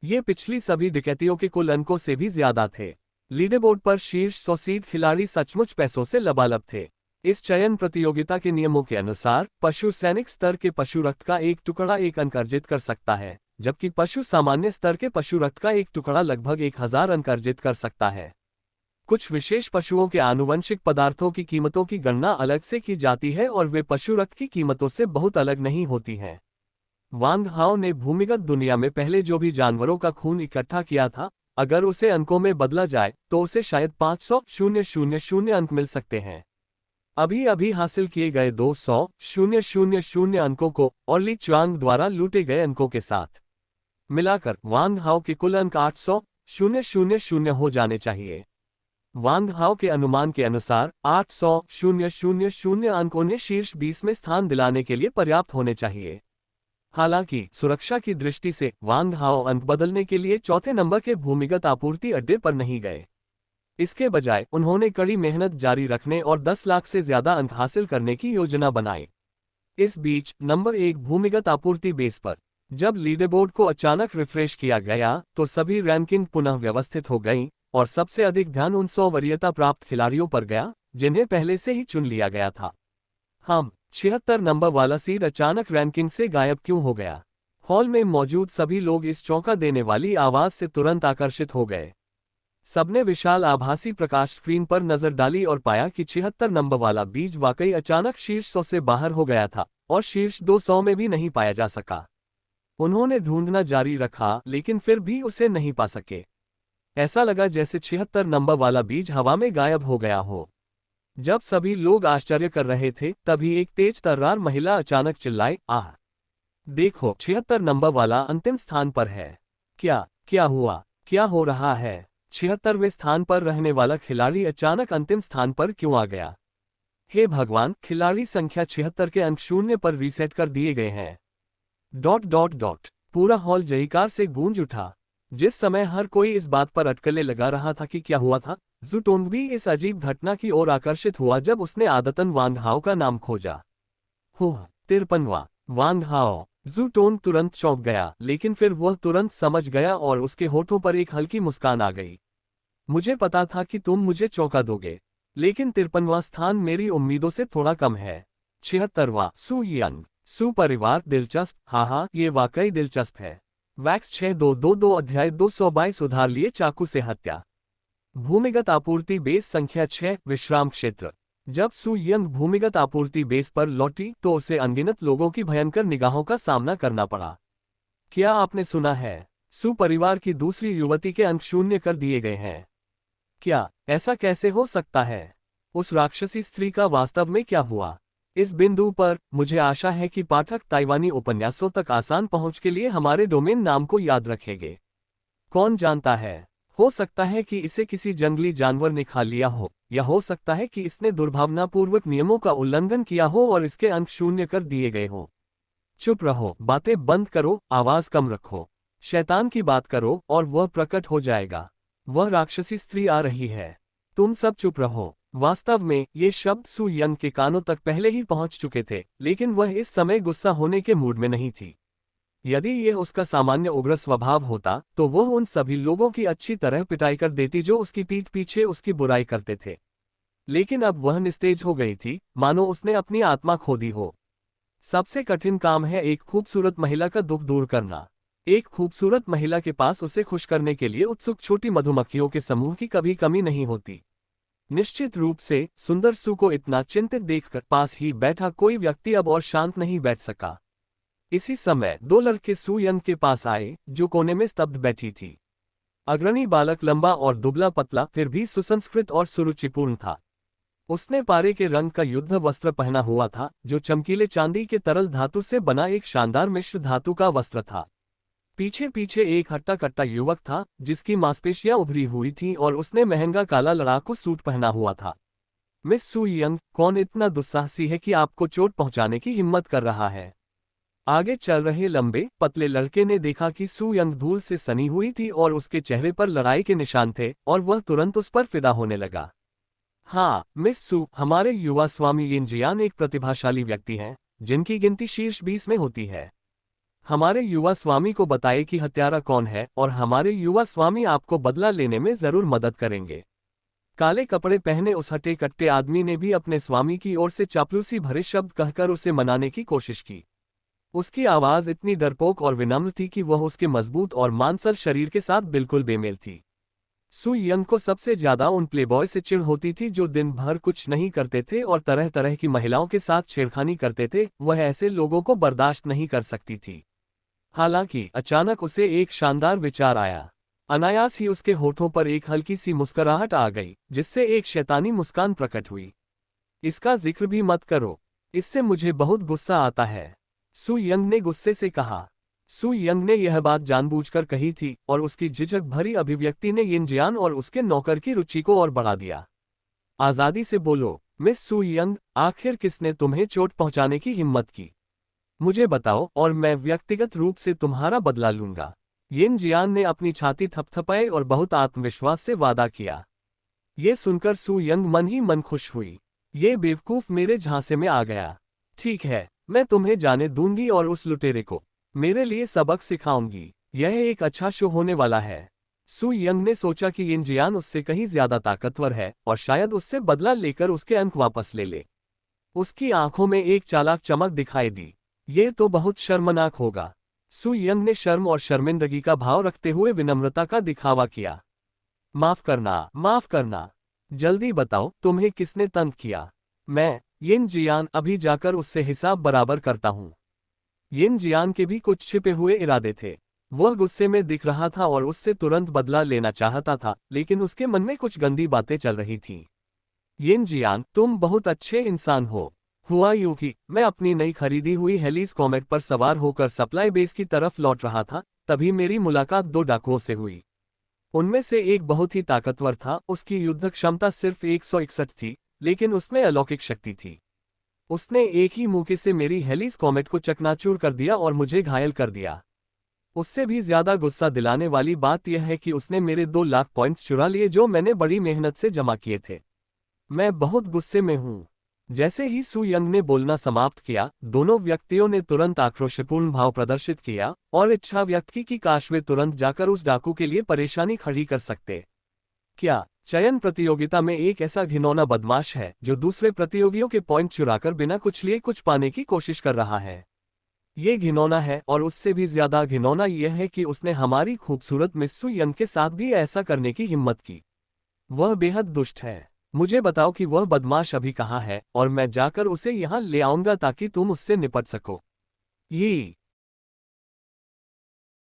ये पिछली सभी डकैतियों के कुल अंकों से भी ज्यादा थे। लीडरबोर्ड पर शीर्ष 100 सीड खिलाड़ी सचमुच पैसों से लबालब थे। इस चयन प्रतियोगिता के नियमों के अनुसार पशु सैनिक स्तर के पशु रक्त का एक टुकड़ा 1 अंक अर्जित कर सकता है, जबकि पशु सामान्य स्तर के पशु रक्त का एक टुकड़ा लगभग 1000 अंक अर्जित कर सकता है। कुछ विशेष पशुओं के आनुवंशिक पदार्थों की कीमतों की गणना अलग से की जाती है और वे पशु रक्त की कीमतों से बहुत अलग नहीं होती हैं। वांग हाओ ने भूमिगत दुनिया में पहले जो भी जानवरों का खून इकट्ठा किया था, अगर उसे अंकों में बदला जाए तो उसे शायद 500,000 अंक मिल सकते हैं। अभी अभी हासिल किए गए 200,000 अंकों को और ली चुआंग द्वारा लूटे गए अंकों के साथ मिलाकर वांग हाओ के कुल अंक 800,000 हो जाने चाहिए। वांग हाओ के अनुमान के अनुसार 800,000 अंक उन्हें शीर्ष 20 में स्थान दिलाने के लिए पर्याप्त होने चाहिए। हालांकि सुरक्षा की दृष्टि से वांग हाओ अंक बदलने के लिए चौथे नंबर के भूमिगत आपूर्ति अड्डे पर नहीं गए। इसके बजाय उन्होंने कड़ी मेहनत जारी रखने और 10 लाख से ज्यादा अंक हासिल करने की योजना बनाई। इस बीच नंबर 1 भूमिगत आपूर्ति बेस पर जब लीडरबोर्ड को अचानक रिफ्रेश किया गया तो सभी रैंकिंग पुनः व्यवस्थित हो गईं और सबसे अधिक ध्यान उन 100 वरीयता प्राप्त खिलाड़ियों पर गया जिन्हें पहले से ही चुन लिया गया था। 76 नंबर वाला सीड अचानक रैंकिंग से गायब क्यों हो गया? हॉल में मौजूद सभी लोग इस चौंका देने वाली आवाज से तुरंत आकर्षित हो गए। सबने विशाल आभासी प्रकाश स्क्रीन पर नजर डाली और पाया कि 76 नंबर वाला बीज वाकई अचानक शीर्ष 100 से बाहर हो गया था और शीर्ष 200 में भी नहीं पाया जा सका। उन्होंने ढूंढना जारी रखा लेकिन फिर भी उसे नहीं पा सके। ऐसा लगा जैसे 76 नंबर वाला बीज हवा में गायब हो गया हो। जब सभी लोग आश्चर्य कर रहे थे तभी एक तेज तर्रार महिला अचानक चिल्लाई, आह! देखो, 76 नंबर वाला अंतिम स्थान पर है। क्या हुआ? क्या हो रहा है? 76वें स्थान पर रहने वाला खिलाड़ी अचानक अंतिम स्थान पर क्यों आ गया? हे भगवान, खिलाड़ी संख्या 76 के अंक 0 पर रीसेट कर दिए गए हैं। ... पूरा हॉल जयकार से गूंज उठा। जिस समय हर कोई इस बात पर अटकलें लगा रहा था कि क्या हुआ था, जू टोंग भी इस अजीब घटना की ओर आकर्षित हुआ जब उसने आदतन वांग हाओ का नाम खोजा। 53वां वांग हाओ। जू टोंग तुरंत चौंक गया, लेकिन फिर वह तुरंत समझ गया और उसके होठों पर एक हल्की मुस्कान आ गई। मुझे पता था कि तुम मुझे चौंका दोगे, लेकिन 53वां स्थान मेरी उम्मीदों से थोड़ा कम है। 76वां सू यंग। सू परिवार दिलचस्प, हाँ, ये वाकई दिलचस्प है। वैक्स 6222 अध्याय 222 उधार लिए चाकू से हत्या। भूमिगत आपूर्ति बेस संख्या 6 विश्राम क्षेत्र। जब सू यंग भूमिगत आपूर्ति बेस पर लौटी तो उसे अनगिनत लोगों की भयंकर निगाहों का सामना करना पड़ा। क्या आपने सुना है? सू परिवार की दूसरी युवती के अंक शून्य कर दिए गए हैं। क्या ऐसा कैसे हो सकता है? उस राक्षसी स्त्री का वास्तव में क्या हुआ? इस बिंदु पर मुझे आशा है कि पाठक ताइवानी उपन्यासों तक आसान पहुंच के लिए हमारे डोमेन नाम को याद रखेंगे। कौन जानता है, हो सकता है कि इसे किसी जंगली जानवर ने खा लिया हो, या हो सकता है कि इसने दुर्भावनापूर्वक नियमों का उल्लंघन किया हो और इसके अंक शून्य कर दिए गए हो। चुप रहो, बातें बंद करो, आवाज कम रखो। शैतान की बात करो और वह प्रकट हो जाएगा। वह राक्षसी स्त्री आ रही है। तुम सब चुप रहो। वास्तव में ये शब्द सू यंग के कानों तक पहले ही पहुंच चुके थे, लेकिन वह इस समय गुस्सा होने के मूड में नहीं थी। यदि यह उसका सामान्य उग्र स्वभाव होता तो वह उन सभी लोगों की अच्छी तरह पिटाई कर देती जो उसकी पीठ पीछे उसकी बुराई करते थे। लेकिन अब वह निस्तेज हो गई थी, मानो उसने अपनी आत्मा खो दी हो। सबसे कठिन काम है एक खूबसूरत महिला का दुख दूर करना। एक खूबसूरत महिला के पास उसे खुश करने के लिए उत्सुक छोटी मधुमक्खियों के समूह की कभी कमी नहीं होती। निश्चित रूप से सुंदर सू को इतना चिंतित देखकर पास ही बैठा कोई व्यक्ति अब और शांत नहीं बैठ सका। इसी समय दो लड़के सू यंग के पास आए, जो कोने में स्तब्ध बैठी थी। अग्रणी बालक लंबा और दुबला पतला, फिर भी सुसंस्कृत और सुरुचिपूर्ण था। उसने पारे के रंग का युद्ध वस्त्र पहना हुआ था, जो चमकीले चांदी के तरल धातु से बना एक शानदार मिश्र धातु का वस्त्र था। पीछे पीछे एक हट्टा कट्टा युवक था, जिसकी मांसपेशियां उभरी हुई थीं और उसने महंगा काला लड़ाकू सूट पहना हुआ था। मिस सू यंग, कौन इतना दुस्साहसी है कि आपको चोट पहुंचाने की हिम्मत कर रहा है? आगे चल रहे लंबे पतले लड़के ने देखा कि सू यंग धूल से सनी हुई थी और उसके चेहरे पर लड़ाई के निशान थे, और वह तुरंत उस पर फिदा होने लगा। हाँ मिस सू, हमारे युवा स्वामी यिन जियान एक प्रतिभाशाली व्यक्ति हैं, जिनकी गिनती शीर्ष 20 में होती है। हमारे युवा स्वामी को बताए कि हत्यारा कौन है, और हमारे युवा स्वामी आपको बदला लेने में जरूर मदद करेंगे। काले कपड़े पहने उस हट्टे कट्टे आदमी ने भी अपने स्वामी की ओर से चापलूसी भरे शब्द कहकर उसे मनाने की कोशिश की। उसकी आवाज इतनी डरपोक और विनम्र थी कि वह उसके मजबूत और मांसल शरीर के साथ बिल्कुल बेमेल थी। सू यंग को सबसे ज्यादा उन प्लेबॉय से चिढ़ होती थी जो दिन भर कुछ नहीं करते थे और तरह तरह की महिलाओं के साथ छेड़खानी करते थे। वह ऐसे लोगों को बर्दाश्त नहीं कर सकती थी। हालांकि अचानक उसे एक शानदार विचार आया। अनायास ही उसके होठों पर एक हल्की सी मुस्कुराहट आ गई, जिससे एक शैतानी मुस्कान प्रकट हुई। इसका जिक्र भी मत करो, इससे मुझे बहुत गुस्सा आता है, सू यंग ने गुस्से से कहा। सू यंग ने यह बात जानबूझकर कही थी, और उसकी झिझक भरी अभिव्यक्ति ने यिन जियान और उसके नौकर की रुचि को और बढ़ा दिया। आजादी से बोलो, मिस सू यंग, आखिर किसने तुम्हें चोट पहुंचाने की हिम्मत की? मुझे बताओ और मैं व्यक्तिगत रूप से तुम्हारा बदला लूंगा। यिन जियान ने अपनी छाती थपथपाई और बहुत आत्मविश्वास से वादा किया। ये सुनकर सू यंग मन ही मन खुश हुई। ये बेवकूफ मेरे झांसे में आ गया। ठीक है, मैं तुम्हें जाने दूंगी और उस लुटेरे को मेरे लिए सबक सिखाऊंगी। यह एक अच्छा शो होने वाला है। सू यंग ने सोचा कि यिन जियान उससे कहीं ज्यादा ताकतवर है और शायद उससे बदला लेकर उसके अंक वापस ले ले। उसकी आंखों में एक चालाक चमक दिखाई दी। ये तो बहुत शर्मनाक होगा। सू यंग ने शर्म और शर्मिंदगी का भाव रखते हुए विनम्रता का दिखावा किया। माफ करना, जल्दी बताओ तुम्हें किसने तंग किया? मैं, यिन जियान, अभी जाकर उससे हिसाब बराबर करता हूँ। यिन जियान के भी कुछ छिपे हुए इरादे थे। वह गुस्से में दिख रहा था और उससे तुरंत बदला लेना चाहता था, लेकिन उसके मन में कुछ गंदी बातें चल रही थीं। यिन जियान, तुम बहुत अच्छे इंसान हो। हुआ यूं कि मैं अपनी नई खरीदी हुई हेलीज कॉमेट पर सवार होकर सप्लाई बेस की तरफ लौट रहा था, तभी मेरी मुलाकात दो डाकुओं से हुई। उनमें से एक बहुत ही ताकतवर था। उसकी युद्ध क्षमता सिर्फ 161 थी, लेकिन उसमें अलौकिक शक्ति थी। उसने एक ही मौके से मेरी हेलीज कॉमेट को चकनाचूर कर दिया और मुझे घायल कर दिया। उससे भी ज्यादा गुस्सा दिलाने वाली बात यह है कि उसने मेरे 2 लाख पॉइंट्स चुरा लिए जो मैंने बड़ी मेहनत से जमा किए थे। मैं बहुत गुस्से में हूँ। जैसे ही सू यंग ने बोलना समाप्त किया, दोनों व्यक्तियों ने तुरंत आक्रोशपूर्ण भाव प्रदर्शित किया और इच्छा व्यक्त की कि काश वे तुरंत जाकर उस डाकू के लिए परेशानी खड़ी कर सकते। क्या चयन प्रतियोगिता में एक ऐसा घिनौना बदमाश है जो दूसरे प्रतियोगियों के पॉइंट चुराकर बिना कुछ लिए कुछ पाने की कोशिश कर रहा है? ये घिनौना है, और उससे भी ज्यादा घिनौना यह है कि उसने हमारी खूबसूरत मिस सू यंग के साथ भी ऐसा करने की हिम्मत की। वह बेहद दुष्ट है। मुझे बताओ कि वह बदमाश अभी कहाँ है और मैं जाकर उसे यहाँ ले आऊंगा ताकि तुम उससे निपट सको। ये